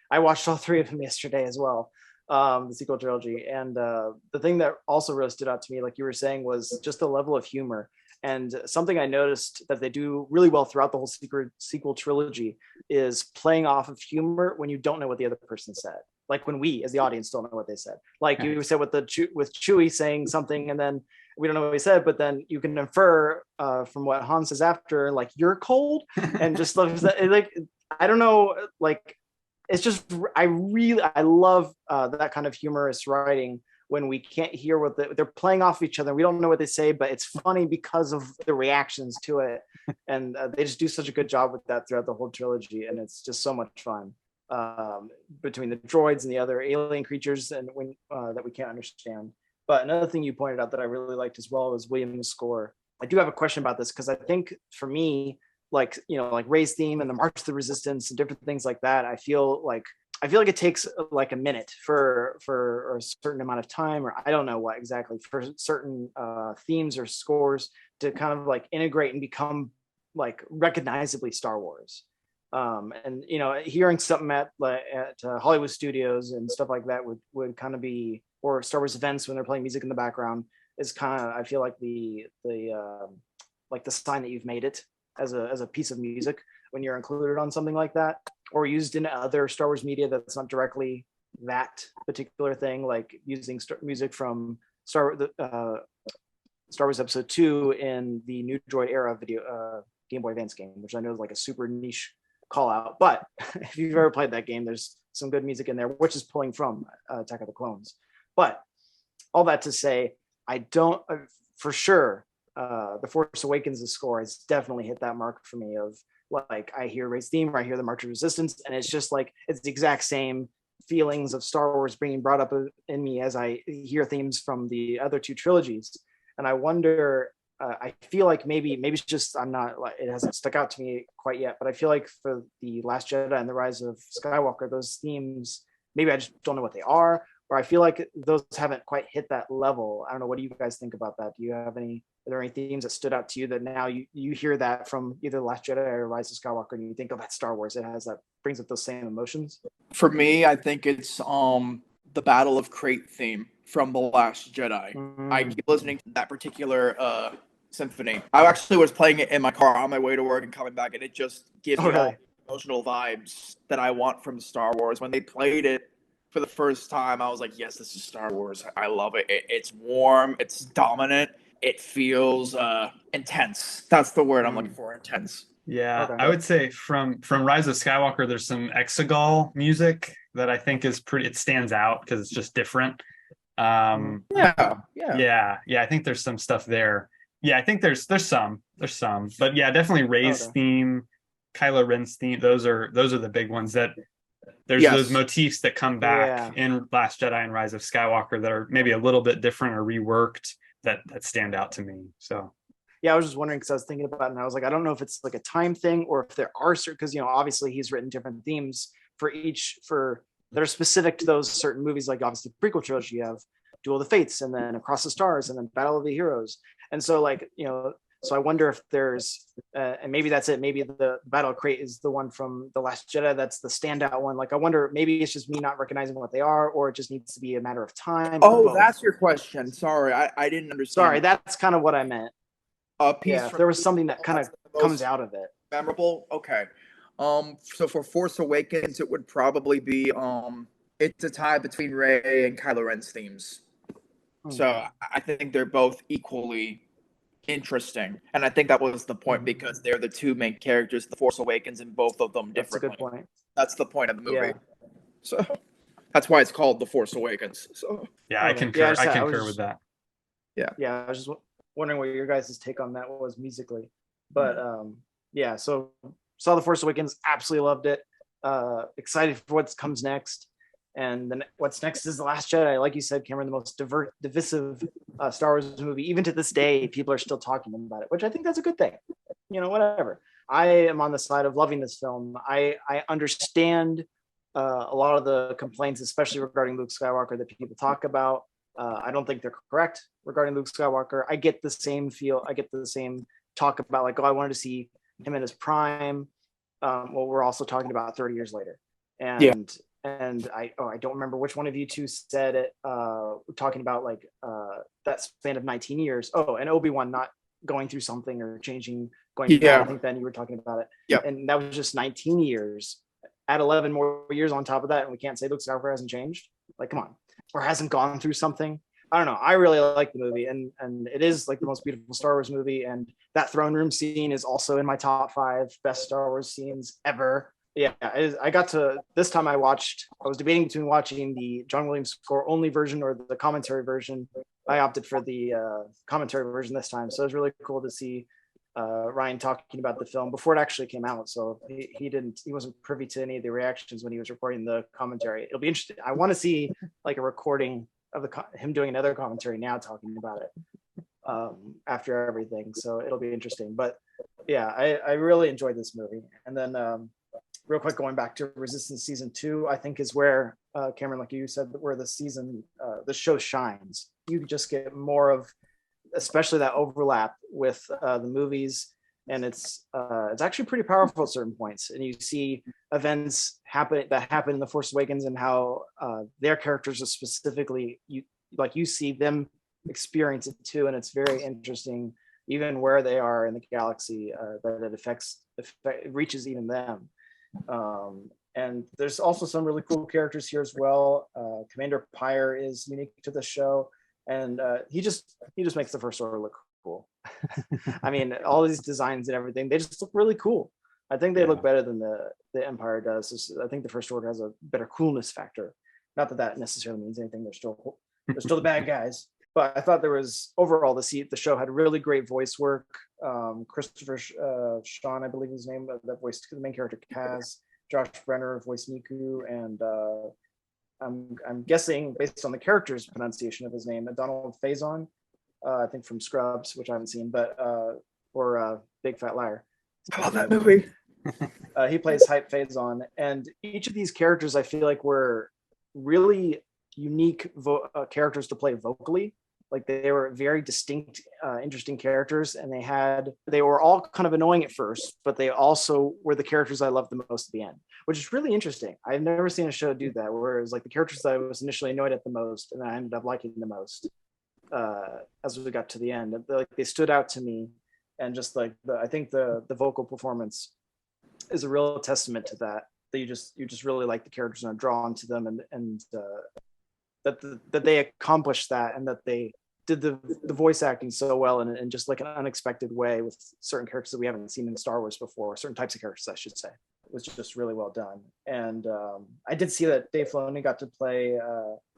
I watched all 3 of them yesterday as well, the sequel trilogy, and the thing that also really stood out to me, like you were saying, was just the level of humor. And something I noticed that they do really well throughout the whole sequel trilogy is playing off of humor when you don't know what the other person said. Like when we, as the audience, don't know what they said. Like you said with Chewie saying something, and then we don't know what he said, but then you can infer from what Han says after, like, you're cold, and just like, I don't know, like, it's just, I love that kind of humorous writing when we can't hear what they're playing off each other. We don't know what they say, but it's funny because of the reactions to it. And they just do such a good job with that throughout the whole trilogy. And it's just so much fun, between the droids and the other alien creatures and that we can't understand. But another thing you pointed out that I really liked as well was Williams' score. I do have a question about this, because I think for me, like, like Rey's theme and the March of the Resistance and different things like that, I feel like it takes like a minute for a certain amount of time, or I don't know what exactly, for certain themes or scores to kind of like integrate and become like recognizably Star Wars. And hearing something at Hollywood studios and stuff like that would kind of be, or Star Wars events when they're playing music in the background, is kind of, I feel like the sign that you've made it as a piece of music when you're included on something like that, or used in other Star Wars media that's not directly that particular thing, like using music from Star Wars Episode 2 in the New Droid Era video Game Boy Advance game, which I know is like a super niche call out. But if you've ever played that game, there's some good music in there, which is pulling from Attack of the Clones. But all that to say, I don't, for sure, The Force Awakens' score has definitely hit that mark for me of, like, I hear Rey's theme, or I hear the March of Resistance, and it's just like, it's the exact same feelings of Star Wars being brought up in me as I hear themes from the other 2 trilogies. And I wonder, I feel like maybe it's just, I'm not, like, it hasn't stuck out to me quite yet, but I feel like for The Last Jedi and The Rise of Skywalker, those themes, maybe I just don't know what they are, or I feel like those haven't quite hit that level. I don't know. What do you guys think about that? Do you have any? Are there any themes that stood out to you that now you hear that from either The Last Jedi or Rise of Skywalker, and you think, oh, that's Star Wars. It has that, brings up those same emotions. For me, I think it's the Battle of Crate theme from The Last Jedi. I keep listening to that particular symphony. I actually was playing it in my car on my way to work and coming back, and it just gives me all the emotional vibes that I want from Star Wars. When they played it for the first time, I was like, yes, this is Star Wars. I love it. It's warm. It's dominant. It feels intense. That's the word I'm looking for, intense. Yeah, Okay. I would say from Rise of Skywalker, there's some Exegol music that I think is pretty. It stands out because it's just different. Yeah. I think there's some stuff there. Yeah, I think there's some, but yeah, definitely Rey's theme, Kylo Ren's theme. Those are the big ones that. There's those motifs that come back in Last Jedi and Rise of Skywalker that are maybe a little bit different or reworked that stand out to me. So. Yeah, I was just wondering because I was thinking about it and I was like, I don't know if it's like a time thing or if there are certain, because, you know, obviously he's written different themes that are specific to those certain movies. Like obviously prequel trilogy, you have Duel of the Fates and then Across the Stars and then Battle of the Heroes. And so like, you know, so I wonder if there's, and maybe that's it. Maybe the Battle of Crate is the one from The Last Jedi. That's the standout one. Like, I wonder, maybe it's just me not recognizing what they are, or it just needs to be a matter of time. Oh, that's your question. Sorry, I didn't understand. Sorry, that's kind of what I meant. If there was something that kind of comes out of it. Memorable? Okay. So for Force Awakens, it would probably be, it's a tie between Rey and Kylo Ren's themes. So I think they're both equally interesting, and I think that was the point because they're the two main characters, The Force Awakens, and both of them differently. That's a good point. That's the point of the movie. So that's why it's called The Force Awakens. So I concur. I concur with that. Yeah, I was just wondering what your guys' take on that was musically, but so saw The Force Awakens, absolutely loved it. Excited for what comes next. And then what's next is The Last Jedi. Like you said, Cameron, the most divisive Star Wars movie. Even to this day, people are still talking about it, which I think that's a good thing. You know, whatever. I am on the side of loving this film. I understand a lot of the complaints, especially regarding Luke Skywalker, that people talk about. I don't think they're correct regarding Luke Skywalker. I get the same feel. I get the same talk about like, oh, I wanted to see him in his prime. Well, we're also talking about 30 years later. And I don't remember which one of you two said it, talking about like that span of 19 years. Oh, and Obi-Wan not going through something or changing, going back. I think then you were talking about it. Yeah. And that was just 19 years. Add 11 more years on top of that, and we can't say Luke Skywalker hasn't changed. Like, come on. Or hasn't gone through something. I don't know. I really like the movie, and it is like the most beautiful Star Wars movie. And that throne room scene is also in my top 5 best Star Wars scenes ever. Yeah, I got to, this time I was debating between watching the John Williams score only version or the commentary version. I opted for the commentary version this time. So it was really cool to see Ryan talking about the film before it actually came out. So he wasn't privy to any of the reactions when he was recording the commentary. It'll be interesting. I want to see like a recording of him doing another commentary now talking about it after everything. So it'll be interesting. But yeah, I really enjoyed this movie. And then real quick, going back to Resistance season 2, I think is where Cameron, like you said, where the show shines. You just get more of, especially that overlap with the movies, and it's actually pretty powerful at certain points. And you see events happen in The Force Awakens and how their characters are specifically you see them experience it too, and it's very interesting, even where they are in the galaxy, that it reaches even them. And there's also some really cool characters here as well. Commander Pyre is unique to the show, and he just makes the First Order look cool. I mean, all these designs and everything, they just look really cool. I think they look better than the Empire does. I think the First Order has a better coolness factor. Not that necessarily means anything. They're still the bad guys. But I thought there was overall the show had really great voice work. Christopher Sean, I believe his name, that voiced the main character Kaz. Josh Brenner voiced Niku, and I'm guessing based on the character's pronunciation of his name, Donald Faison, I think from Scrubs, which I haven't seen, but or Big Fat Liar. I love that movie. He plays Hype Faison, and each of these characters I feel like were really unique characters to play vocally. Like they were very distinct, interesting characters, and they were all kind of annoying at first, but they also were the characters I loved the most at the end, which is really interesting. I've never seen a show do that, where it was like the characters that I was initially annoyed at the most, and I ended up liking the most as we got to the end. They stood out to me, and just like I think the vocal performance is a real testament to that. That you just really like the characters and are drawn to them, and that they accomplished that, and that they did the voice acting so well in just like an unexpected way with certain characters that we haven't seen in Star Wars before, certain types of characters, I should say. It was just really well done. And I did see that Dave Filoni got to play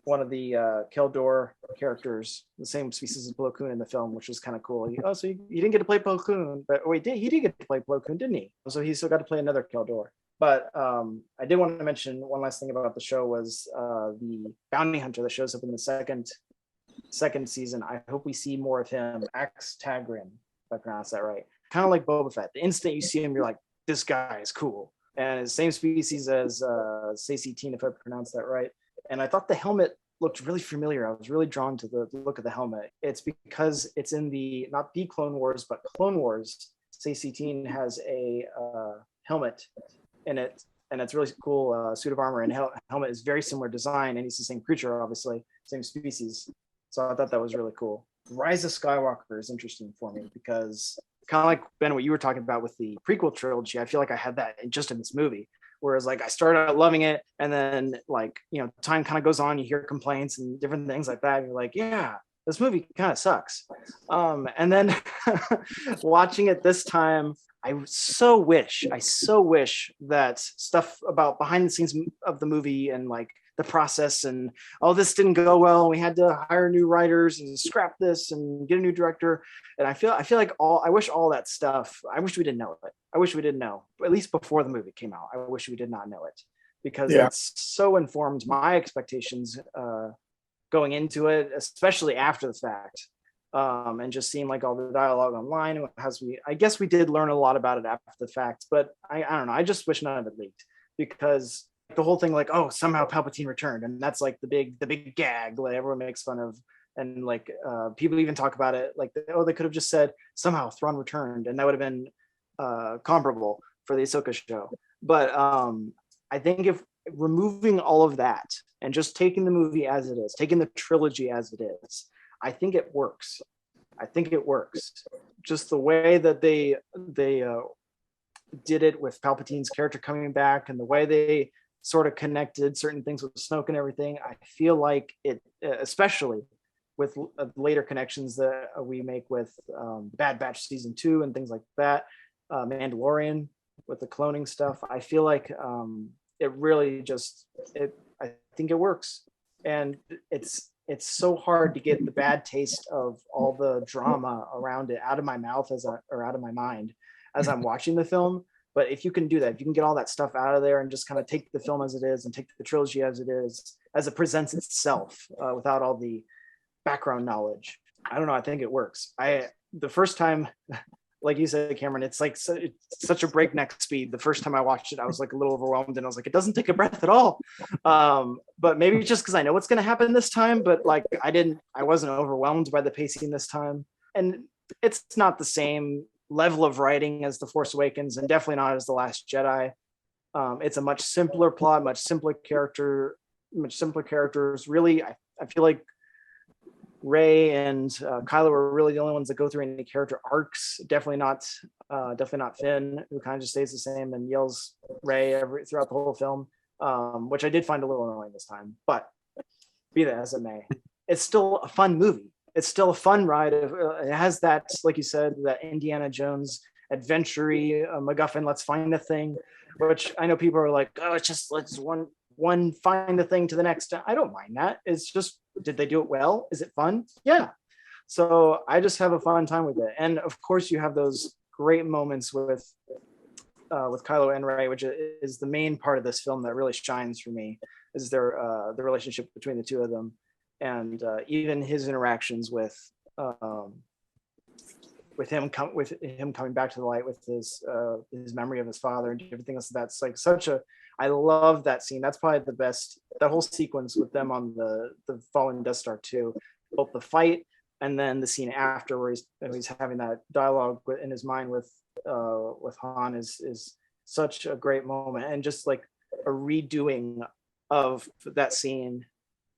one of the Keldor characters, the same species as Plo Koon in the film, which was kind of cool. So you didn't get to play Plo Koon, but wait, he did get to play Plo Koon, didn't he? So he still got to play another Keldor. But I did want to mention one last thing about the show was the bounty hunter that shows up in the second season. I hope we see more of him. Axe Tagrin, if I pronounce that right. Kind of like Boba Fett. The instant you see him, you're like, this guy is cool. And it's the same species as Sacy-Teen, if I pronounce that right. And I thought the helmet looked really familiar. I was really drawn to the look of the helmet. It's because it's in not the Clone Wars, but Clone Wars. Sacy-Teen has a helmet in it, and it's really cool suit of armor, and helmet is very similar design, and he's the same creature, obviously, same species. So I thought that was really cool. Rise of Skywalker is interesting for me because kind of like, Ben, what you were talking about with the prequel trilogy, I feel like I had that just in this movie. Whereas like I started out loving it, and then like, time kind of goes on, you hear complaints and different things like that, and you're like, yeah, this movie kind of sucks. And then watching it this time, I so wish that stuff about behind the scenes of the movie and like the process and this didn't go well. We had to hire new writers and scrap this and get a new director. And I feel like I wish all that stuff, I wish we didn't know it. I wish we didn't know, at least before the movie came out. I wish we did not know it, because it's so informed my expectations going into it, especially after the fact. And just seeing like all the dialogue online, I guess we did learn a lot about it after the fact, but I don't know. I just wish none of it leaked, because the whole thing, like, somehow Palpatine returned, and that's like the big gag that everyone makes fun of, and like people even talk about it like, they could have just said somehow Thrawn returned, and that would have been comparable for the Ahsoka show. But I think if removing all of that and just taking the movie as it is, taking the trilogy as it is, I think it works. Just the way that they did it with Palpatine's character coming back, and the way they sort of connected certain things with Snoke and everything. I feel like it, especially with later connections that we make with Bad Batch season 2 and things like that, Mandalorian with the cloning stuff. I feel like it really I think it works, and it's so hard to get the bad taste of all the drama around it out of my mouth or out of my mind as I'm watching the film. But if you can do that, if you can get all that stuff out of there and just kind of take the film as it is and take the trilogy as it is, as it presents itself, without all the background knowledge, I don't know, I think it works. The first time, like you said, Cameron, it's like it's such a breakneck speed. The first time I watched it, I was like a little overwhelmed, and I was like, it doesn't take a breath at all. But maybe just because I know what's going to happen this time, but like I wasn't overwhelmed by the pacing this time. And it's not the same level of writing as The Force Awakens, and definitely not as The Last Jedi. It's a much simpler plot, much simpler characters. Really, I feel like Rey and Kylo are really the only ones that go through any character arcs. Definitely not Finn, who kind of just stays the same and yells Rey throughout the whole film, which I did find a little annoying this time. But be that as it may, it's still a fun movie. It's still a fun ride. It has that, like you said, that Indiana Jones adventure-y MacGuffin, let's find a thing, which I know people are like, it's just let's one find the thing to the next. I don't mind that. It's just, did they do it well? Is it fun? Yeah. So I just have a fun time with it. And of course you have those great moments with Kylo and Rey, which is the main part of this film that really shines for me, is the relationship between the two of them. And even his interactions with with him coming back to the light with his memory of his father and everything else. That's like such a, I love that scene. That's probably the best, that whole sequence with them on the falling Death Star too, both the fight and then the scene after where he's having that dialogue in his mind with Han is such a great moment, and just like a redoing of that scene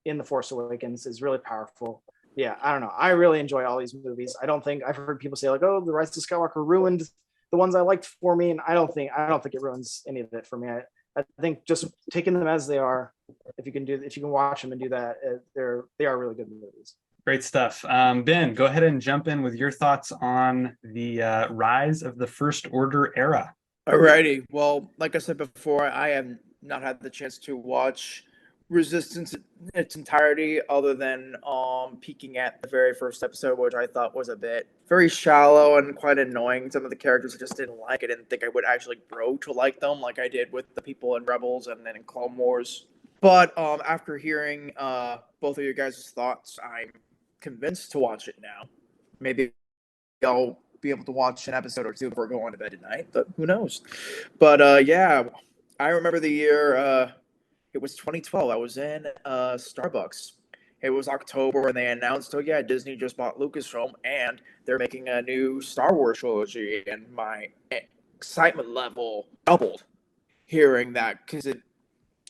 in The Force Awakens is really powerful. Yeah, I don't know. I really enjoy all these movies. I don't think, I've heard people say like, "Oh, The Rise of Skywalker ruined the ones I liked for me," and I don't think it ruins any of it for me. I think just taking them as they are, if you can watch them and do that, they are really good movies. Great stuff. Ben, go ahead and jump in with your thoughts on the rise of the First Order era. Alrighty. Well, like I said before, I have not had the chance to watch Resistance in its entirety, other than peeking at the very first episode, which I thought was a bit very shallow and quite annoying. Some of the characters I just didn't like. I didn't think I would actually grow to like them like I did with the people in Rebels and then in Clone Wars. But after hearing both of your guys' thoughts, I'm convinced to watch it now. Maybe I'll be able to watch an episode or two before going to bed tonight, but who knows? But yeah, I remember the year. It was 2012. I was in Starbucks. It was October, and they announced, "Oh yeah, Disney just bought Lucasfilm, and they're making a new Star Wars trilogy." And my excitement level doubled hearing that, because it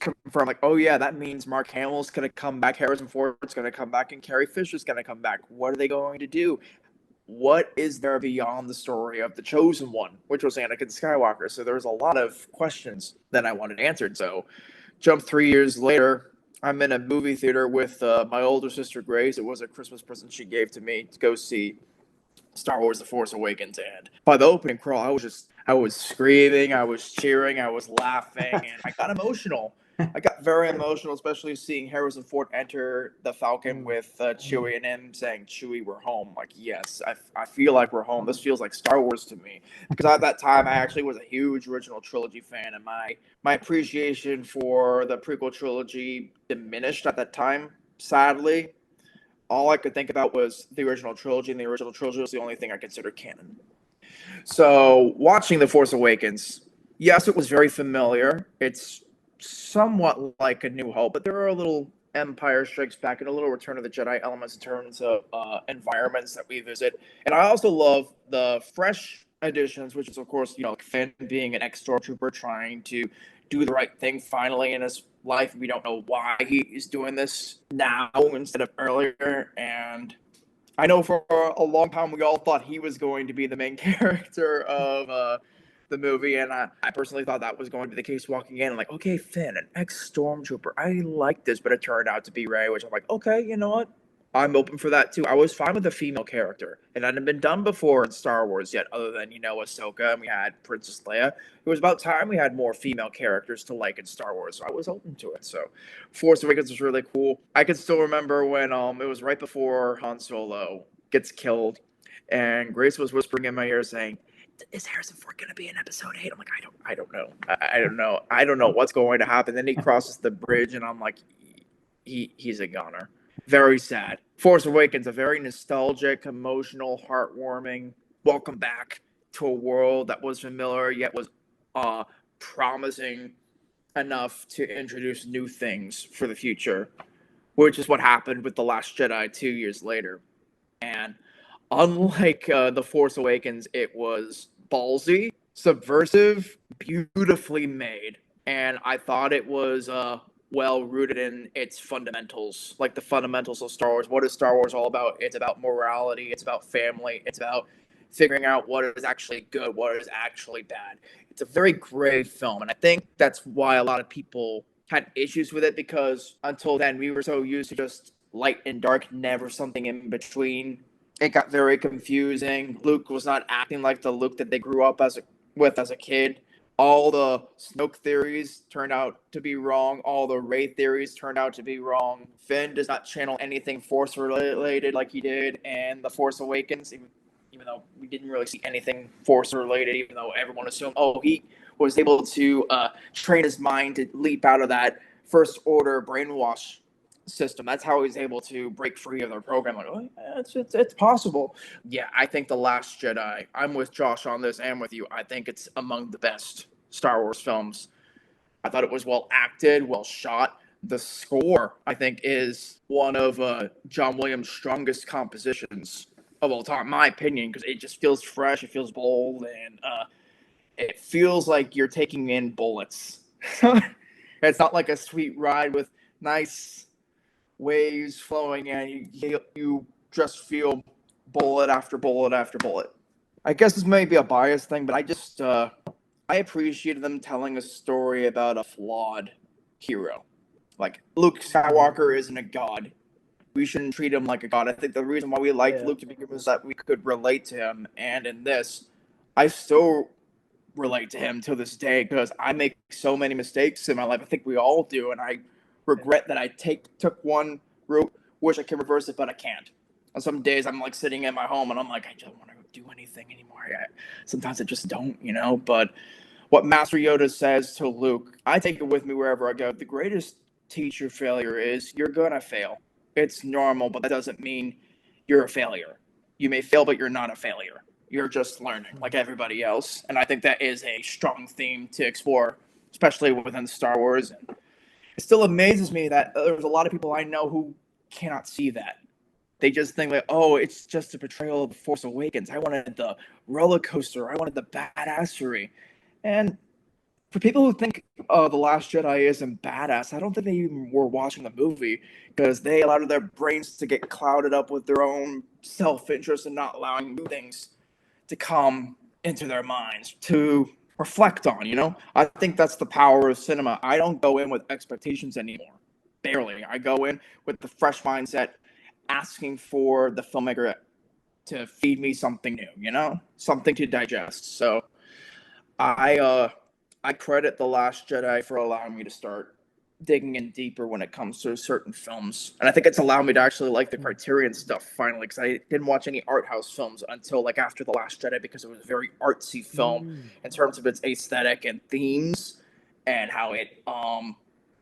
confirmed, like, "Oh yeah, that means Mark Hamill's gonna come back, Harrison Ford's gonna come back, and Carrie Fisher's gonna come back. What are they going to do? What is there beyond the story of the Chosen One, which was Anakin Skywalker?" So there was a lot of questions that I wanted answered. So jump 3 years later, I'm in a movie theater with my older sister Grace. It was a Christmas present she gave to me to go see Star Wars: The Force Awakens, and by the opening crawl, I was screaming, I was cheering, I was laughing, and I got emotional. I got very emotional, especially seeing Harrison Ford enter the Falcon with Chewie and him saying, "Chewie, we're home." Like, yes, I feel like we're home. This feels like Star Wars to me, because at that time I actually was a huge original trilogy fan, and my appreciation for the prequel trilogy diminished at that time, sadly. All I could think about was the original trilogy, and the original trilogy was the only thing I considered canon. So watching The Force Awakens, yes, it was very familiar. It's somewhat like A New Hope, but there are a little Empire Strikes Back and a little Return of the Jedi elements in terms of environments that we visit. And I also love the fresh additions, which is, of course, Finn being an ex-stormtrooper trying to do the right thing finally in his life. We don't know why he is doing this now instead of earlier. And I know for a long time we all thought he was going to be the main character of the movie, and I personally thought that was going to be the case walking in. I'm like, okay, Finn, an ex-stormtrooper. I like this, but it turned out to be Rey, which I'm like, okay, you know what? I'm open for that too. I was fine with a female character. It hadn't been done before in Star Wars yet, other than, Ahsoka, and we had Princess Leia. It was about time we had more female characters to like in Star Wars, so I was open to it. So Force Awakens was really cool. I can still remember when it was right before Han Solo gets killed, and Grace was whispering in my ear saying, "Is Harrison Ford going to be in episode 8? I'm like, I don't know. I don't know. I don't know what's going to happen. Then he crosses the bridge, and I'm like, he's a goner. Very sad. Force Awakens, a very nostalgic, emotional, heartwarming welcome back to a world that was familiar yet was promising enough to introduce new things for the future, which is what happened with The Last Jedi 2 years later. And unlike The Force Awakens, it was ballsy, subversive, beautifully made. And I thought it was well rooted in its fundamentals, like the fundamentals of Star Wars. What is Star Wars all about? It's about morality, it's about family, it's about figuring out what is actually good, what is actually bad. It's a very great film, and I think that's why a lot of people had issues with it, because until then we were so used to just light and dark, never something in between. It got very confusing. Luke was not acting like the Luke that they grew up with as a kid. All the Snoke theories turned out to be wrong. All the Rey theories turned out to be wrong. Finn does not channel anything Force related like he did in The Force Awakens, even though we didn't really see anything Force related, even though everyone assumed, oh, he was able to train his mind to leap out of that First Order brainwash system. That's how he's able to break free of their program. Like, oh, yeah, it's possible. Yeah, I think The Last Jedi, I'm with Josh on this and with you. I think it's among the best Star Wars films. I thought it was well acted, well shot. The score, I think, is one of John Williams' strongest compositions of all time, in my opinion, because it just feels fresh, it feels bold, and it feels like you're taking in bullets. It's not like a sweet ride with nice waves flowing, and you just feel bullet after bullet after bullet. I guess this may be a bias thing, but I appreciated them telling a story about a flawed hero. Like, Luke Skywalker isn't a god. We shouldn't treat him like a god. I think the reason why we liked Luke to begin with was that we could relate to him, and in this, I still relate to him to this day because I make so many mistakes in my life. I think we all do, and I regret that I took one route, wish I could reverse it, but I can't. On some days, I'm like sitting in my home, and I'm like, I don't want to do anything anymore. Sometimes I just don't, But what Master Yoda says to Luke, I take it with me wherever I go. The greatest teacher failure is you're gonna fail. It's normal, but that doesn't mean you're a failure. You may fail, but you're not a failure. You're just learning like everybody else. And I think that is a strong theme to explore, especially within Star Wars. And it still amazes me that there's a lot of people I know who cannot see that. They just think like, oh, it's just a portrayal of The Force Awakens. I wanted the roller coaster. I wanted the badassery. And for people who think The Last Jedi isn't badass, I don't think they even were watching the movie because they allowed their brains to get clouded up with their own self-interest and not allowing new things to come into their minds to reflect on, I think that's the power of cinema. I don't go in with expectations anymore. Barely. I go in with the fresh mindset, asking for the filmmaker to feed me something new, something to digest. So I credit The Last Jedi for allowing me to start digging in deeper when it comes to certain films. And I think it's allowed me to actually like the Criterion stuff finally, because I didn't watch any art house films until like after The Last Jedi, because it was a very artsy film in terms of its aesthetic and themes and how it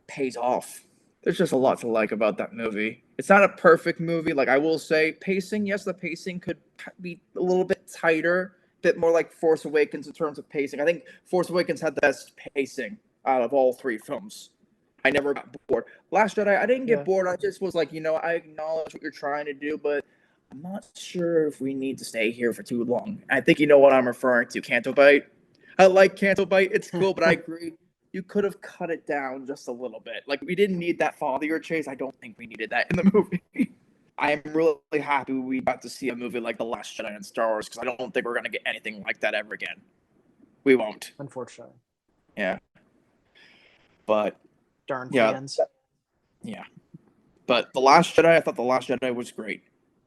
pays off. There's just a lot to like about that movie. It's not a perfect movie. Like, I will say pacing, yes, the pacing could be a little bit tighter, a bit more like Force Awakens in terms of pacing. I think Force Awakens had the best pacing out of all three films. I never got bored. Last Jedi, I didn't get bored. I just was like, I acknowledge what you're trying to do, but I'm not sure if we need to stay here for too long. I think you know what I'm referring to, Canto Bite. I like Canto Bite. It's cool, but I agree. You could have cut it down just a little bit. Like, we didn't need that father chase. I don't think we needed that in the movie. I am really happy we got to see a movie like The Last Jedi in Star Wars, because I don't think we're going to get anything like that ever again. We won't. Unfortunately. Yeah. But darn fans. Yeah. But The Last Jedi, I thought The Last Jedi was great.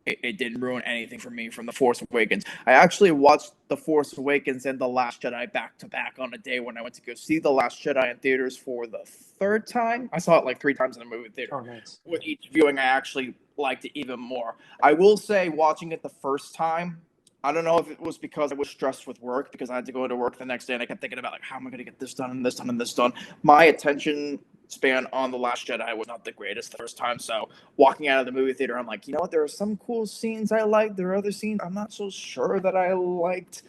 It didn't ruin anything for me from The Force Awakens. I actually watched The Force Awakens and The Last Jedi back to back on a day when I went to go see The Last Jedi in theaters for the third time. I saw it like 3 times in the movie theater. Oh, nice. With each viewing, I actually liked it even more. I will say, watching it the first time, I don't know if it was because I was stressed with work, because I had to go to work the next day and I kept thinking about like, how am I going to get this done and this done and this done. My attention span on The Last Jedi was not the greatest the first time. So walking out of the movie theater, I'm like, you know what? There are some cool scenes I liked. There are other scenes I'm not so sure that I liked.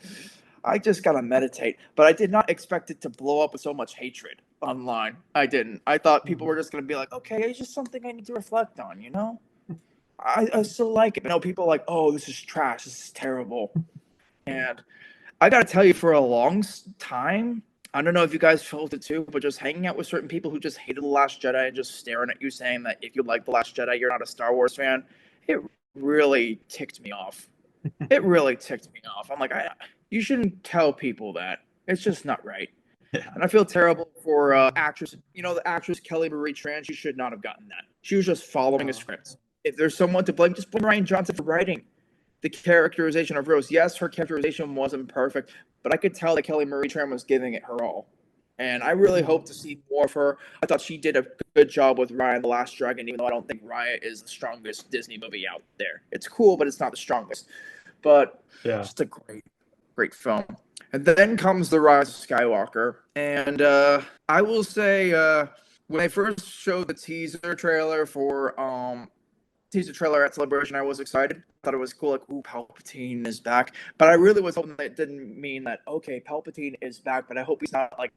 I just got to meditate. But I did not expect it to blow up with so much hatred online. I didn't. I thought people were just going to be like, okay, it's just something I need to reflect on, I still like it. People are like, oh, this is trash. This is terrible. And I got to tell you, for a long time, I don't know if you guys felt it too, but just hanging out with certain people who just hated The Last Jedi and just staring at you saying that if you like The Last Jedi, you're not a Star Wars fan, it really ticked me off. It really ticked me off. I'm like, you shouldn't tell people that. It's just not right. Yeah. And I feel terrible for actress. The actress Kelly Marie Tran, she should not have gotten that. She was just following a script. If there's someone to blame, just blame Rian Johnson for writing the characterization of Rose. Yes, her characterization wasn't perfect, but I could tell that Kelly Marie Tran was giving it her all. And I really hope to see more of her. I thought she did a good job with Raya the Last Dragon, even though I don't think Raya is the strongest Disney movie out there. It's cool, but it's not the strongest. But just a great, great film. And then comes The Rise of Skywalker. And I will say when I first showed the teaser trailer for at Celebration, I was excited. Thought it was cool, like, ooh, Palpatine is back. But I really was hoping that it didn't mean that, okay, Palpatine is back, but I hope he's not like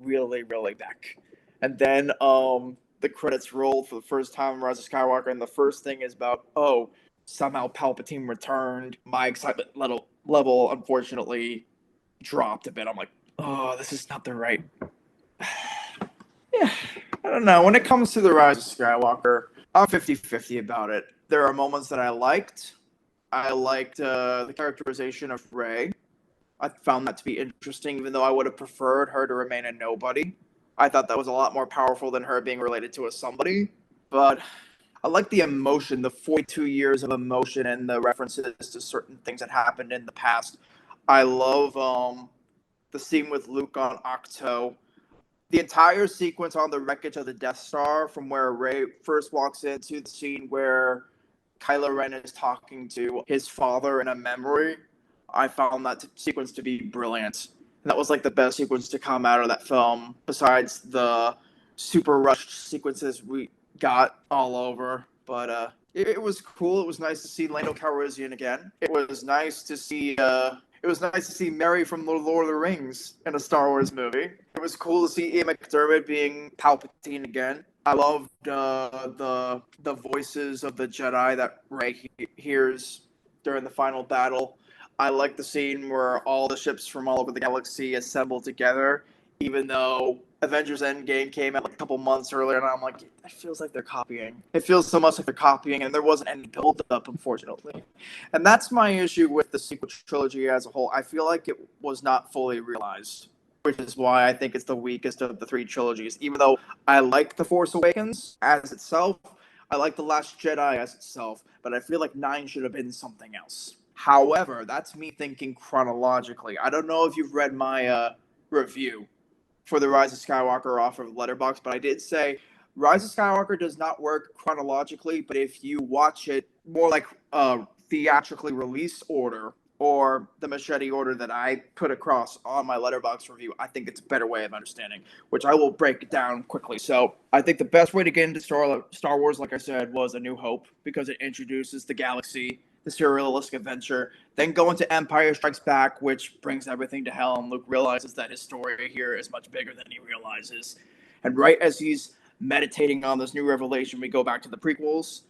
really, really back. And then the credits rolled for the first time in Rise of Skywalker, and the first thing is about, oh, somehow Palpatine returned. My excitement level unfortunately dropped a bit. I'm like, oh, this is not the right. Yeah, I don't know. When it comes to the Rise of Skywalker, I'm 50-50 about it. There are moments that I liked. I liked the characterization of Rey. I found that to be interesting, even though I would have preferred her to remain a nobody. I thought that was a lot more powerful than her being related to a somebody. But I like the emotion, the 42 years of emotion and the references to certain things that happened in the past. I love the scene with Luke on Octo. The entire sequence on the wreckage of the Death Star, from where Rey first walks into the scene where Kylo Ren is talking to his father in a memory, I found that sequence to be brilliant. And that was like the best sequence to come out of that film, besides the super rushed sequences we got all over. But it was cool. It was nice to see Lando Calrissian again. It was nice to see Mary from The Lord of the Rings in a Star Wars movie. It was cool to see Ian McDermott being Palpatine again. I loved the voices of the Jedi that Rey hears during the final battle. I like the scene where all the ships from all over the galaxy assemble together, even though Avengers Endgame came out like a couple months earlier, and I'm like, it feels like they're copying. It feels so much like they're copying, and there wasn't any build-up, unfortunately. And that's my issue with the sequel trilogy as a whole. I feel like it was not fully realized, which is why I think it's the weakest of the three trilogies. Even though I like The Force Awakens as itself, I like The Last Jedi as itself, but I feel like 9 should have been something else. However, that's me thinking chronologically. I don't know if you've read my review for The Rise of Skywalker off of Letterboxd, but I did say Rise of Skywalker does not work chronologically, but if you watch it more like theatrically released order, or the machete order that I put across on my Letterboxd review, I think it's a better way of understanding, which I will break down quickly. So I think the best way to get into Star Wars, like I said, was A New Hope, because it introduces the galaxy, the surrealistic adventure. Then go into Empire Strikes Back, which brings everything to hell, and Luke realizes that his story here is much bigger than he realizes. And right as he's meditating on this new revelation, we go back to the prequels.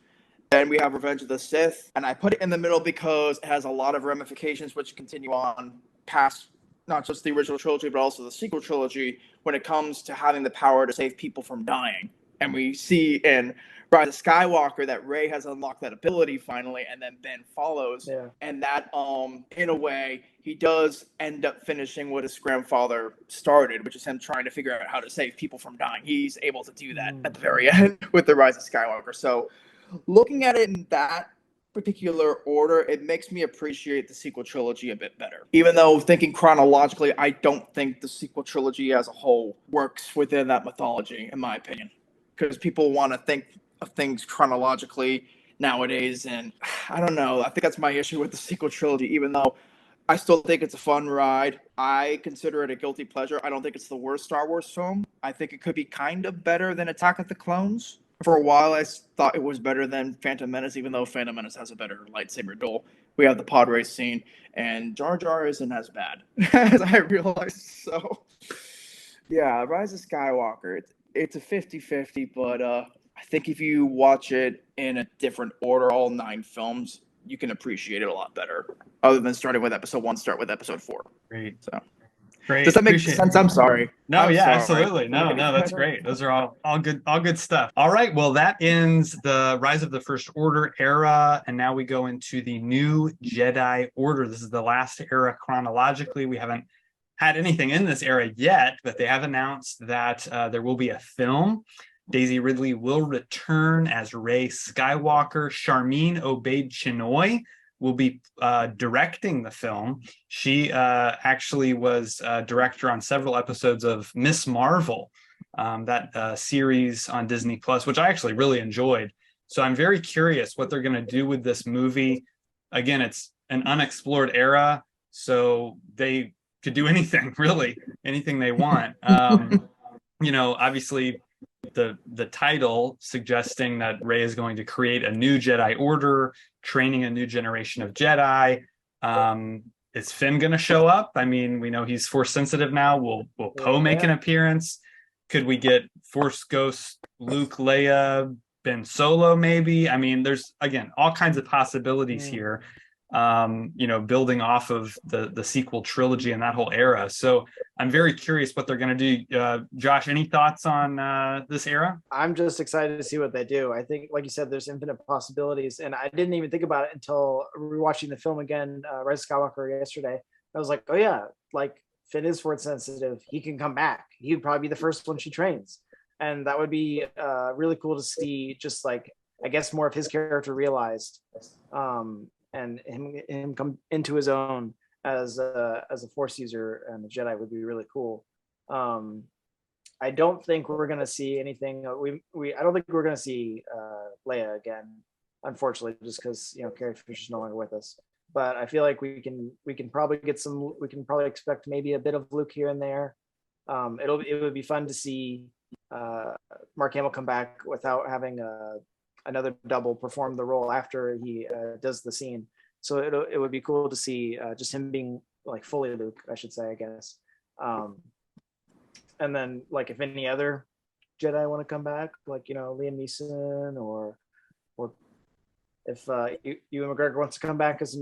Then we have Revenge of the Sith, and I put it in the middle because it has a lot of ramifications which continue on past not just the original trilogy, but also the sequel trilogy when it comes to having the power to save people from dying. And we see in Rise of Skywalker that Rey has unlocked that ability finally, and then Ben follows. Yeah. And that, in a way, he does end up finishing what his grandfather started, which is him trying to figure out how to save people from dying. He's able to do that at the very end with the Rise of Skywalker. So looking at it in that particular order, it makes me appreciate the sequel trilogy a bit better. Even though thinking chronologically, I don't think the sequel trilogy as a whole works within that mythology, in my opinion. Because people want to think of things chronologically nowadays, and I don't know. I think that's my issue with the sequel trilogy, even though I still think it's a fun ride. I consider it a guilty pleasure. I don't think it's the worst Star Wars film. I think it could be kind of better than Attack of the Clones. For a while, I thought it was better than Phantom Menace, even though Phantom Menace has a better lightsaber duel. We have the pod race scene, and Jar Jar isn't as bad as I realized. So, yeah, Rise of Skywalker, it's a 50-50, but I think if you watch it in a different order, all 9 films, you can appreciate it a lot better. Other than starting with episode 1, start with episode 4. Great. So, Great. does that make Appreciate sense? it. I'm sorry. No, I'm yeah, sorry. absolutely. No, that's great. Those are all good stuff. All right, well, that ends the Rise of the First Order era, and now we go into the new Jedi Order. This is the last era chronologically. We haven't had anything in this era yet, but they have announced that there will be a film. Daisy Ridley will return as Rey Skywalker. Charmin Obaid-Chinoy will be directing the film. She actually was director on several episodes of Miss Marvel, that series on Disney Plus, which I actually really enjoyed. So I'm very curious what they're going to do with this movie. Again, it's an unexplored era, so they could do anything, really, anything they want. Obviously, the title suggesting that Rey is going to create a new Jedi Order, training a new generation of Jedi. Is Finn going to show up? I mean, we know he's Force sensitive now. Will Poe make an appearance? Could we get Force Ghost Luke, Leia, Ben Solo? Maybe. I mean, there's again all kinds of possibilities here. Building off of the sequel trilogy and that whole era. So I'm very curious what they're going to do. Josh, any thoughts on this era? I'm just excited to see what they do. I think, like you said, there's infinite possibilities, and I didn't even think about it until rewatching the film again, Rise of Skywalker yesterday. I was like, oh yeah, like Finn is Force sensitive. He can come back. He would probably be the first one she trains, and that would be really cool to see. Just like I guess more of his character realized. And him come into his own as a Force user and a Jedi would be really cool. I don't think we're gonna see anything. I don't think we're gonna see Leia again, unfortunately, just because Carrie Fisher's no longer with us. But I feel like we can probably get some. We can probably expect maybe a bit of Luke here and there. It would be fun to see Mark Hamill come back without having another double perform the role after he does the scene. So it would be cool to see just him being like fully Luke, I should say, I guess. And then like if any other Jedi want to come back, like Liam Neeson, or if Ewan McGregor wants to come back as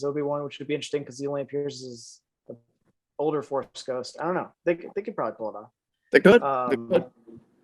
Obi-Wan, which would be interesting because he only appears as an older Force ghost. I don't know. They could probably pull it off. They could.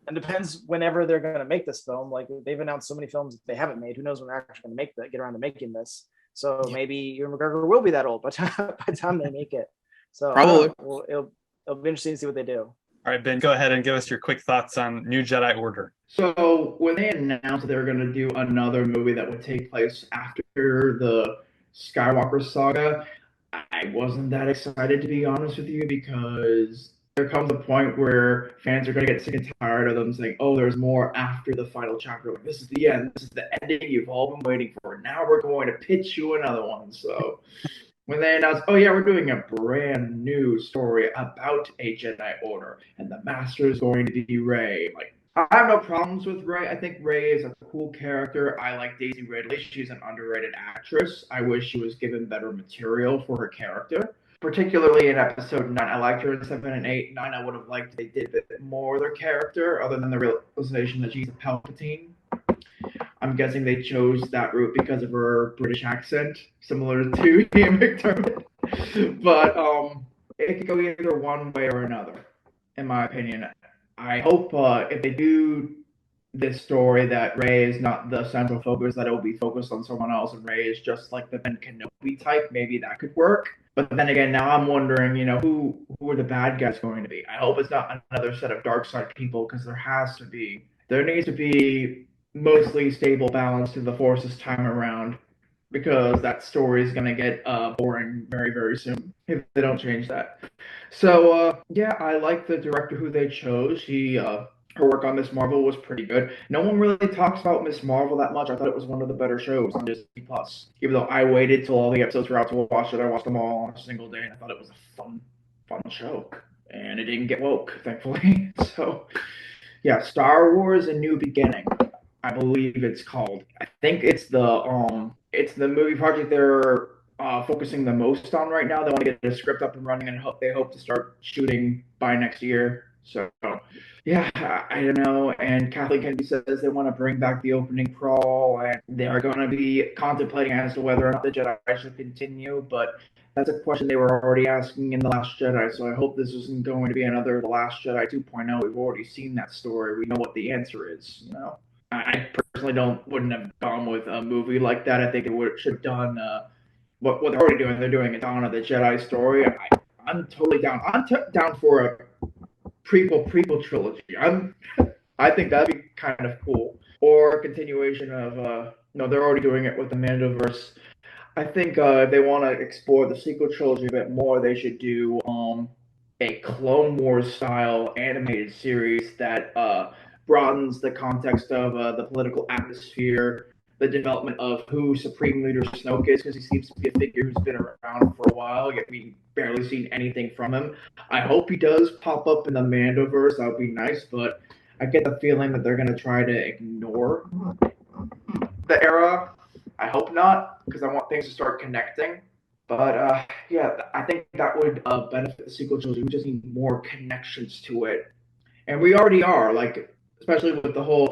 And depends whenever they're going to make this film. Like they've announced so many films that they haven't made. Who knows when they're actually going to get around to making this? So maybe Ewan McGregor will be that old by the time they make it. So probably it'll be interesting to see what they do. All right, Ben, go ahead and give us your quick thoughts on New Jedi Order. So when they announced they were going to do another movie that would take place after the Skywalker saga, I wasn't that excited, to be honest with you, because there comes a point where fans are going to get sick and tired of them saying, oh, there's more after the final chapter. Like, this is the end. This is the ending you've all been waiting for. Now we're going to pitch you another one. So when they announced, oh, yeah, we're doing a brand new story about a Jedi Order, and the Master is going to be Rey. Like, I have no problems with Rey. I think Rey is a cool character. I like Daisy Ridley. She's an underrated actress. I wish she was given better material for her character. Particularly in episode 9, I liked her in 7 and 8. 9, I would have liked they did a bit more of their character, other than the realization that she's a Palpatine. I'm guessing they chose that route because of her British accent, similar to Ian McDermott. But it could go either one way or another, in my opinion. I hope if they do this story that Rey is not the central focus, that it will be focused on someone else, and Rey is just like the Ben Kenobi type. Maybe that could work. But then again, now I'm wondering, who are the bad guys going to be? I hope it's not another set of dark side people, because there needs to be mostly stable balance to the Force this time around, because that story is going to get boring very, very soon if they don't change that. So, yeah, I like the director who they chose. Her work on Miss Marvel was pretty good. No one really talks about Miss Marvel that much. I thought it was one of the better shows on Disney Plus. Even though I waited till all the episodes were out to watch it, I watched them all on a single day, and I thought it was a fun show. And it didn't get woke, thankfully. So, yeah, Star Wars: A New Beginning, I believe it's called. I think it's the movie project they're focusing the most on right now. They want to get the script up and running, and they hope to start shooting by next year. So, yeah, I don't know. And Kathleen Kennedy says they want to bring back the opening crawl, and they are going to be contemplating as to whether or not the Jedi should continue. But that's a question they were already asking in The Last Jedi. So I hope this isn't going to be another The Last Jedi 2.0. We've already seen that story. We know what the answer is. I personally wouldn't have gone with a movie like that. I think it should have done what they're already doing. They're doing a Dawn of the Jedi story. I'm totally down. I'm down for a prequel trilogy. I think that'd be kind of cool. Or a continuation of they're already doing it with the Mandoverse. I think if they want to explore the sequel trilogy a bit more, they should do a Clone Wars style animated series that broadens the context of the political atmosphere, the development of who Supreme Leader Snoke is, because he seems to be a figure who's been around for a while, yet we've barely seen anything from him. I hope he does pop up in the Mandoverse. That would be nice, but I get the feeling that they're going to try to ignore the era. I hope not, because I want things to start connecting. But yeah, I think that would benefit the sequel trilogy. We just need more connections to it, and we already are. Like, especially with the whole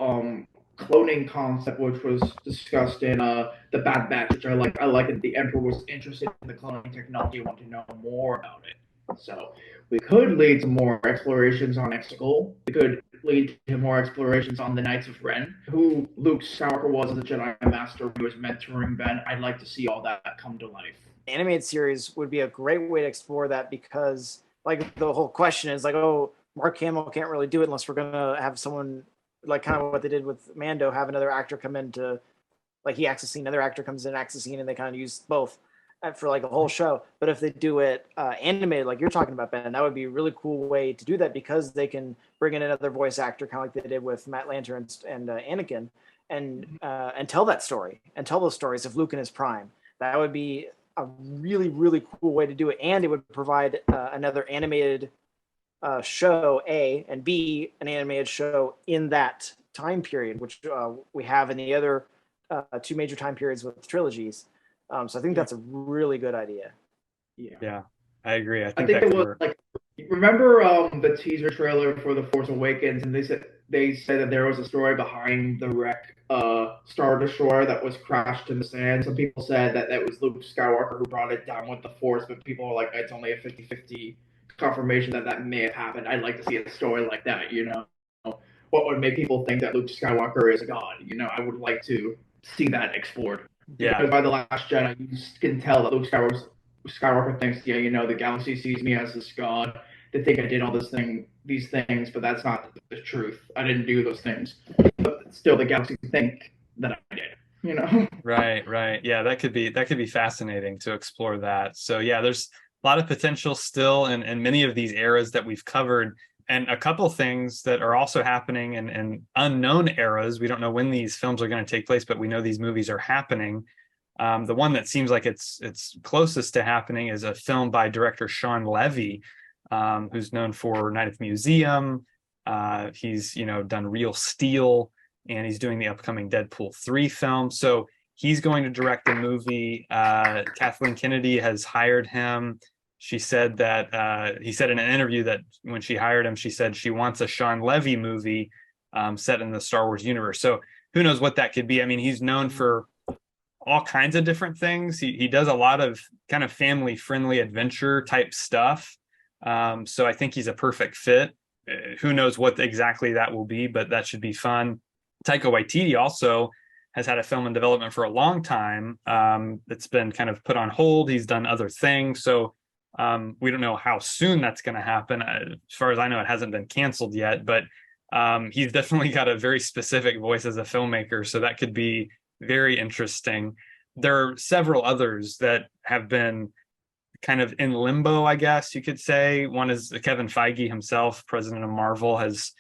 cloning concept, which was discussed in the Bad Batch, which I like. I like that the Emperor was interested in the cloning technology, wanted to know more about it. So we could lead to more explorations on Exegol. We could lead to more explorations on the Knights of Ren, who Luke Skywalker was as a Jedi Master, who was mentoring Ben. I'd like to see all that come to life. Animated series would be a great way to explore that, because like the whole question is like, oh, Mark Hamill can't really do it unless we're gonna have someone like kind of what they did with Mando, have another actor come in to, like, he acts a scene, another actor comes in, acts a scene, and they kind of use both for like a whole show. But if they do it animated, like you're talking about, Ben, that would be a really cool way to do that, because they can bring in another voice actor, kind of like they did with Matt Lanter and Anakin, and tell that story and tell those stories of Luke in his prime. That would be a really, really cool way to do it. And it would provide another animated show, A, and B, an animated show in that time period, which we have in the other two major time periods with trilogies. So I think that's a really good idea. Yeah, I agree. I I think think that it could was work. like, remember the teaser trailer for The Force Awakens, and they said that there was a story behind the wreck Star Destroyer that was crashed in the sand. Some people said that that was Luke Skywalker who brought it down with the Force, but people are like, it's only a 50-50 confirmation that that may have happened. I'd like to see a story like that, you know. What would make people think that Luke Skywalker is a god? You know, I would like to see that explored. Yeah, Because by The Last Jedi, you can tell that Skywalker thinks, yeah, you know, the galaxy sees me as this god. They think I did these things, but that's not the truth. I didn't do those things. But still, the galaxy think that I did. You know. right. Yeah, that could be fascinating to explore that. So yeah, there's a lot of potential still in many of these eras that we've covered, and a couple things that are also happening in unknown eras. We don't know when these films are going to take place, but we know these movies are happening. The one that seems like it's closest to happening is a film by director Sean Levy, who's known for Night at the Museum. He's done Real Steel, and he's doing the upcoming Deadpool 3 film. So he's going to direct a movie. Kathleen Kennedy has hired him. She said that he said in an interview that when she hired him, she said she wants a Sean Levy movie set in the Star Wars universe. So who knows what that could be? I mean, he's known for all kinds of different things. He does a lot of kind of family friendly adventure type stuff. So I think he's a perfect fit. Who knows what exactly that will be, but that should be fun. Taika Waititi also has had a film in development for a long time. It's been kind of put on hold. He's done other things. So we don't know how soon that's going to happen. As far as I know, it hasn't been canceled yet, but he's definitely got a very specific voice as a filmmaker. So that could be very interesting. There are several others that have been kind of in limbo, I guess you could say. One is Kevin Feige himself, president of Marvel, has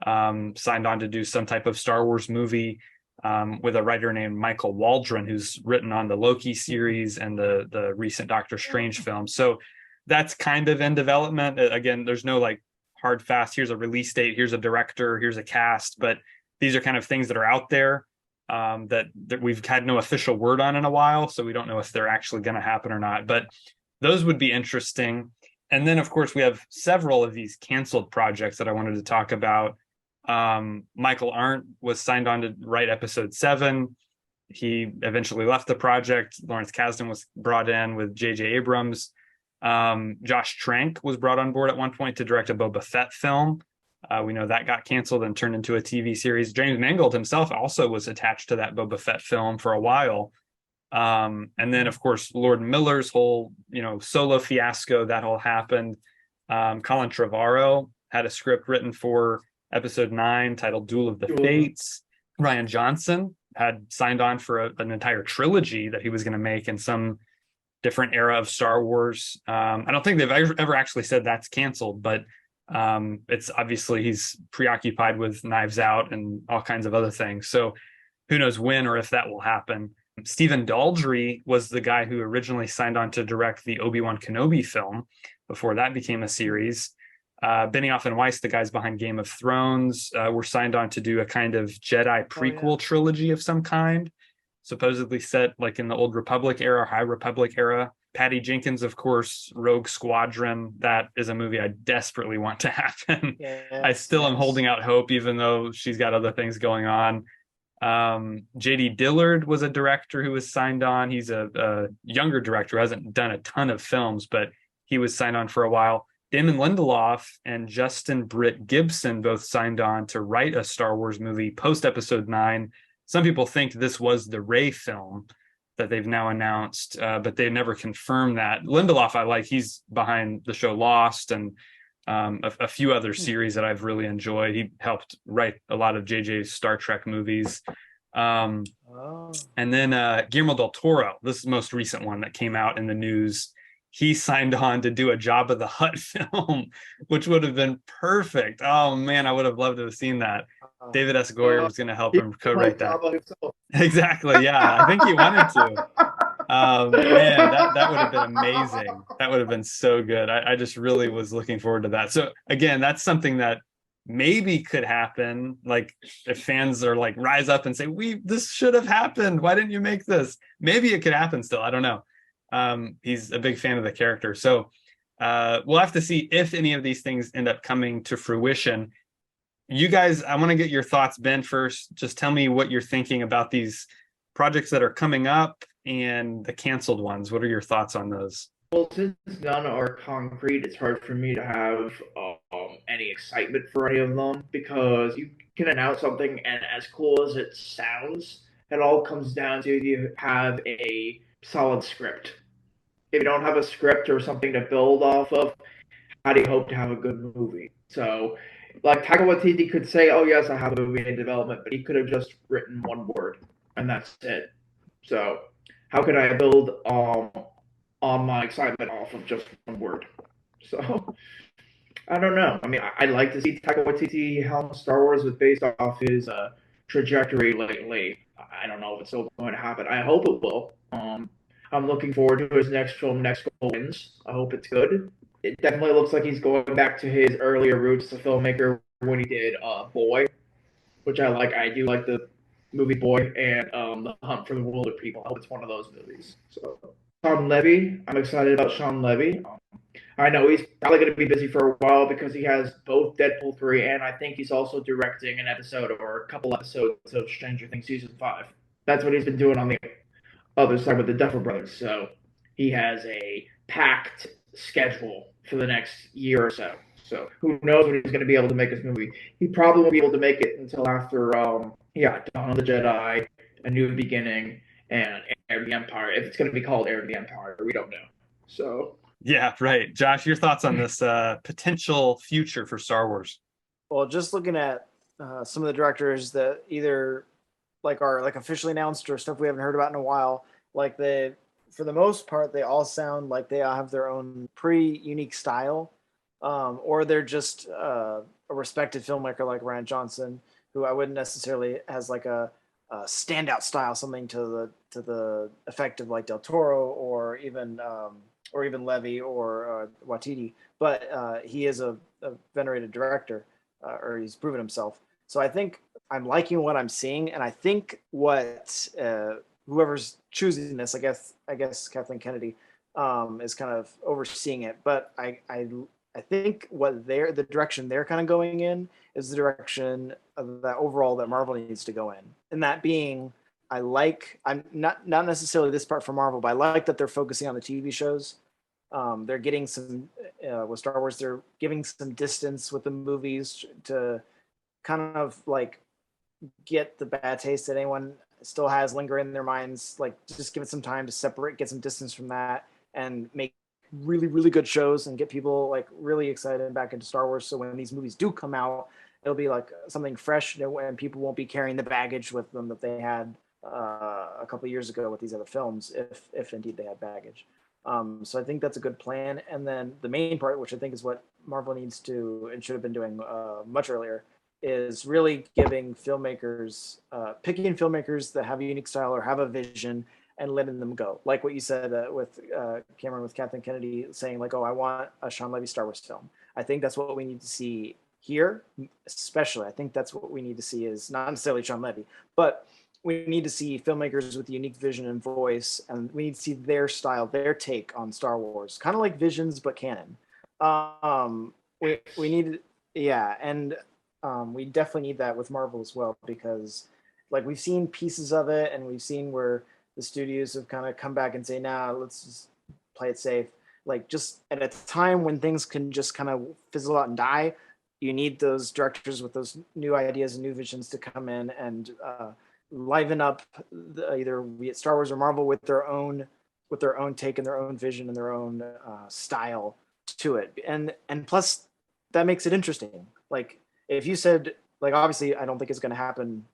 signed on to do some type of Star Wars movie with a writer named Michael Waldron, who's written on the Loki series and the recent Doctor Strange film. So that's kind of in development. Again, there's no like hard fast, here's a release date, here's a director, here's a cast, but these are kind of things that are out there that we've had no official word on in a while, so we don't know if they're actually going to happen or not. But those would be interesting. And then, of course, we have several of these canceled projects that I wanted to talk about. Michael Arndt was signed on to write episode 7. He eventually left the project. Lawrence Kasdan was brought in with J.J. Abrams. Josh Trank was brought on board at one point to direct a Boba Fett film. We know that got canceled and turned into a TV series. James Mangold himself also was attached to that Boba Fett film for a while. And then, of course, Lord Miller's whole, solo fiasco, that all happened. Colin Trevorrow had a script written for episode 9 titled Duel of the Fates. Rian Johnson had signed on for an entire trilogy that he was going to make in some different era of Star Wars. I don't think they've ever actually said that's canceled, but it's obviously he's preoccupied with Knives Out and all kinds of other things. So who knows when or if that will happen. Stephen Daldry was the guy who originally signed on to direct the Obi-Wan Kenobi film before that became a series. Benioff and Weiss, the guys behind Game of Thrones, were signed on to do a kind of Jedi prequel trilogy of some kind, supposedly set like in the Old Republic era, High Republic era. Patty Jenkins, of course, Rogue Squadron. That is a movie I desperately want to happen. I still am holding out hope, even though she's got other things going on. JD Dillard was a director who was signed on. He's a younger director who hasn't done a ton of films, but he was signed on for a while. Damon Lindelof and Justin Britt Gibson both signed on to write a Star Wars movie post Episode 9. Some people think this was the Rey film that they've now announced, but they never confirmed that. Lindelof, I like. He's behind the show Lost and a few other series that I've really enjoyed. He helped write a lot of JJ's Star Trek movies. And then Guillermo del Toro, this is the most recent one that came out in the news. He signed on to do a Jabba the Hutt film, which would have been perfect. Oh man, I would have loved to have seen that. David S. Goyer was going to help him co-write that. Exactly, yeah. I think he wanted to. Man, that would have been amazing. That would have been so good. I just really was looking forward to that. So again, that's something that maybe could happen. Like if fans are like rise up and say, this should have happened. Why didn't you make this? Maybe it could happen still. I don't know. He's a big fan of the character. So we'll have to see if any of these things end up coming to fruition. You guys, I want to get your thoughts, Ben, first. Just tell me what you're thinking about these projects that are coming up and the canceled ones. What are your thoughts on those? Well, since none are concrete, it's hard for me to have any excitement for any of them because you can announce something, and as cool as it sounds, it all comes down to you have a solid script. If you don't have a script or something to build off of, how do you hope to have a good movie? So, like Taika Waititi could say, "Oh yes, I have a movie in development," but he could have just written one word, and that's it. So, how can I build on my excitement off of just one word? So, I don't know. I mean, I'd like to see Taika Waititi helm Star Wars, but based off his trajectory lately, I don't know if it's still going to happen. I hope it will. I'm looking forward to his next film, Next Goal Wins. I hope it's good. It definitely looks like he's going back to his earlier roots as a filmmaker when he did Boy, which I like. I do like the movie Boy and The Hunt for the Wilder People. I hope it's one of those movies. So Sean Levy, I'm excited about Sean Levy. I know he's probably going to be busy for a while because he has both Deadpool 3 and I think he's also directing an episode or a couple episodes of Stranger Things Season 5. That's what he's been doing on the other side with the Duffer Brothers. So he has a packed schedule for the next year or so. So who knows when he's going to be able to make this movie. He probably won't be able to make it until after, Dawn of the Jedi, A New Beginning, and Heir to the Empire. If it's going to be called Heir to the Empire, we don't know. So yeah, right. Josh, your thoughts on this potential future for Star Wars? Well, just looking at some of the directors that either like are like officially announced or stuff we haven't heard about in a while, like for the most part, they all sound like they all have their own pretty unique style, or they're just a respected filmmaker like Ryan Johnson, who I wouldn't necessarily has like a standout style, something to the effect of like Del Toro or even Levy or Waititi, but he is a venerated director, or he's proven himself. So I think I'm liking what I'm seeing, and I think what whoever's choosing this, I guess Kathleen Kennedy, is kind of overseeing it. But I think the direction they're kind of going in is the direction of that overall that Marvel needs to go in, and that being. I'm not necessarily this part for Marvel, but I like that they're focusing on the TV shows. They're getting some with Star Wars. They're giving some distance with the movies to kind of like get the bad taste that anyone still has lingering in their minds. Like just give it some time to separate, get some distance from that, and make really, really good shows and get people like really excited back into Star Wars. So when these movies do come out, it'll be like something fresh, and people won't be carrying the baggage with them that they had a couple of years ago with these other films, if indeed they had baggage. So I think that's a good plan. And then the main part, which I think is what Marvel needs to and should have been doing much earlier, is really giving filmmakers, picking filmmakers that have a unique style or have a vision and letting them go. Like what you said with Cameron, with Kathleen Kennedy saying like, oh, I want a Sean Levy Star Wars film. I think that's what we need to see here, especially. I think that's what we need to see is not necessarily Sean Levy, but we need to see filmmakers with unique vision and voice, and we need to see their style, their take on Star Wars, kind of like Visions but canon. We need, yeah, and we definitely need that with Marvel as well, because like we've seen pieces of it, and we've seen where the studios have kind of come back and say, "Nah, let's just play it safe." Like just at a time when things can just kind of fizzle out and die, you need those directors with those new ideas and new visions to come in and liven up either be it Star Wars or Marvel with their own take and their own vision and their own style to it. And plus that makes it interesting. Like if you said, like, obviously I don't think it's going to happen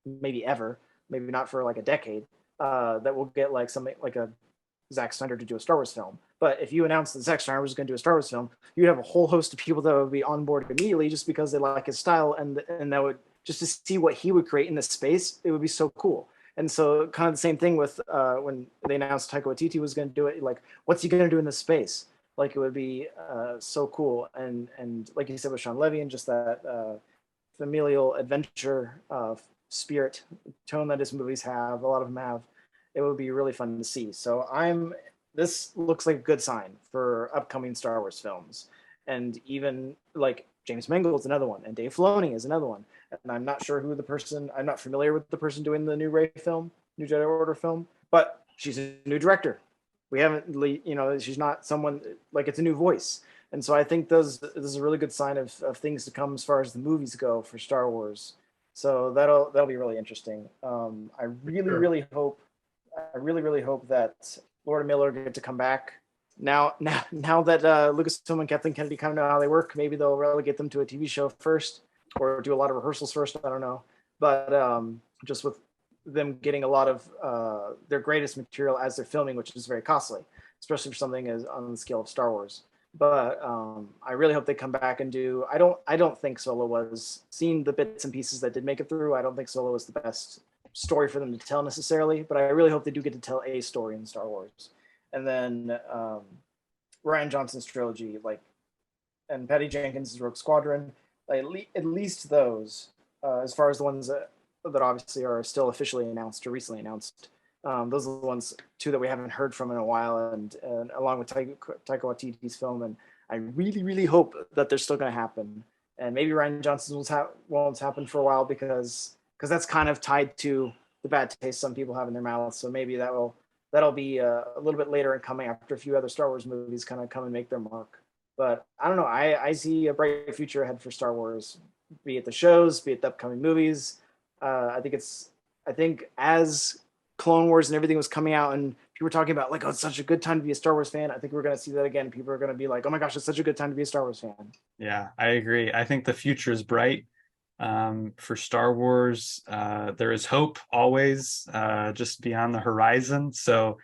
maybe ever, maybe not for like a decade, that we'll get like something like a Zack Snyder to do a Star Wars film. But if you announced that Zack Snyder was going to do a Star Wars film, you'd have a whole host of people that would be on board immediately just because they like his style, and that would just to see what he would create in this space. It would be so cool. And so kind of the same thing with when they announced Taika Waititi was going to do it. Like, what's he going to do in this space? Like, it would be so cool. And like you said with Sean Levy, and just that familial adventure spirit tone that his movies have, a lot of them have, it would be really fun to see. So this looks like a good sign for upcoming Star Wars films. And even like James Mangold is another one, and Dave Filoni is another one. And I'm not sure I'm not familiar with the person doing the new Rey film, new Jedi Order film, but she's a new director. We haven't, she's not someone, like, it's a new voice. And so I think this is a really good sign of things to come as far as the movies go for Star Wars. So that'll be really interesting. I really hope that Lord and Miller get to come back. Now that Lucasfilm and Kathleen Kennedy kind of know how they work, maybe they'll relegate them to a TV show first, or do a lot of rehearsals first. I don't know, but just with them getting a lot of their greatest material as they're filming, which is very costly, especially for something as on the scale of Star Wars. But I really hope they come back and do. I don't think Solo was, seeing the bits and pieces that did make it through, I don't think Solo was the best story for them to tell necessarily, but I really hope they do get to tell a story in Star Wars. And then Rian Johnson's trilogy, like, and Patty Jenkins' Rogue Squadron, like, at least those, as far as the ones that obviously are still officially announced or recently announced. Those are the ones too that we haven't heard from in a while, and along with Taika Waititi's film. And I really hope that they're still going to happen. And maybe Rian Johnson won't happen for a while because that's kind of tied to the bad taste some people have in their mouths. So maybe that'll be a little bit later in coming, after a few other Star Wars movies kind of come and make their mark. But I don't know. I see a bright future ahead for Star Wars, be it the shows, be it the upcoming movies. I think as Clone Wars and everything was coming out, and people were talking about, like, oh, it's such a good time to be a Star Wars fan, I think we're going to see that again. People are going to be like, oh my gosh, it's such a good time to be a Star Wars fan. Yeah, I agree. I think the future is bright for Star Wars. There is hope always, just beyond the horizon. So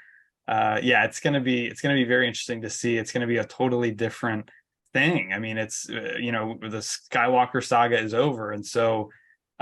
yeah, it's going to be very interesting to see. It's going to be a totally different thing. I mean, it's the Skywalker saga is over, and so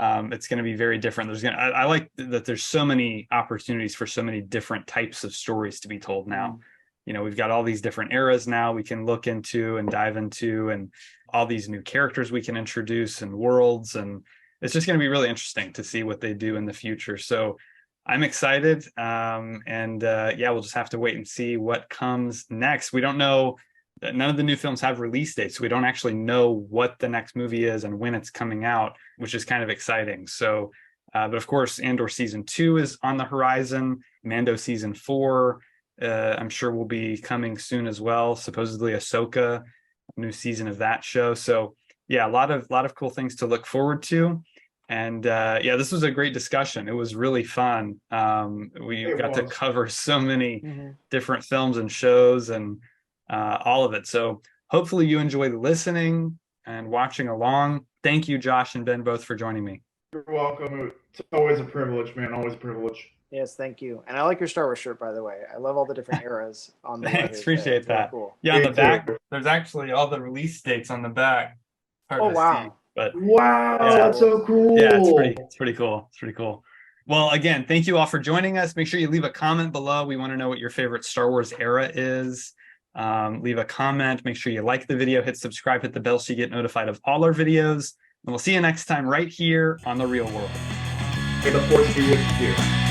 it's going to be very different. I like that there's so many opportunities for so many different types of stories to be told now. We've got all these different eras now we can look into and dive into, and all these new characters we can introduce and worlds, and it's just going to be really interesting to see what they do in the future. So I'm excited, and we'll just have to wait and see what comes next. We don't know. None of the new films have release dates, so we don't actually know what the next movie is and when it's coming out, which is kind of exciting. So, but of course, Andor season 2 is on the horizon. Mando season 4, I'm sure will be coming soon as well. Supposedly Ahsoka, new season of that show. So yeah, a lot of cool things to look forward to. And this was a great discussion. It was really fun. We got to cover so many different films and shows and all of it. So hopefully you enjoyed listening and watching along. Thank you, Josh and Ben, both for joining me. You're welcome. It's always a privilege, man. Always a privilege. Yes, thank you. And I like your Star Wars shirt, by the way. I love all the different eras on the Thanks, appreciate that. Cool. Yeah, on the back, there's actually all the release dates on the back. Hard to see, but wow, that's so cool. Yeah, it's pretty cool. It's pretty cool. Well, again, thank you all for joining us. Make sure you leave a comment below. We want to know what your favorite Star Wars era is. Leave a comment. Make sure you like the video, hit subscribe, hit the bell so you get notified of all our videos. And we'll see you next time right here on The Real World. May the force be with you.